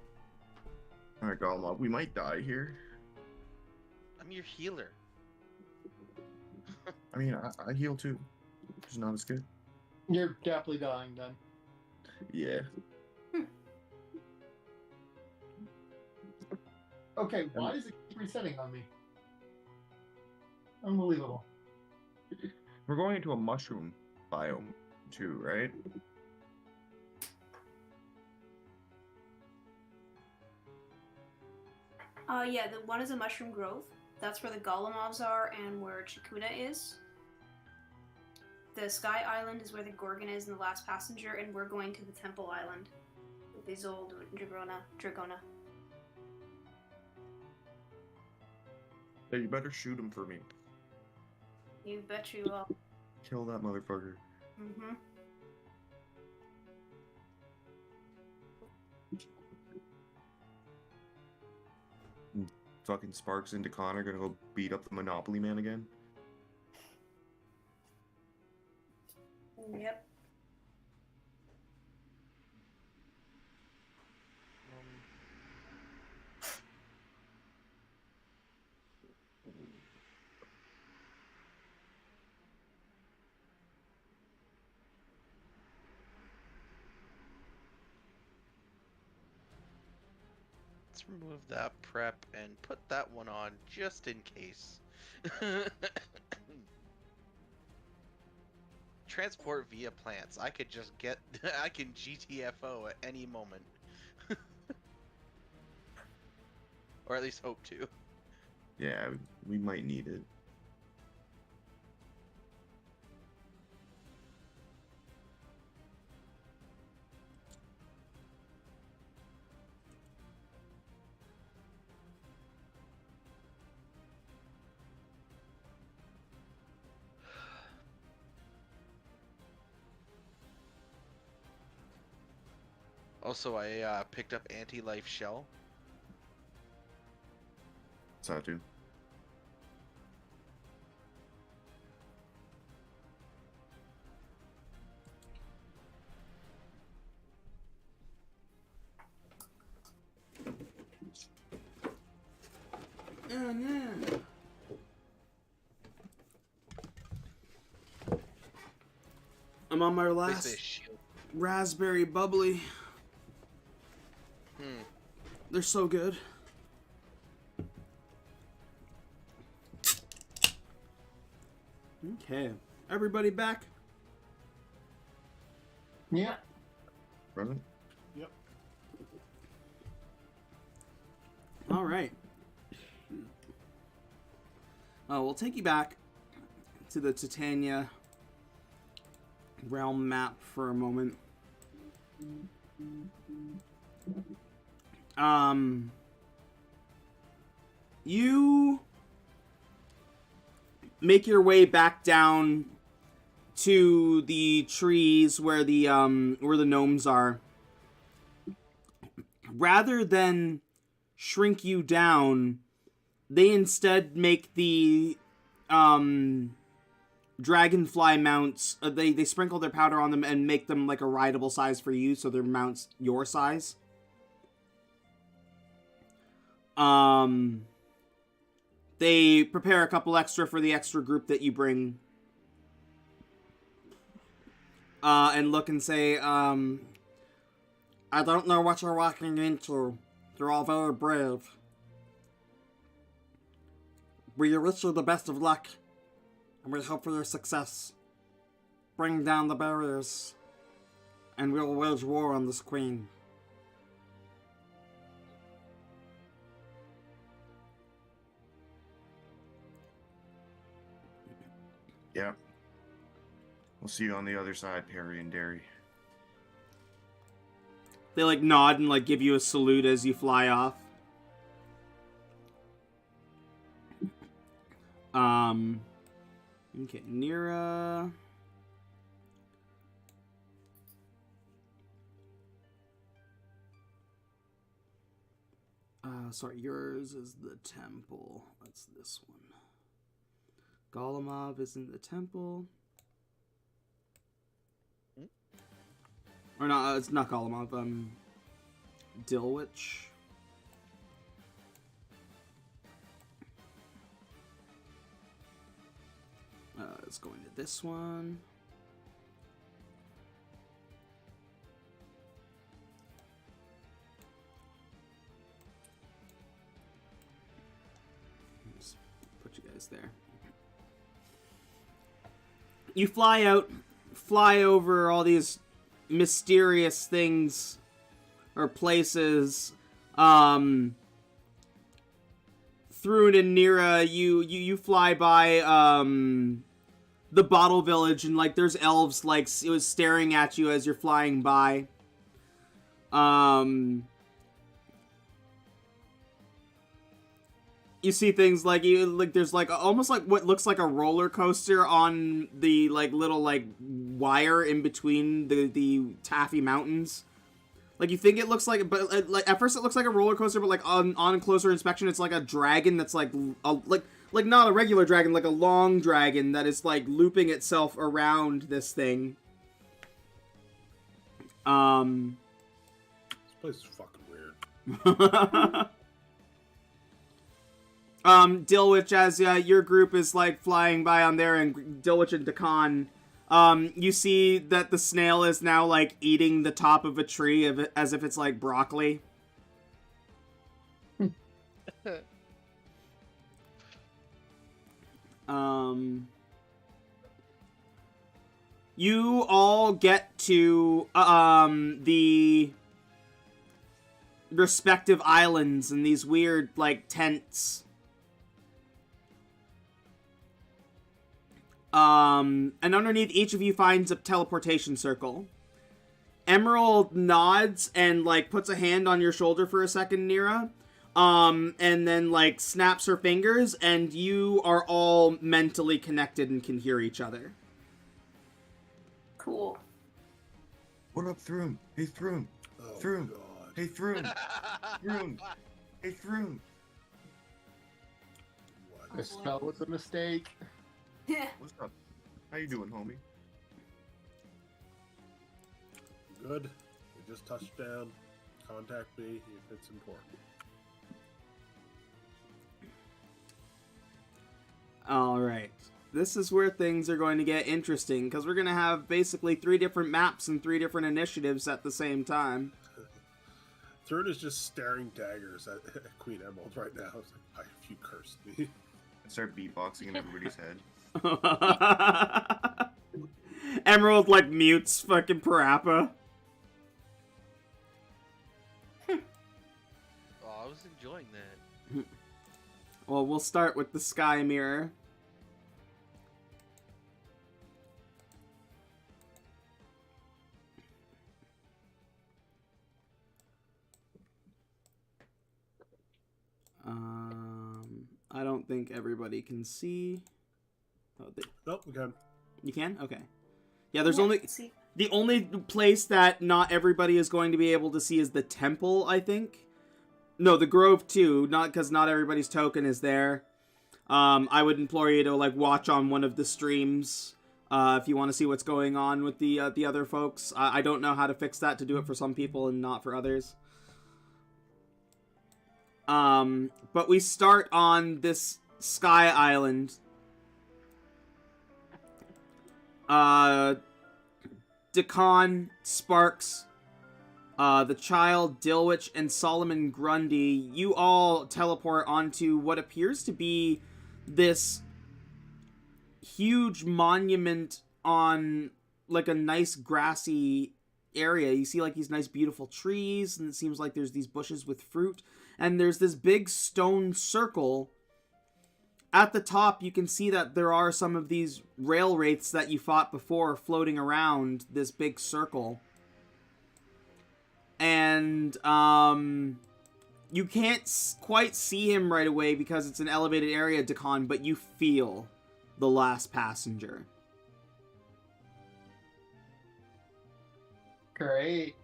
All right, Golem, we might die here. I'm your healer. I mean, I heal too. It's not as good. You're definitely dying then. Yeah. Okay, why does it keep resetting on me? Unbelievable. We're going into a mushroom biome too, right? Yeah, the one is a mushroom grove. That's where the Golemovs are and where Chikuna is. The Sky Island is where the Gorgon is and the Last Passenger, and we're going to the Temple Island with Isolde and Dragona. Hey, you better shoot him for me. You bet you will. Kill that motherfucker. Mm-hmm. Fucking Sparks and Decon are gonna go beat up the Monopoly man again. Yep. Let's remove that prep and put that one on just in case. Transport via plants. I could just get. I can GTFO at any moment. Or at least hope to. Yeah, we might need it. Also, I picked up anti-life shell. What's that do? Oh no. I'm on my Basically a last shield. raspberry bubbly. Hmm. They're so good. Okay. Everybody back? Yeah. Present? Yep. All right. We'll take you back to the Titania realm map for a moment. You make your way back down to the trees where the gnomes are. Rather than shrink you down, they instead make the dragonfly mounts. They sprinkle their powder on them and make them like a rideable size for you, so their mounts your size. They prepare a couple extra for the extra group that you bring. And look and say, I don't know what you're walking into. You're all very brave. We wish you the best of luck, and we hope for your success. Bring down the barriers, and we'll wage war on this queen. Yeah. We'll see you on the other side, Perry and Derry. They like nod and like give you a salute as you fly off. Okay, Nira. Sorry, yours is the temple. That's this one. Golemov is in the temple. Or not, it's not Golemov, Dilwich. It's going to this one. Just put you guys there. You fly out, fly over all these mysterious things or places. Through Nira, you fly by the Bottle Village, and like there's elves like it was staring at you as you're flying by. you see things like there's like almost like what looks like a roller coaster on the like little like wire in between the Taffy Mountains. Like you think it looks like, but like at first it looks like a roller coaster, but like on closer inspection, it's like a dragon that's like like not a regular dragon, like a long dragon that is like looping itself around this thing. This place is fucking weird. Dilwich, as your group is like flying by on there, and Dilwich and Dakan, you see that the snail is now like eating the top of a tree as if it's like broccoli. You all get to the respective islands and these weird like tents. And underneath each of you finds a teleportation circle. Emerald nods and like puts a hand on your shoulder for a second, Nira. And then like snaps her fingers, and you are all mentally connected and can hear each other. Cool. What up, Throom? Hey, Throom. Oh, Throom. God. Hey, Throom. Throom. Hey, Throom. What? This spell was a mistake. What's up? How you doing, homie? Good. We just touched down. Contact me if it's important. Alright. This is where things are going to get interesting, because we're going to have basically 3 different maps and 3 different initiatives at the same time. Third is just staring daggers at Queen Emerald right now. It's like, if you cursed me. I start beatboxing in everybody's head. Emerald like mutes fucking Parappa. Oh, I was enjoying that. Well, we'll start with the Sky Mirror. I don't think everybody can see. Oh, Nope, we can. you can? Okay. Yeah, there's Yeah, only... see. The only place that not everybody is going to be able to see is the temple, I think. No, the Grove too, because not everybody's token is there. I would implore you to like watch on one of the streams if you want to see what's going on with the other folks. I don't know how to fix that to do it for some people and not for others. But we start on this Sky Island. Dakan, Sparks, the Child, Dilwich, and Solomon Grundy, you all teleport onto what appears to be this huge monument on like a nice grassy area. You see like these nice beautiful trees, and it seems like there's these bushes with fruit, and there's this big stone circle. At the top, you can see that there are some of these rail wraiths that you fought before floating around this big circle. And, you can't quite see him right away because it's an elevated area, Dakan, but you feel the last passenger. Great.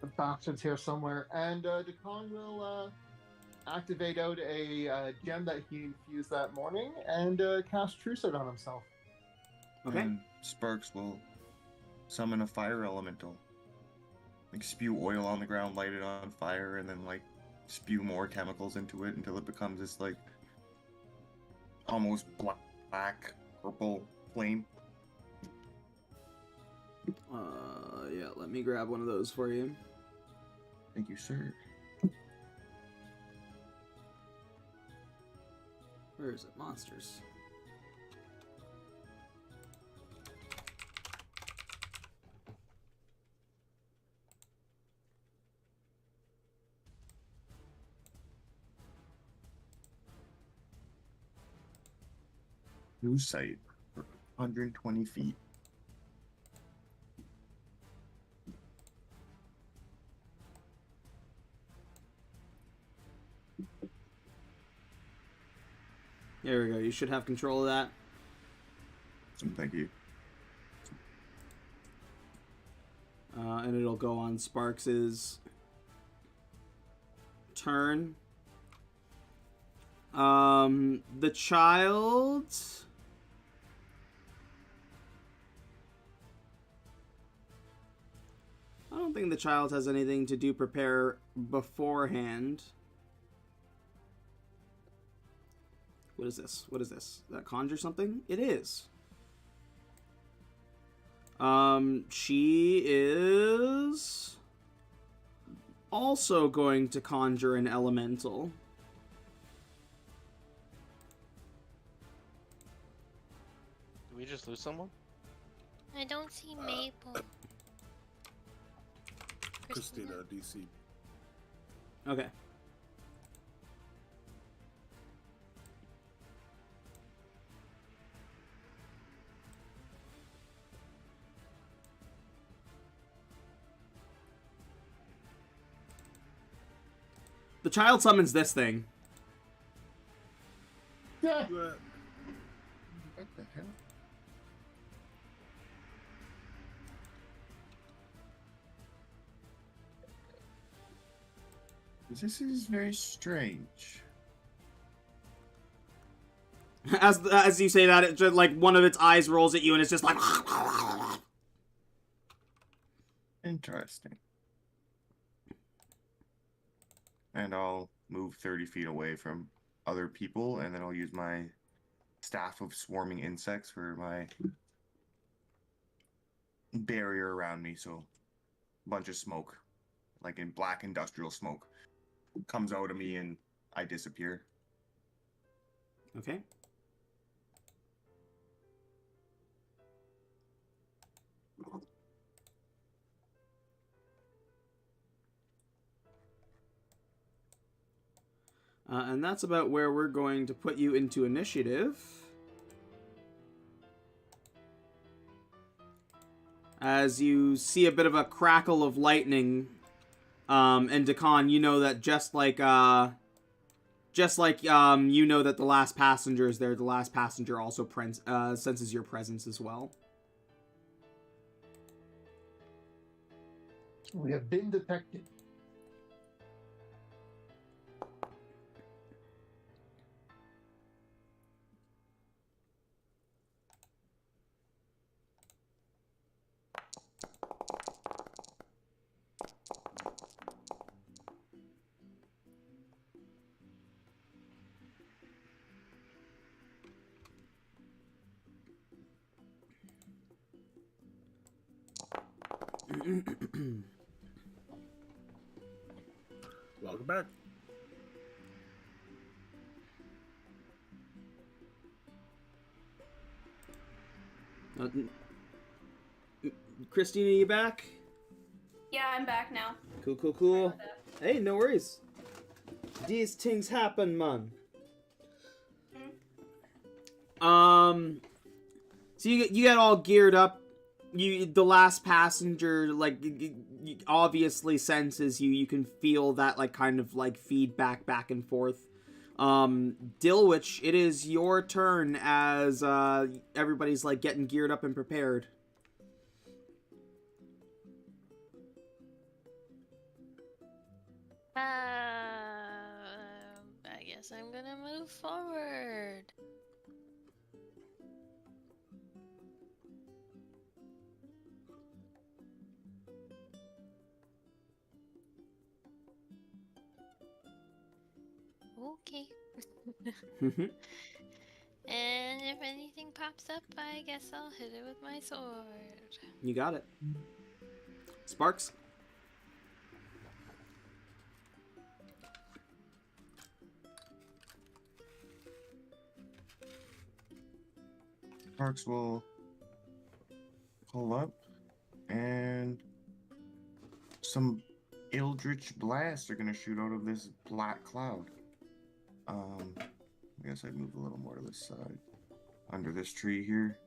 The bastard's here somewhere, and Dakan will activate out a gem that he infused that morning and cast True Sight on himself. Okay. And Sparks will summon a fire elemental. Like spew oil on the ground, light it on fire, and then like spew more chemicals into it until it becomes this like almost black purple flame. Yeah, let me grab one of those for you. Thank you, sir. Where is it? Monsters. New sight for 120 feet. There we go. You should have control of that. Thank you. And it'll go on Sparks's turn. The child... I don't think the child has anything to do prepare beforehand. What is this? What is this? Is that conjure something? It is. She is also going to conjure an elemental. Did we just lose someone? I don't see Maple. Christina, DC. Okay. The child summons this thing. Yeah. What the hell? This is very strange. As you say that, it just, like, one of its eyes rolls at you and it's just like... Interesting. And I'll move 30 feet away from other people, and then I'll use my staff of swarming insects for my barrier around me, so a bunch of smoke, like in black industrial smoke, comes out of me and I disappear. Okay. And that's about where we're going to put you into initiative. As you see a bit of a crackle of lightning, and Dakan, you know that just like you know that the last passenger is there, the last passenger also senses your presence as well. We have been detected. Welcome back. Christina, you back? Yeah, I'm back now. Cool, cool, Sorry cool. about that. Hey, no worries. These things happen, man. So you get all geared up. The last passenger, like, obviously senses you. You can feel that, like, kind of, like, feedback back and forth. Dilwich, it is your turn as, everybody's, like, getting geared up and prepared. I guess I'm gonna move forward. Okay. And if anything pops up, I guess I'll hit it with my sword. You got it. Sparks? Sparks will pull up, and some eldritch blasts are gonna shoot out of this black cloud. I guess I'd move a little more to this side, under this tree here.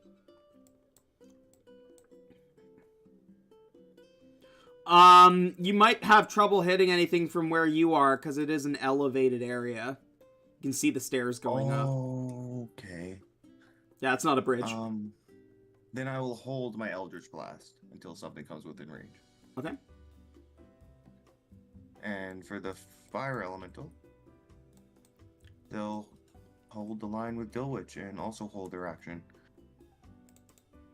You might have trouble hitting anything from where you are, because it is an elevated area. You can see the stairs going up. Oh, Yeah, it's not a bridge. Then I will hold my Eldritch Blast until something comes within range. Okay. And for the Fire Elemental, they'll hold the line with Dulwich and also hold their action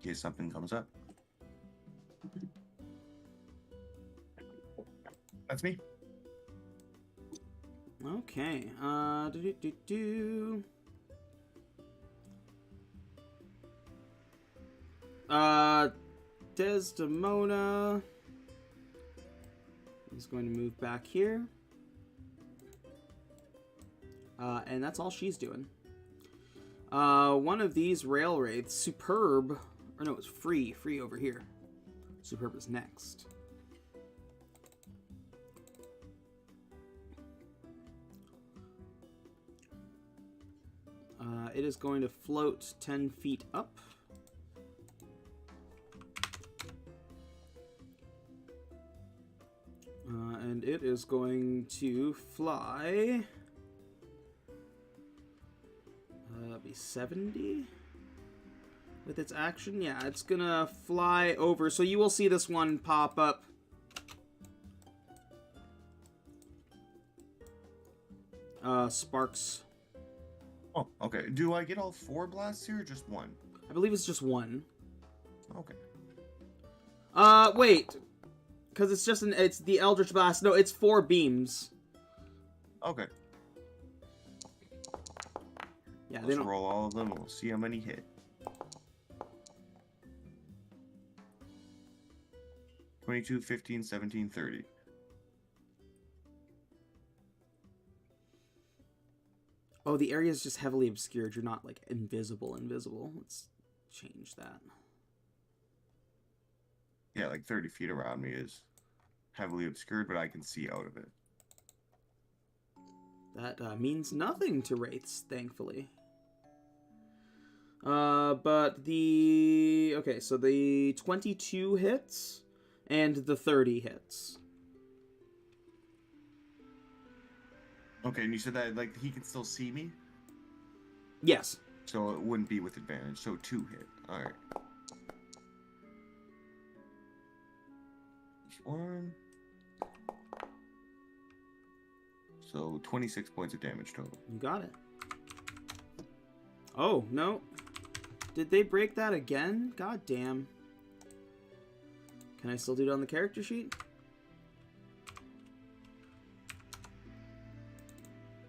in case something comes up. That's me. Okay. Desdemona is going to move back here. And that's all she's doing. One of these rail wraiths, Superb, or no, it's Free over here. Superb is next. It is going to float 10 feet up. And it is going to fly. Be 70 with its action. Yeah, it's gonna fly over. So you will see this one pop up. Sparks. Oh, okay. Do I get all 4 blasts here or just 1? I believe it's just 1. Okay. Wait. Because it's the Eldritch Blast. No, it's 4 beams. Okay. Yeah, they Let's don't... roll all of them and we'll see how many hit. 22, 15, 17, 30. Oh, the area is just heavily obscured. You're not, like, invisible. Let's change that. Yeah, like 30 feet around me is heavily obscured, but I can see out of it. That means nothing to wraiths, thankfully. But the... Okay, so the 22 hits and the 30 hits. Okay, and you said that, like, he can still see me? Yes. So it wouldn't be with advantage, so 2 hit. Alright. 1. So 26 points of damage total. You got it. Oh, no. Did they break that again? God damn. Can I still do it on the character sheet?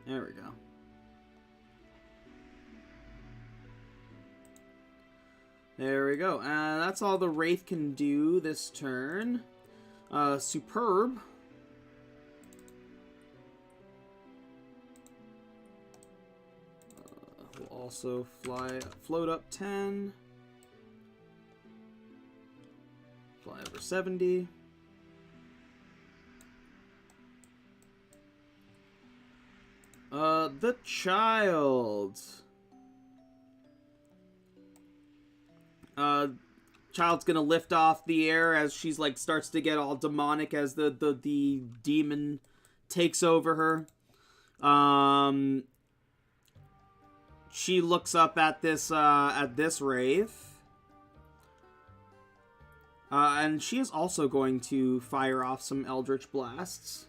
There we go. There we go. That's all the Wraith can do this turn. Superb. Will also float up 10. Fly over 70. The child. Child's gonna lift off the air as she's like starts to get all demonic as the demon takes over her. She looks up at this wraith. And she is also going to fire off some Eldritch Blasts.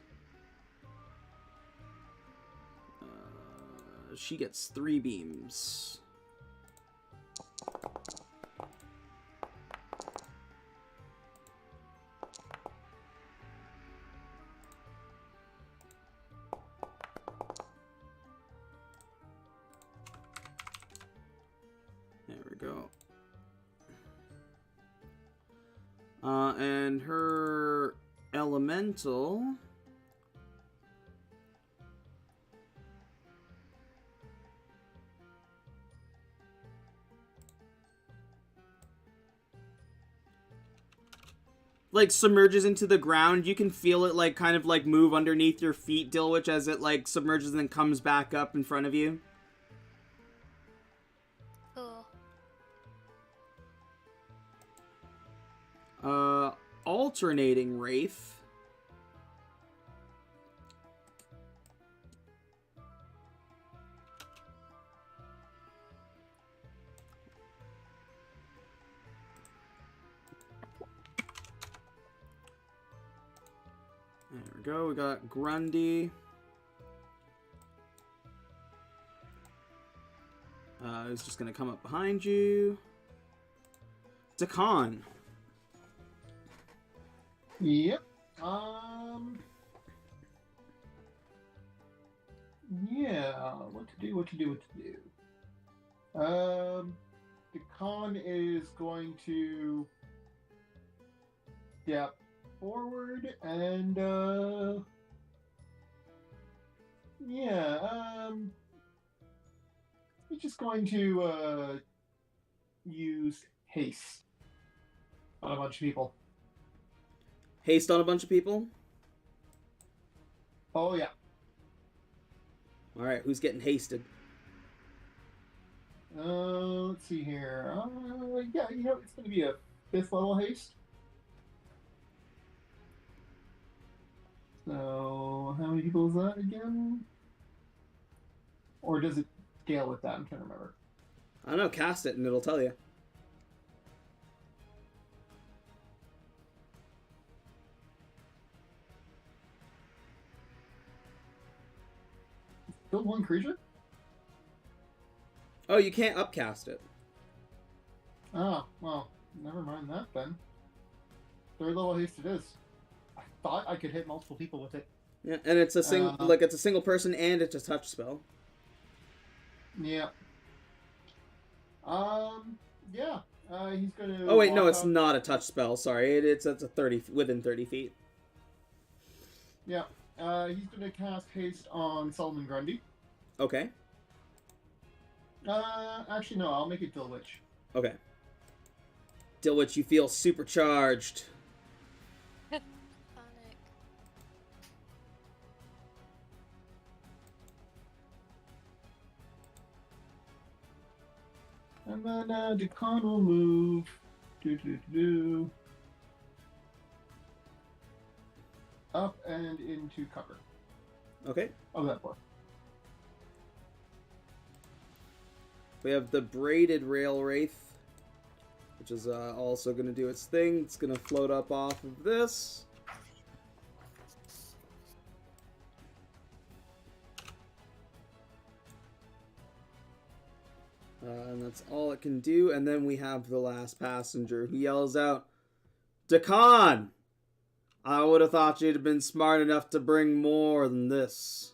She gets 3 beams. There we go. And her elemental... like submerges into the ground. You can feel it like kind of like move underneath your feet, Dilwich, as it like submerges and then comes back up in front of you. Cool. Alternating Wraith. go. We got Grundy. Who's just gonna come up behind you. Dakan. Yep. Yeah. What to do? The con is going to step forward and he's just going to use haste on a bunch of people. Haste on a bunch of people. Oh yeah. All right, who's getting hasted? Let's see here. Yeah, it's going to be a 5th level haste. So, how many people is that again? Or does it scale with that? I'm trying to remember. I don't know. Cast it and it'll tell you. Still one creature? Oh, you can't upcast it. Oh, well, never mind that then. 3rd level haste it is. I thought I could hit multiple people with it. Yeah, and it's a it's a single person and it's a touch spell. Yeah. Yeah. He's gonna. Oh wait, no, walk it's up. not a touch spell. Sorry, it's a 30 within 30 feet. Yeah. He's gonna cast haste on Solomon Grundy. Okay. Actually, no. I'll make it Dilwich. Okay. Dilwich, you feel supercharged. Sonic. And then Dukan will move. Up and into cover Okay. of that board. We have the braided rail wraith, which is also going to do its thing. It's going to float up off of this. And that's all it can do. And then we have the last passenger who yells out, Dakan! I would have thought you'd have been smart enough to bring more than this.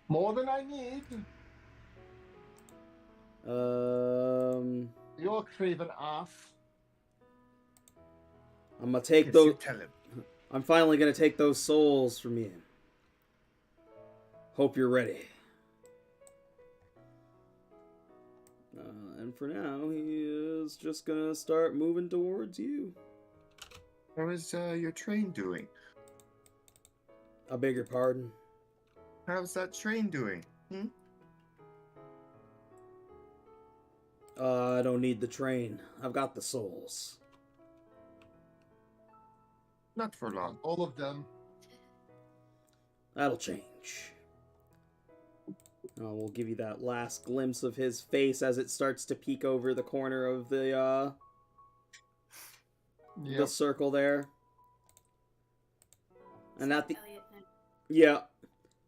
More than I need. You're craven ass. I'm gonna take Yes, those. you tell him. I'm finally gonna take those souls from you. Hope you're ready. And for now, he is just gonna start moving towards you. How is your train doing? I beg your pardon. How's that train doing? I don't need the train. I've got the souls. Not for long. All of them. That'll change. We'll give you that last glimpse of his face as it starts to peek over the corner of the circle there. And at the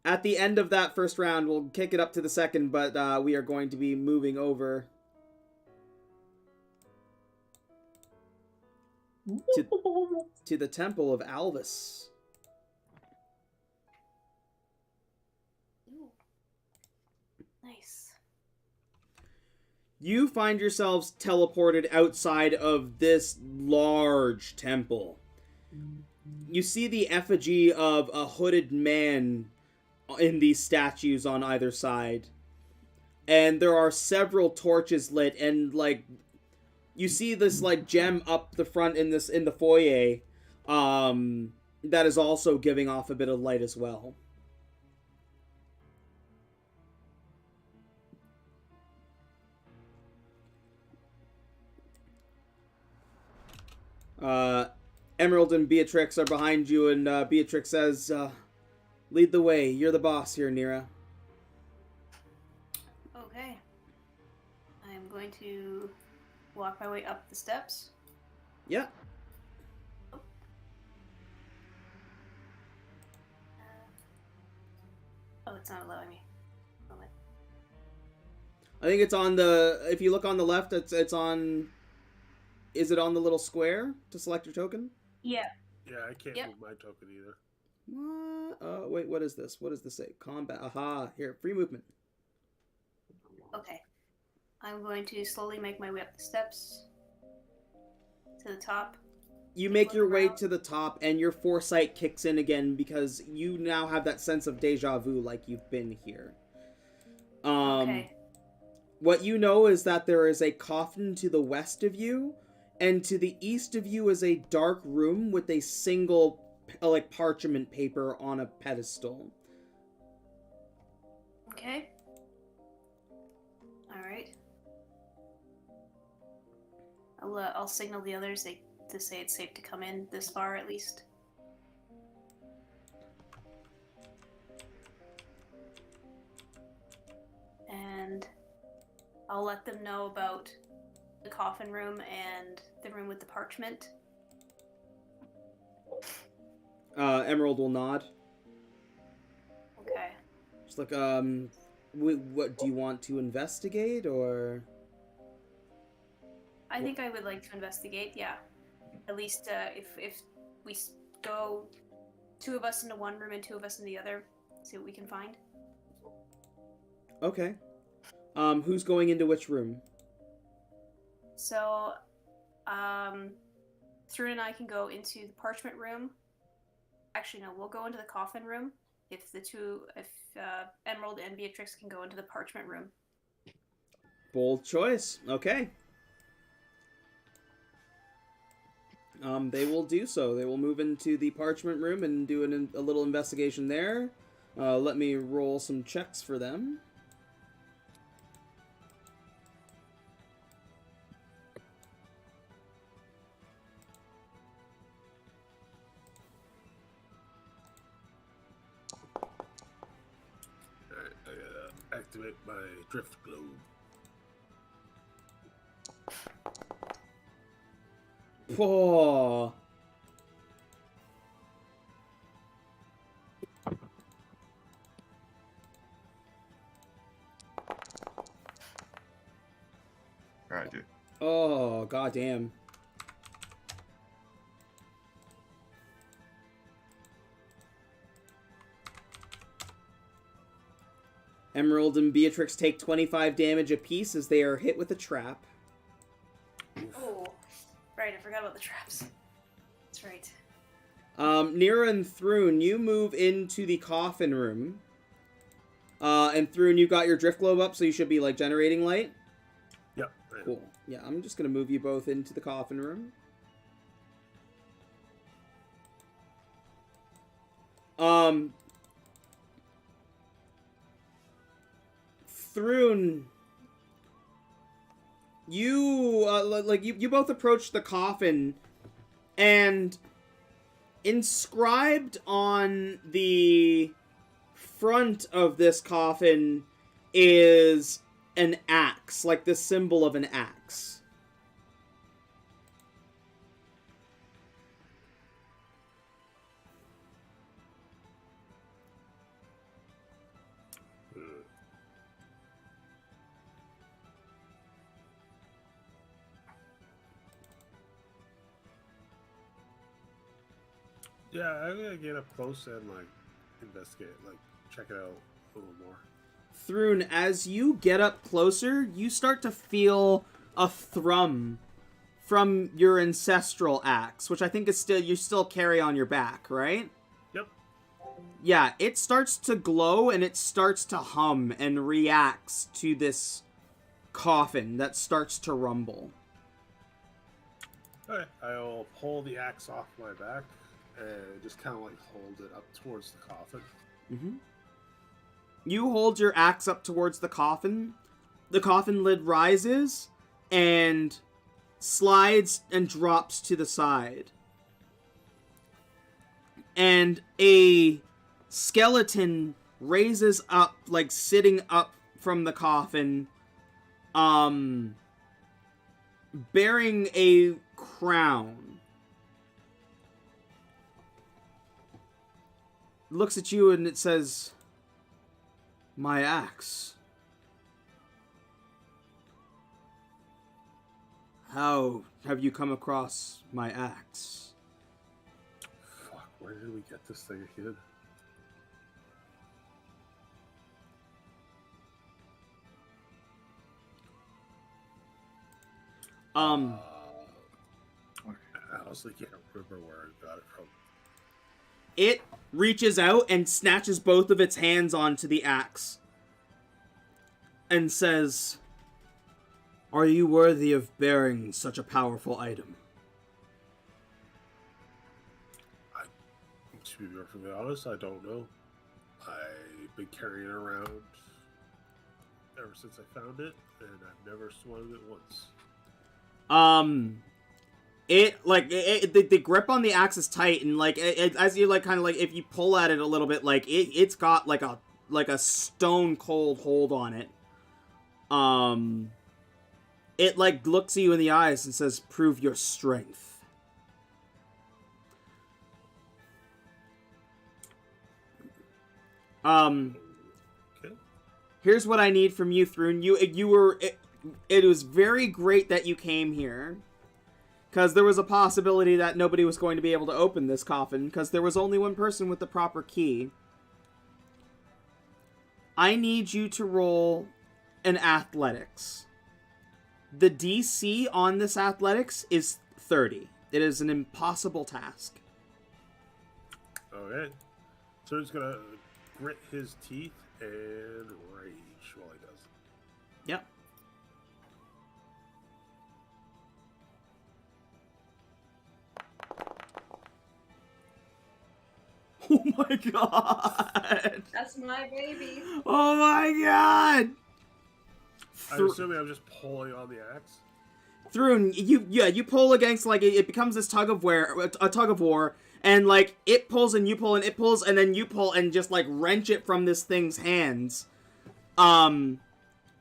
at the end of that first round, we'll kick it up to the second, but we are going to be moving over to the Temple of Alvis. Ooh. Nice. You find yourselves teleported outside of this large temple. You see the effigy of a hooded man in these statues on either side. And there are several torches lit, and you see this gem up the front in the foyer that is also giving off a bit of light as well. Emerald and Beatrix are behind you, and Beatrix says, lead the way. You're the boss here, Nira. Okay. I'm going to walk my way up the steps. Yeah. it's not allowing me. Moment. I think it's on the. If you look on the left, it's on. Is it on the little square to select your token? Yeah. Yeah, I can't Yep. move my token either. What? Wait, what is this? What does this say? Combat. Aha! Here, free movement. Okay. I'm going to slowly make my way up the steps to the top. You Take a make look your way around. to the top, and your foresight kicks in again because you now have that sense of deja vu, like you've been here. Okay. What you know is that there is a coffin to the west of you, and to the east of you is a dark room with a single, like, parchment paper on a pedestal. Okay. All right. I'll signal the others to say it's safe to come in this far at least. And I'll let them know about the coffin room and the room with the parchment. Emerald will nod. Okay. Just like, what do you want to investigate, or? I think I would like to investigate, yeah. At least if we go 2 of us into one room and 2 of us in the other, see what we can find. Okay. Who's going into which room? So, Thrun and I can go into the parchment room. Actually, no, we'll go into the coffin room. If Emerald and Beatrix can go into the parchment room. Bold choice. Okay. They will do so. They will move into the parchment room and do a little investigation there. Let me roll some checks for them. Alright, I gotta activate my drift globe. Whoa. Alright, dude. Oh, goddamn. Emerald and Beatrix take 25 damage apiece as they are hit with a trap. Oh, right, I forgot about the traps. That's right. Nira and Thrun, you move into the coffin room. And Thrun, you got your drift globe up, so you should be, like, generating light. Yep. Right. Cool. Yeah, I'm just gonna move you both into the coffin room. Thrun, you both approach the coffin, and inscribed on the front of this coffin is an axe, like the symbol of an axe. Yeah, I'm gonna get up close and like investigate, like check it out a little more. Thrun, as you get up closer, you start to feel a thrum from your ancestral axe, which I think is you still carry on your back, right? Yep. Yeah, it starts to glow and it starts to hum and reacts to this coffin that starts to rumble. Okay, I'll pull the axe off my back and just kind of like hold it up towards the coffin. Mm-hmm. You hold your axe up towards the coffin. The coffin lid rises and slides and drops to the side. And a skeleton raises up, like sitting up from the coffin, bearing a crown. Looks at you and it says, My axe. How have you come across my axe? Fuck, where did we get this thing again? Um, I honestly can't remember where I got it from. it reaches out and snatches both of its hands onto the axe and says, "Are you worthy of bearing such a powerful item?" To be perfectly honest, I don't know. I've been carrying it around ever since I found it, and I've never swung it once. The grip on the axe is tight, and like as you like kind of like if you pull at it a little bit, like it's got like a stone cold hold on it. It like looks at you in the eyes and says, "Prove your strength." Okay. Here's what I need from you, Thrun. It was very great that you came here, because there was a possibility that nobody was going to be able to open this coffin, because there was only one person with the proper key. I need you to roll an athletics. The DC on this athletics is 30. It is an impossible task. Okay. So he's gonna grit his teeth and rage while he does it. Yep. Oh my god! That's my baby. Oh my god! I'm assuming I'm just pulling on the axe. Thrun, you pull against, like, it becomes this tug of war, and like it pulls and you pull and it pulls and then you pull and just like wrench it from this thing's hands. And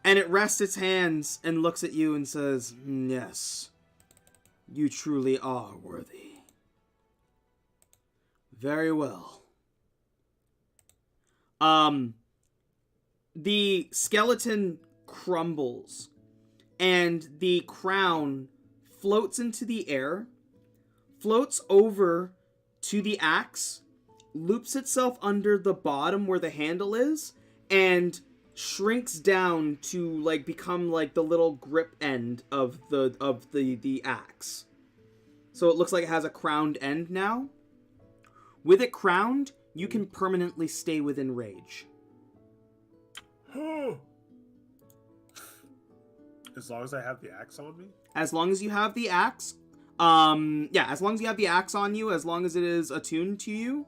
it rests its hands and looks at you and says, "Yes, you truly are worthy. Very well." The skeleton crumbles, and the crown floats into the air, floats over to the axe, loops itself under the bottom where the handle is, and shrinks down to like become like the little grip end of the axe. So it looks like it has a crowned end now. With it crowned, you can permanently stay within rage. As long as I have the axe on me? As long as you have the axe, as long as you have the axe on you, as long as it is attuned to you,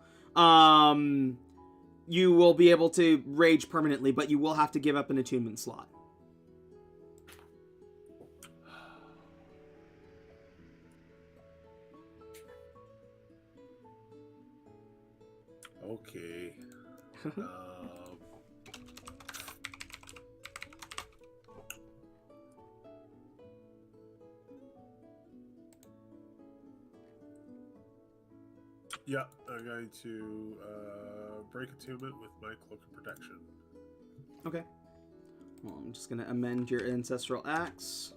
you will be able to rage permanently, but you will have to give up an attunement slot. Okay. Yeah, I'm going to break attunement with my cloak of protection. Okay. Well, I'm just going to amend your ancestral axe.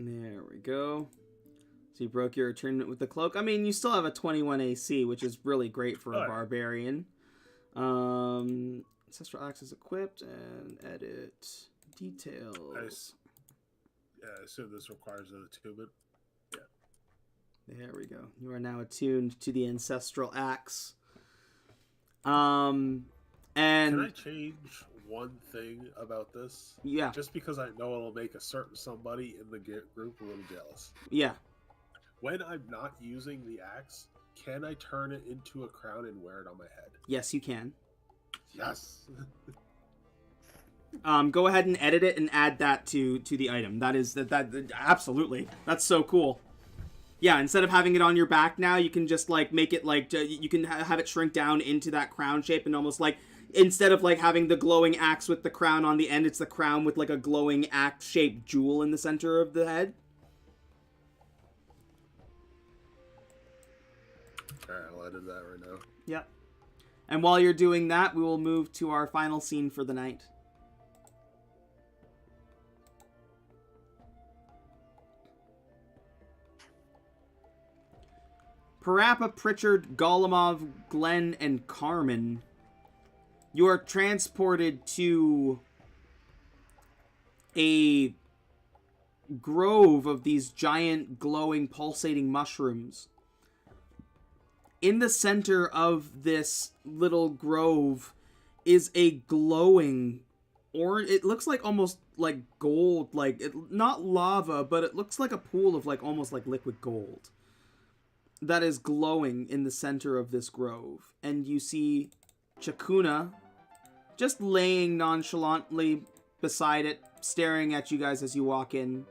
There we go. So you broke your attunement with the cloak. I mean, you still have a 21 AC, which is really great for a barbarian. Ancestral axe is equipped and edit details. I assume this requires an attunement. Yeah. There we go. You are now attuned to the ancestral axe. And can I change one thing about this. Yeah. Just because I know it'll make a certain somebody in the group a little jealous. Yeah. When I'm not using the axe, can I turn it into a crown and wear it on my head? Yes, you can. Yes. Go ahead and edit it and add that to the item. That absolutely. That's so cool. Yeah, instead of having it on your back now, you can just like make it like you can have it shrink down into that crown shape and almost like instead of like having the glowing axe with the crown on the end, it's the crown with like a glowing axe shaped jewel in the center of the head. Alright, I'll edit that right now. Yep. And while you're doing that, we will move to our final scene for the night. Parappa, Pritchard, Golemov, Glenn, and Carmen. You are transported to a grove of these giant, glowing, pulsating mushrooms. In the center of this little grove is a glowing orange. It looks like almost like gold, like not lava, but it looks like a pool of like almost like liquid gold that is glowing in the center of this grove. And you see Chakuna just laying nonchalantly beside it, staring at you guys as you walk in.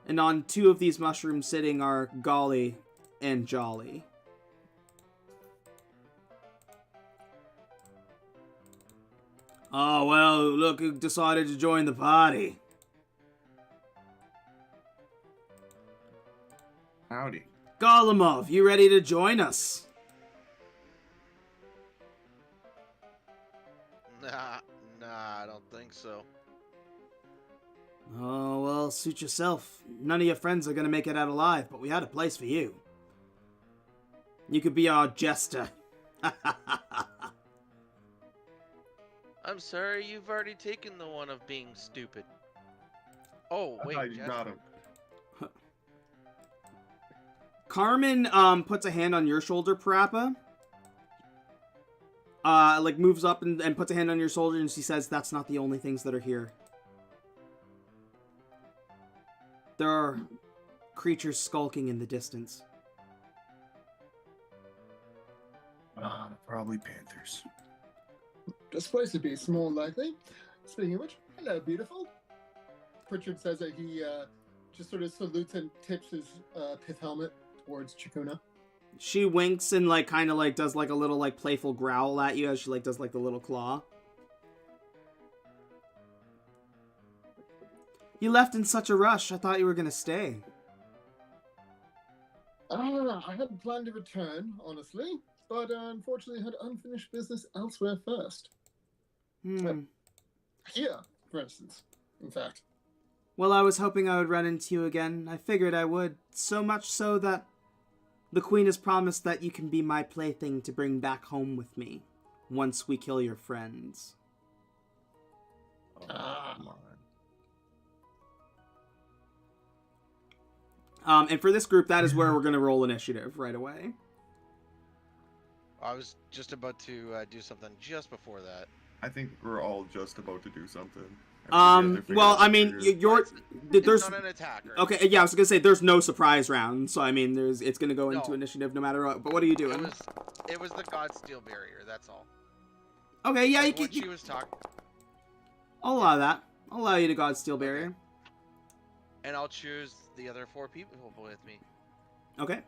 And on two of these mushrooms sitting are Golly and Jolly. Oh, well, look who decided to join the party. Howdy. Golemov, you ready to join us? Nah, I don't think so. Oh, well, suit yourself. None of your friends are gonna make it out alive, but we had a place for you. You could be our jester. I'm sorry, you've already taken the one of being stupid. Oh, wait, you Jester. got him. Carmen puts a hand on your shoulder, Parappa. Like moves up and puts a hand on your shoulder, and she says, "That's not the only things that are here. There are creatures skulking in the distance." Probably panthers. This place would be more likely. Speaking of which, hello, beautiful. Pritchard says that he just sort of salutes and tips his pith helmet towards Chakuna. She winks and like kind of like does like a little like playful growl at you as she like does like the little claw. You left in such a rush. I thought you were gonna stay. I had planned to return, honestly, but unfortunately had unfinished business elsewhere first. Here, for instance, in fact. Well, I was hoping I would run into you again. I figured I would. So much so that the Queen has promised that you can be my plaything to bring back home with me once we kill your friends. Oh, come on. And for this group, that is where we're going to roll initiative right away. I was just about to do something just before that. I think we're all just about to do something. Well, I mean, you're there's It's not an attack. Right? okay. Yeah, I was gonna say there's no surprise round, so I mean, it's gonna go into No. initiative no matter what. But what are you doing? It was the God Steel barrier. That's all. Okay, yeah, Like you when can. she was talking, I'll allow that. I'll allow you to God Steel Barrier. and I'll choose the other 4 people with me, Okay.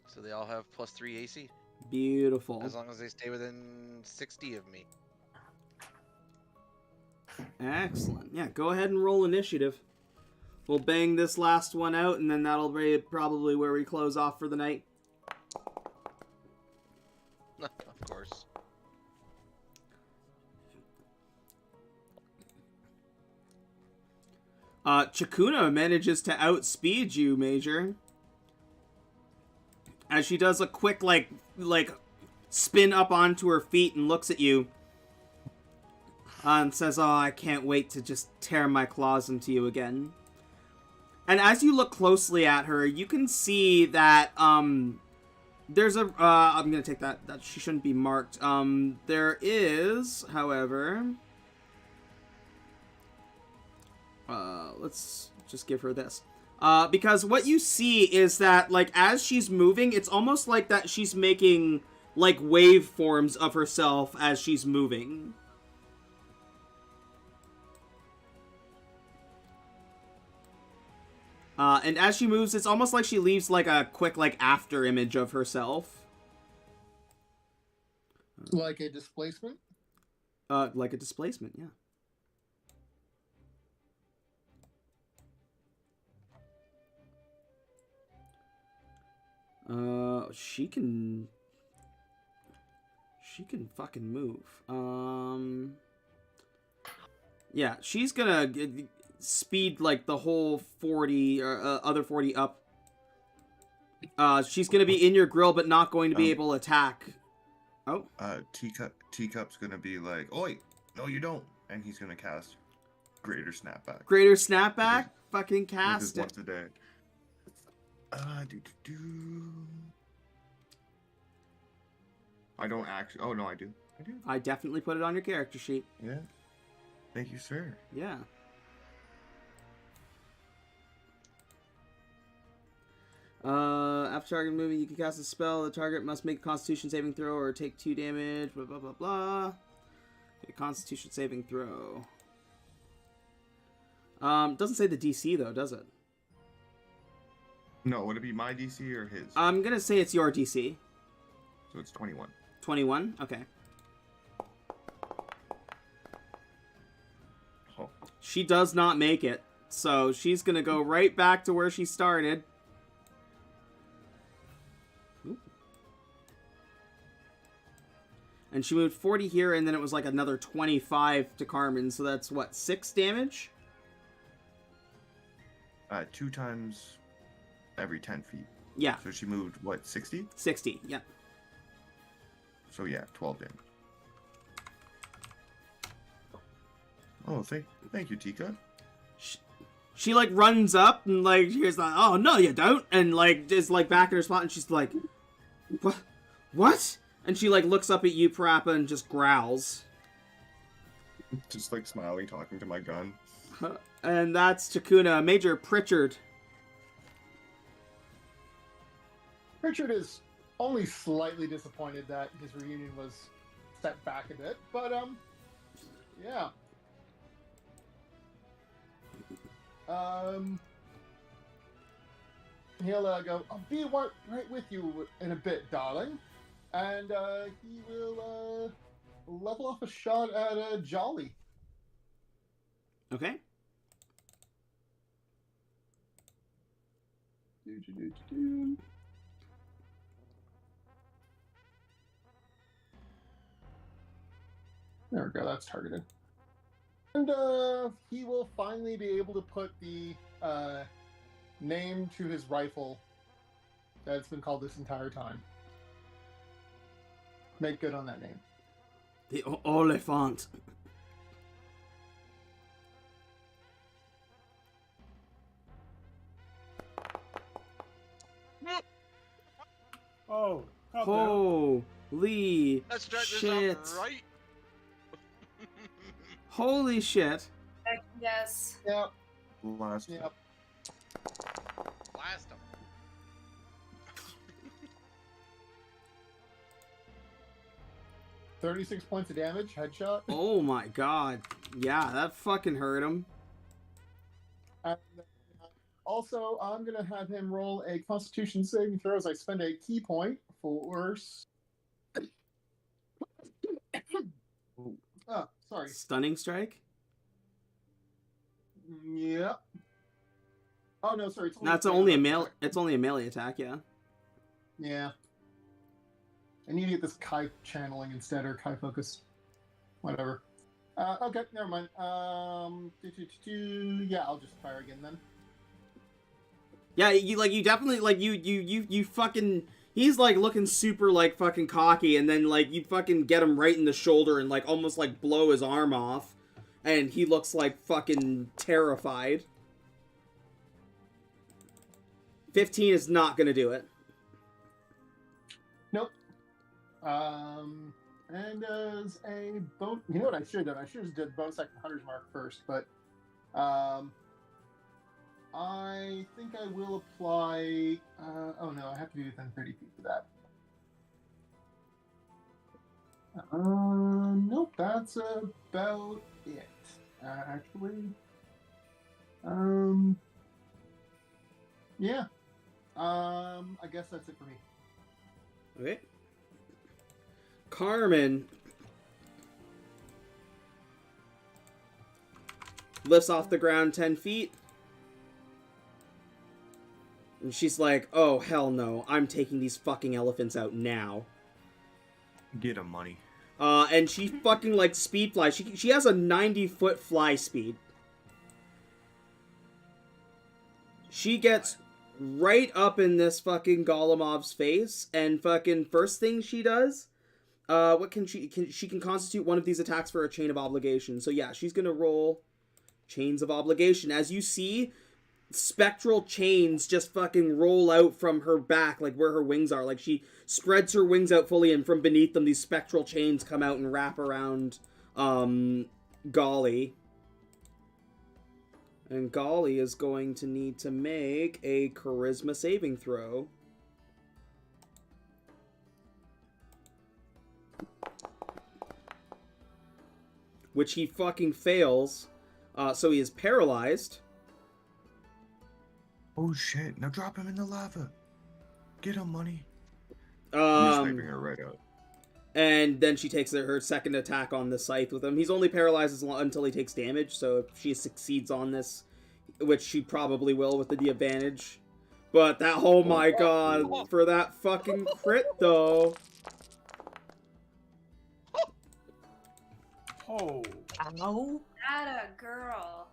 so they all have +3 AC, Beautiful. as long as they stay within 60 of me. Excellent. Yeah, go ahead and roll initiative. We'll bang this last one out, and then that'll be probably where we close off for the night. Of course. Chakuna manages to outspeed you, Major. As she does a quick, like spin up onto her feet and looks at you. And says, "Oh, I can't wait to just tear my claws into you again." And as you look closely at her, you can see that, There's a, I'm gonna take that. That she shouldn't be marked. There is, however, let's just give her this. Because what you see is that, like, as she's moving, it's almost like that she's making, like, waveforms of herself as she's moving. And as she moves, it's almost like she leaves, like, a quick, like, after image of herself. Like a displacement? Like a displacement, yeah. She can fucking move. Yeah, she's gonna speed, like, the whole 40, or other 40 up. She's gonna be in your grill, but not going to be able to attack. Oh. Teacup's gonna be like, oi, no you don't. And he's gonna cast Greater Snapback. Greater Snapback? Fucking cast it. Once a day. I don't actually. Oh no, I do. I definitely put it on your character sheet. Yeah. Thank you, sir. Yeah. After target moving, you can cast a spell. The target must make a Constitution saving throw or take 2 damage. Blah blah blah blah. Okay, Constitution saving throw. Doesn't say the DC though, does it? No, would it be my DC or his? I'm gonna say it's your DC. So it's 21. 21? Okay. Oh. She does not make it, so she's gonna go right back to where she started. Ooh. And she moved 40 here, and then it was like another 25 to Carmen, so that's what, 6 damage? 2 times every 10 feet. Yeah. So she moved, what, 60? 60, yeah. So yeah, 12 damage. Oh, thank you, Tika. She like runs up and like here's like, oh no you don't, and like is like back in her spot, and she's like, what? And she like looks up at you, Parappa, and just growls. Just like smiling, talking to my gun. And that's Takuna. Major Pritchard. Richard is only slightly disappointed that his reunion was set back a bit, but yeah. He'll go, I'll be right with you in a bit, darling. And he will level off a shot at Jolly. Okay. There we go, that's targeted. And he will finally be able to put the name to his rifle that's been called this entire time. Make good on that name. The Oliphant. Oh, Holy Let's start shit. this off right. Holy shit. Heck yes. Yep. Blast. Yep. Blast him. 36 points of damage, headshot. Oh my god. Yeah, that fucking hurt him. And also, I'm going to have him roll a Constitution saving throw as I spend a key point for... oh, sorry. Stunning strike? Yep. Oh, no, sorry. That's only a melee. It's only a melee attack, yeah. Yeah. I need to get this Kai channeling instead, or Kai focus. Whatever. Okay, never mind. Yeah, I'll just fire again then. Yeah, you definitely, you fucking, he's, like, looking super, like, fucking cocky, and then, like, you fucking get him right in the shoulder and, like, almost, like, blow his arm off, and he looks, like, fucking terrified. 15 is not gonna do it. And as a bonus, you know what I should have done? I should have done bonus action Hunter's Mark first, but I think I will apply. Oh no, I have to be within 30 feet for that. Nope, that's about it. Actually, yeah. I guess that's it for me. Okay. Carmen lifts off the ground 10 feet. And she's like, oh, hell no. I'm taking these fucking elephants out now. Get him money. And she fucking, like, speed flies. She has a 90-foot fly speed. She gets right up in this fucking Golomov's face, and fucking first thing she does, what can she can constitute one of these attacks for a chain of obligation. So yeah, she's gonna roll chains of obligation. As you see, spectral chains just fucking roll out from her back, like where her wings are. Like she spreads her wings out fully, and from beneath them, these spectral chains come out and wrap around Golly. And Golly is going to need to make a charisma saving throw. Which he fucking fails. So he is paralyzed. Oh shit, now drop him in the lava. Get him money. You're sniping her right out. And then she takes her second attack on the scythe with him. He's only paralyzed until he takes damage, so if she succeeds on this, which she probably will with the advantage. But that, oh my god, for that fucking crit though. Oh. Ow. Atta girl.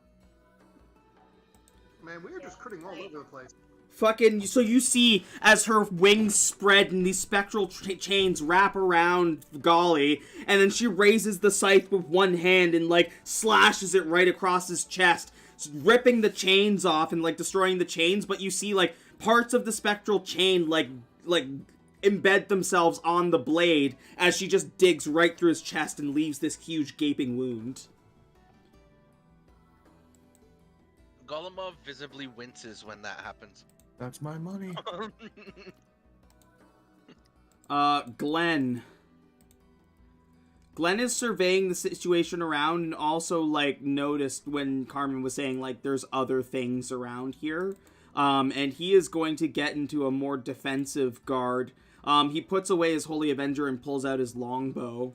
Man, we are just critting all over the place. Fucking, so you see as her wings spread and these spectral chains wrap around Golly, and then she raises the scythe with one hand and like slashes it right across his chest, ripping the chains off and like destroying the chains. But you see like parts of the spectral chain like embed themselves on the blade as she just digs right through his chest and leaves this huge gaping wound. Golemov visibly winces when that happens. That's my money. Glenn. Glenn is surveying the situation around and also, like, noticed when Carmen was saying, like, there's other things around here. And he is going to get into a more defensive guard. He puts away his Holy Avenger and pulls out his longbow.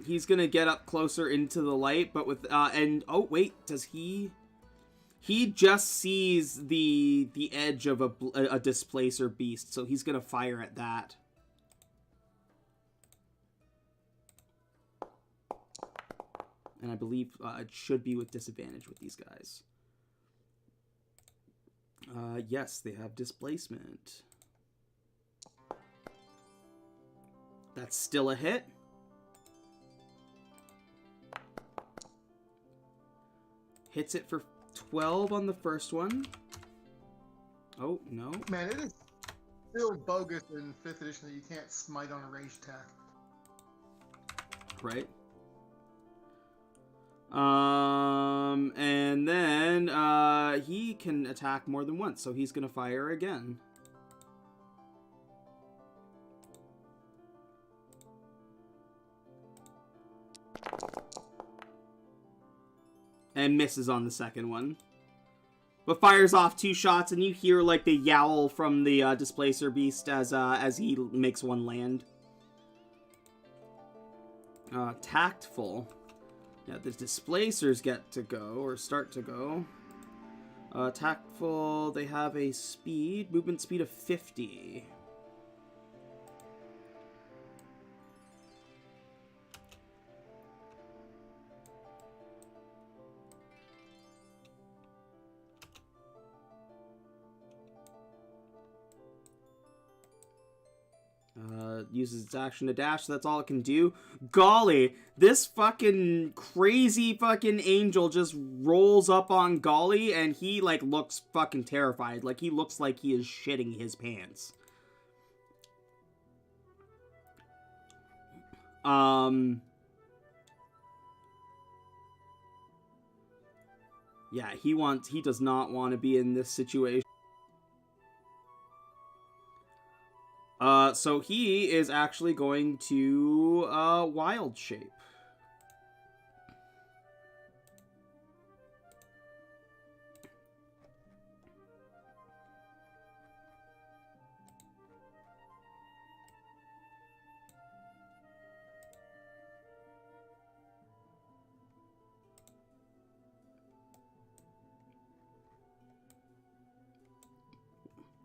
He's gonna get up closer into the light, but with, and, oh, wait, does he... He just sees the edge of a displacer beast, so he's gonna fire at that. And I believe it should be with disadvantage with these guys. Yes, they have displacement. That's still a hit. Hits it for 12 on the first one. Oh, no. Man, it is still bogus in 5th edition that you can't smite on a ranged attack. Right. And then, he can attack more than once, so he's gonna fire again. And misses on the second one. But fires off 2 shots, and you hear, like, the yowl from the, Displacer Beast as he makes one land. Tactful. Yeah, the Displacers get to go, or start to go. Tactful, they have a movement speed of 50. Uses its action to dash, so that's all it can do. Golly, this fucking crazy fucking angel just rolls up on Golly, and he, like, looks fucking terrified. Like, he looks like he is shitting his pants. Yeah, he does not want to be in this situation. So he is actually going to wild shape.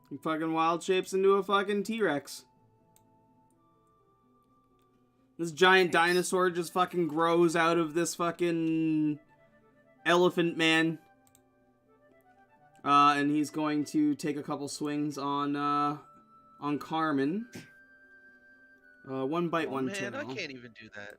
He fucking wild shapes into a fucking T-Rex. This giant dinosaur just fucking grows out of this fucking elephant man. And he's going to take a couple swings on Carmen. One bite, one man, tail. I can't even do that.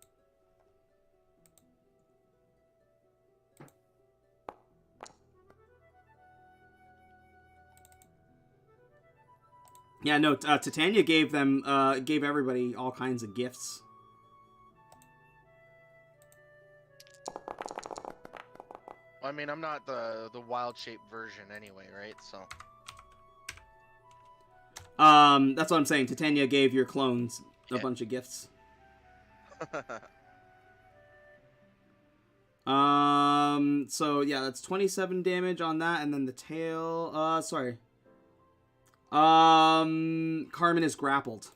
Yeah, no, Titania gave everybody all kinds of gifts. I mean, I'm not the wild shape version anyway, right? So. That's what I'm saying. Titania gave your clones a Yeah. bunch of gifts. So yeah, that's 27 damage on that, and then the tail. Sorry. Carmen is grappled.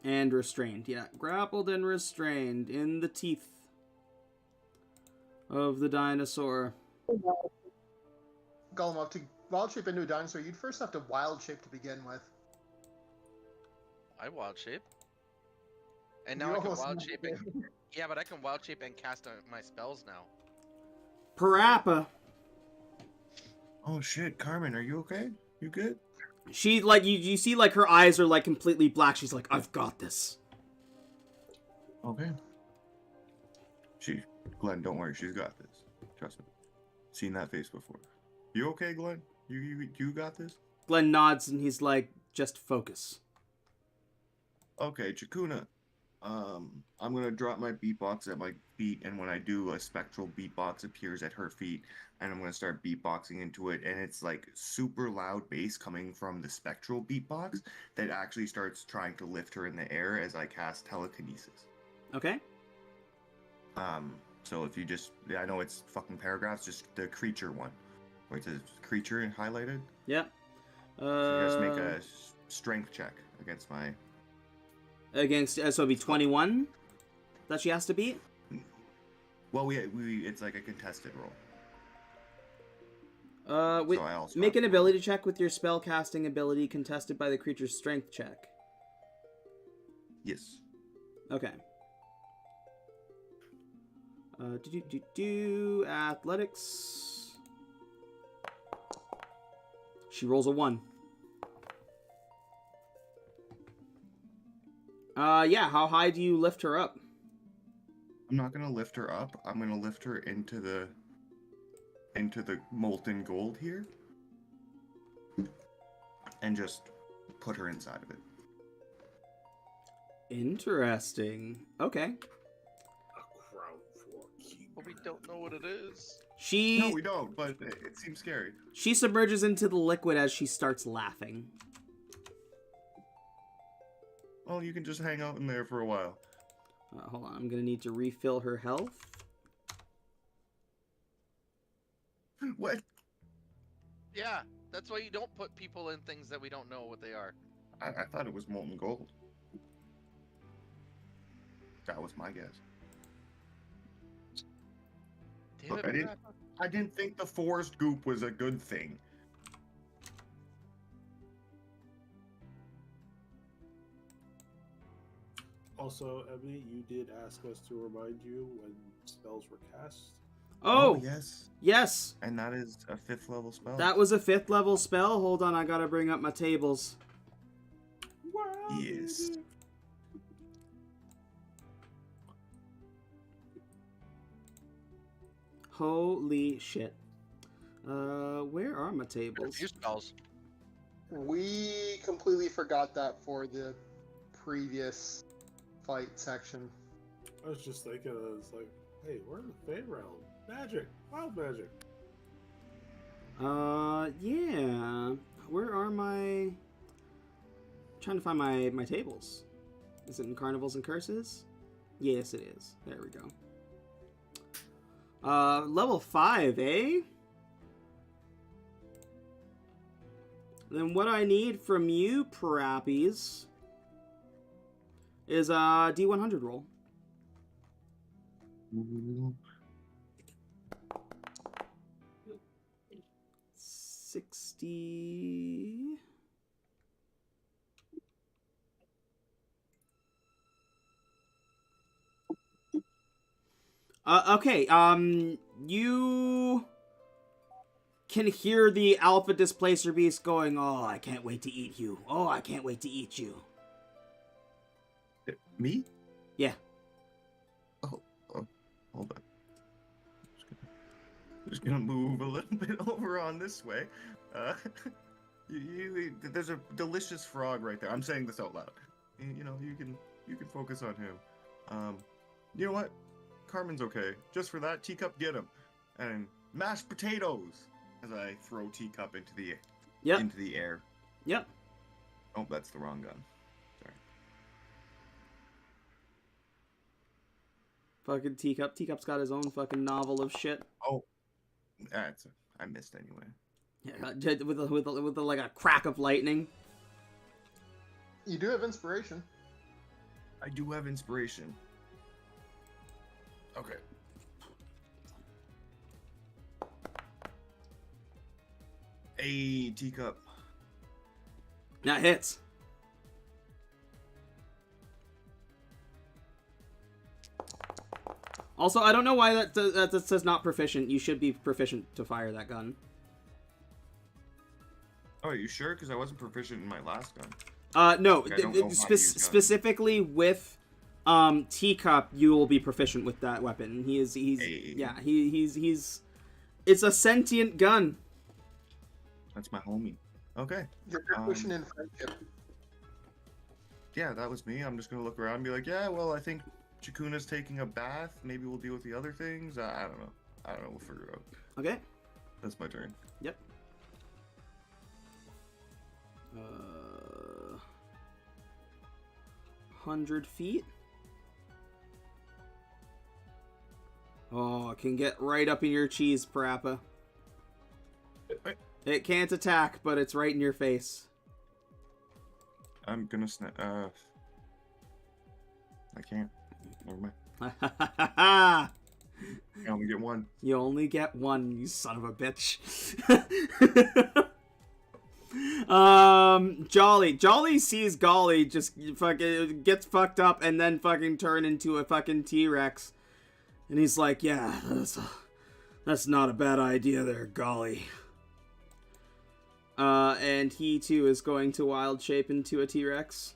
And restrained. Yeah, grappled and restrained in the teeth of the dinosaur. Gollum, to wild shape into a dinosaur, you'd first have to wild shape to begin with. I wild shape. And You now I can almost wild never shape did. and... Yeah, but I can wild shape and cast my spells now. Parappa. Oh shit, Carmen, are you okay? You good? She, like, you see, like, her eyes are, like, completely black. She's like, I've got this. Okay. Glenn, don't worry, she's got this. Trust me. Seen that face before. You okay, Glenn? You got this? Glenn nods and he's like, just focus. Okay, Chakuna. I'm gonna drop my beatbox at my feet, and when I do, a spectral beatbox appears at her feet, and I'm gonna start beatboxing into it, and it's like super loud bass coming from the spectral beatbox that actually starts trying to lift her in the air as I cast telekinesis. Okay. So if you just, I know it's fucking paragraphs, just the creature one, where it says creature highlighted. Yep. So you just make a strength check against my. Against, so it'd be 21 that she has to beat? Well, we it's like a contested roll. Wait, So I also make have an to roll. ability check with your spell casting ability contested by the creature's strength check. Yes. Okay. Athletics. She rolls a 1. Yeah, how high do you lift her up? I'm not gonna lift her up. I'm gonna lift her into the molten gold here, and just put her inside of it. Interesting. Okay. A crown for king. But we don't know what it is. No, we don't. But it seems scary. She submerges into the liquid as she starts laughing. Well, you can just hang out in there for a while. Hold on, I'm gonna need to refill her health. What? Yeah, that's why you don't put people in things that we don't know what they are. I thought it was molten gold. That was my guess. Damn Look, it, I didn't think the forest goop was a good thing. Also, Emmy, you did ask us to remind you when spells were cast. Oh, yes. yes. And that is a 5th level spell. That was a 5th level spell. Hold on, I gotta bring up my tables. Wow. Yes. Holy shit. Where are my A tables? few spells. We completely forgot that for the previous fight section. I was just thinking, I was like, hey, we're in the Fey realm. Magic. Wild magic. Yeah. Where are my... trying to find my tables. Is it in Carnivals and Curses? Yes, it is. There we go. Level 5, eh? Then what I need from you, Parappies, is a D100 roll. Mm-hmm. 60... Okay, you can hear the Alpha Displacer Beast going, "Oh, I can't wait to eat you. Oh, I can't wait to eat you." Me? Yeah. Oh, hold on. Just gonna move a little bit over on this way. There's a delicious frog right there. I'm saying this out loud. You know, you can focus on him. You know what? Carmen's okay. Just for that, Teacup, get him. And mashed potatoes as I throw Teacup into the air. Yep. Oh, that's the wrong gun. Sorry. Fucking Teacup. Teacup's got his own fucking novel of shit. Oh, I missed anyway. Yeah, with like a crack of lightning. You do have inspiration. I do have inspiration. Okay. Hey, Teacup. That hits. Also, I don't know why that says not proficient. You should be proficient to fire that gun. Oh, are you sure? Because I wasn't proficient in my last gun. No. Like, I don't know how to use guns. Specifically with Teacup, you will be proficient with that weapon. He's it's a sentient gun. That's my homie. Okay. You're proficient in friendship. Yeah, that was me. I'm just gonna look around and be like, yeah, well, I think Chakuna's taking a bath. Maybe we'll deal with the other things. I don't know. We'll figure it out. Okay. That's my turn. Yep. 100 feet. Oh, it can get right up in your cheese, Parappa. It can't attack, but it's right in your face. I'm gonna snap. I can't. Never mind. I only get one. You only get one, you son of a bitch. Jolly sees Golly just fucking gets fucked up and then fucking turn into a fucking T-Rex. And he's like, yeah, that's not a bad idea there, Golly. And he too is going to wild shape into a T-Rex.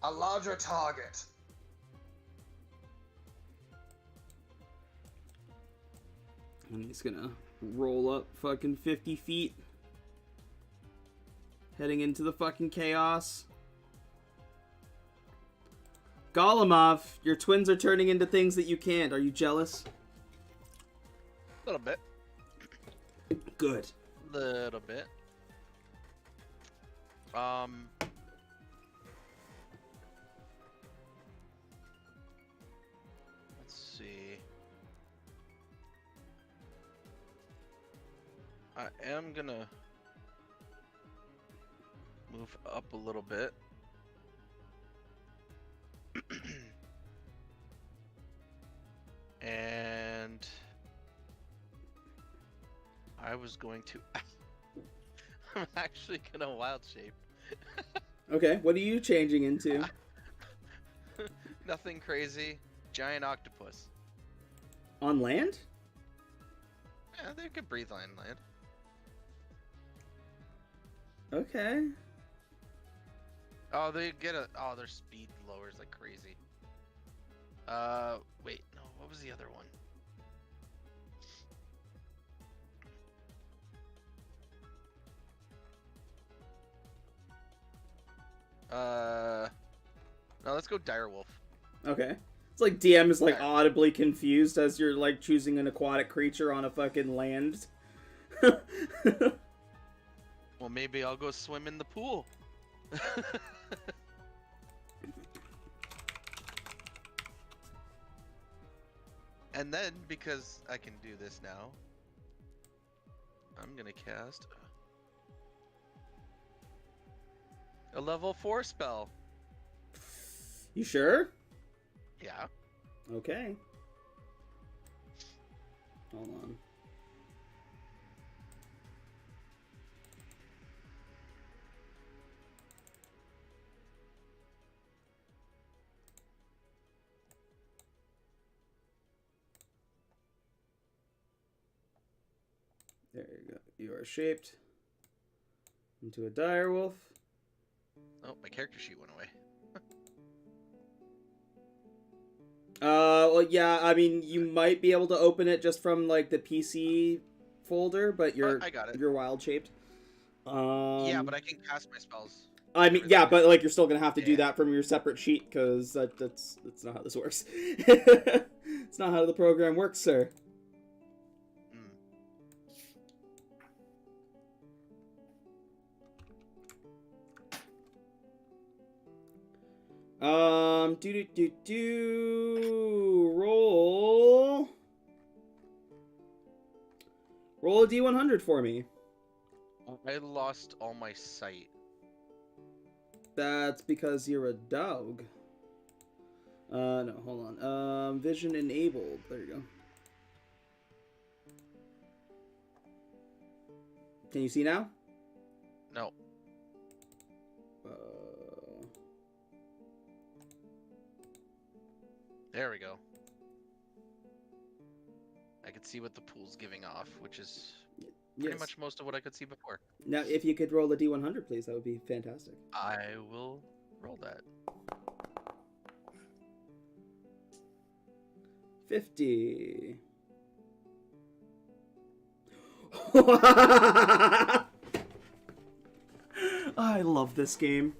A larger target. And he's gonna roll up fucking 50 feet. Heading into the fucking chaos. Golemov, your twins are turning into things that you can't. Are you jealous? A little bit. Good. Little bit. Let's see. I am gonna move up a little bit. And I was going to I'm actually gonna wild shape. Okay, what are you changing into? Nothing crazy. Giant octopus. On land? Yeah, they could breathe on land. Okay. Oh, they get their speed lowers like crazy. Wait, no, what was the other one? No, let's go Direwolf. Okay. It's like DM is like Alright. audibly confused as you're like choosing an aquatic creature on a fucking land. Well, maybe I'll go swim in the pool. And then, because I can do this now, I'm gonna cast a level 4 spell. You sure? Yeah. Okay. Hold on. There you go. You are shaped into a direwolf. Oh, my character sheet went away. Well, yeah, I mean, you might be able to open it just from, like, the PC folder, but you're, I got it. you're wild shaped. Yeah, but I can cast my spells. I mean, yeah, but, like, you're still gonna have to do Yeah. that from your separate sheet, because that's not how this works. It's not how the program works, sir. Mm. Roll a D100 for me. I lost all my sight. That's because you're a dog. No, hold on. Vision enabled. There you go. Can you see now? No. There we go. I could see what the pool's giving off, which is pretty Yes. much most of what I could see before. Now, if you could roll a D100, please, that would be fantastic. I will roll that. 50. I love this game.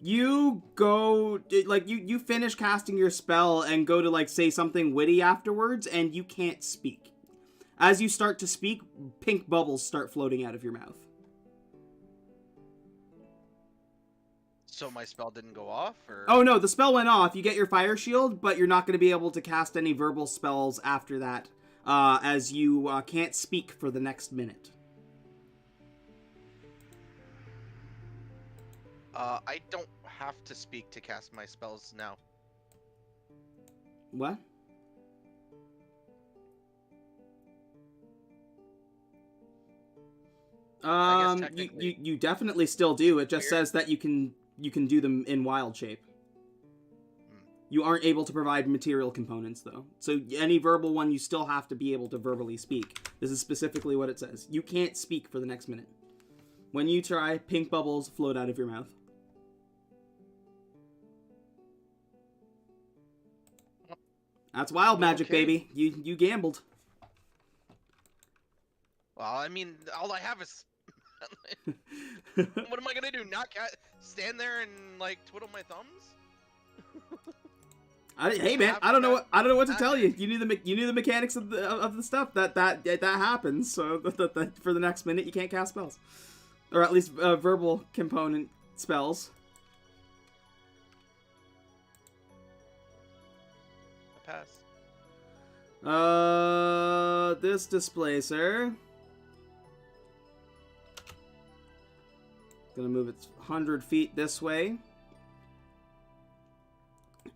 You go, like, you finish casting your spell and go to, like, say something witty afterwards, and you can't speak. As you start to speak, pink bubbles start floating out of your mouth. So my spell didn't go off, or? Oh no, the spell went off. You get your fire shield, but you're not going to be able to cast any verbal spells after that, as you can't speak for the next minute. I don't have to speak to cast my spells now. What? You definitely still do. It just says that you can do them in wild shape. You aren't able to provide material components, though. So any verbal one, you still have to be able to verbally speak. This is specifically what it says. You can't speak for the next minute. When you try, pink bubbles float out of your mouth. That's wild magic, Okay. baby. You gambled. Well, I mean, all I have is. What am I gonna do? Not stand there and like twiddle my thumbs? Hey man, I don't know what to tell you. You knew the mechanics of the stuff that happens. So that for the next minute you can't cast spells, or at least verbal component spells. I pass. This displacer. Gonna move it 100 feet this way.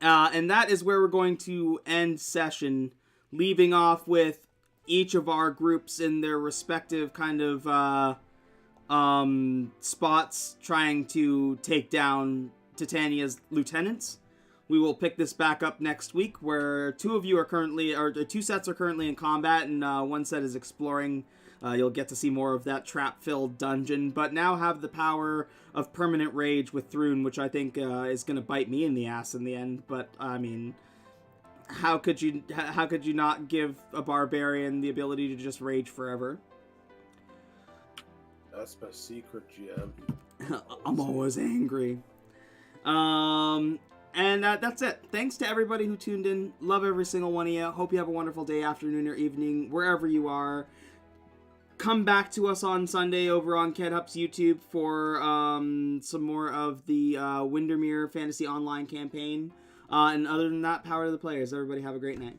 And that is where we're going to end session, leaving off with each of our groups in their respective kind of spots trying to take down Titania's lieutenants. We will pick this back up next week, where two sets are currently in combat, and one set is exploring You'll get to see more of that trap-filled dungeon, but now have the power of permanent rage with Thrune, which I think is going to bite me in the ass in the end. But I mean, how could you not give a barbarian the ability to just rage forever? That's my secret, GM. I'm always angry. And that's it. Thanks to everybody who tuned in. Love every single one of you. Hope you have a wonderful day, afternoon, or evening, wherever you are. Come back to us on Sunday over on KedHup's YouTube for some more of the Windermere Fantasy Online campaign. And other than that, power to the players. Everybody have a great night.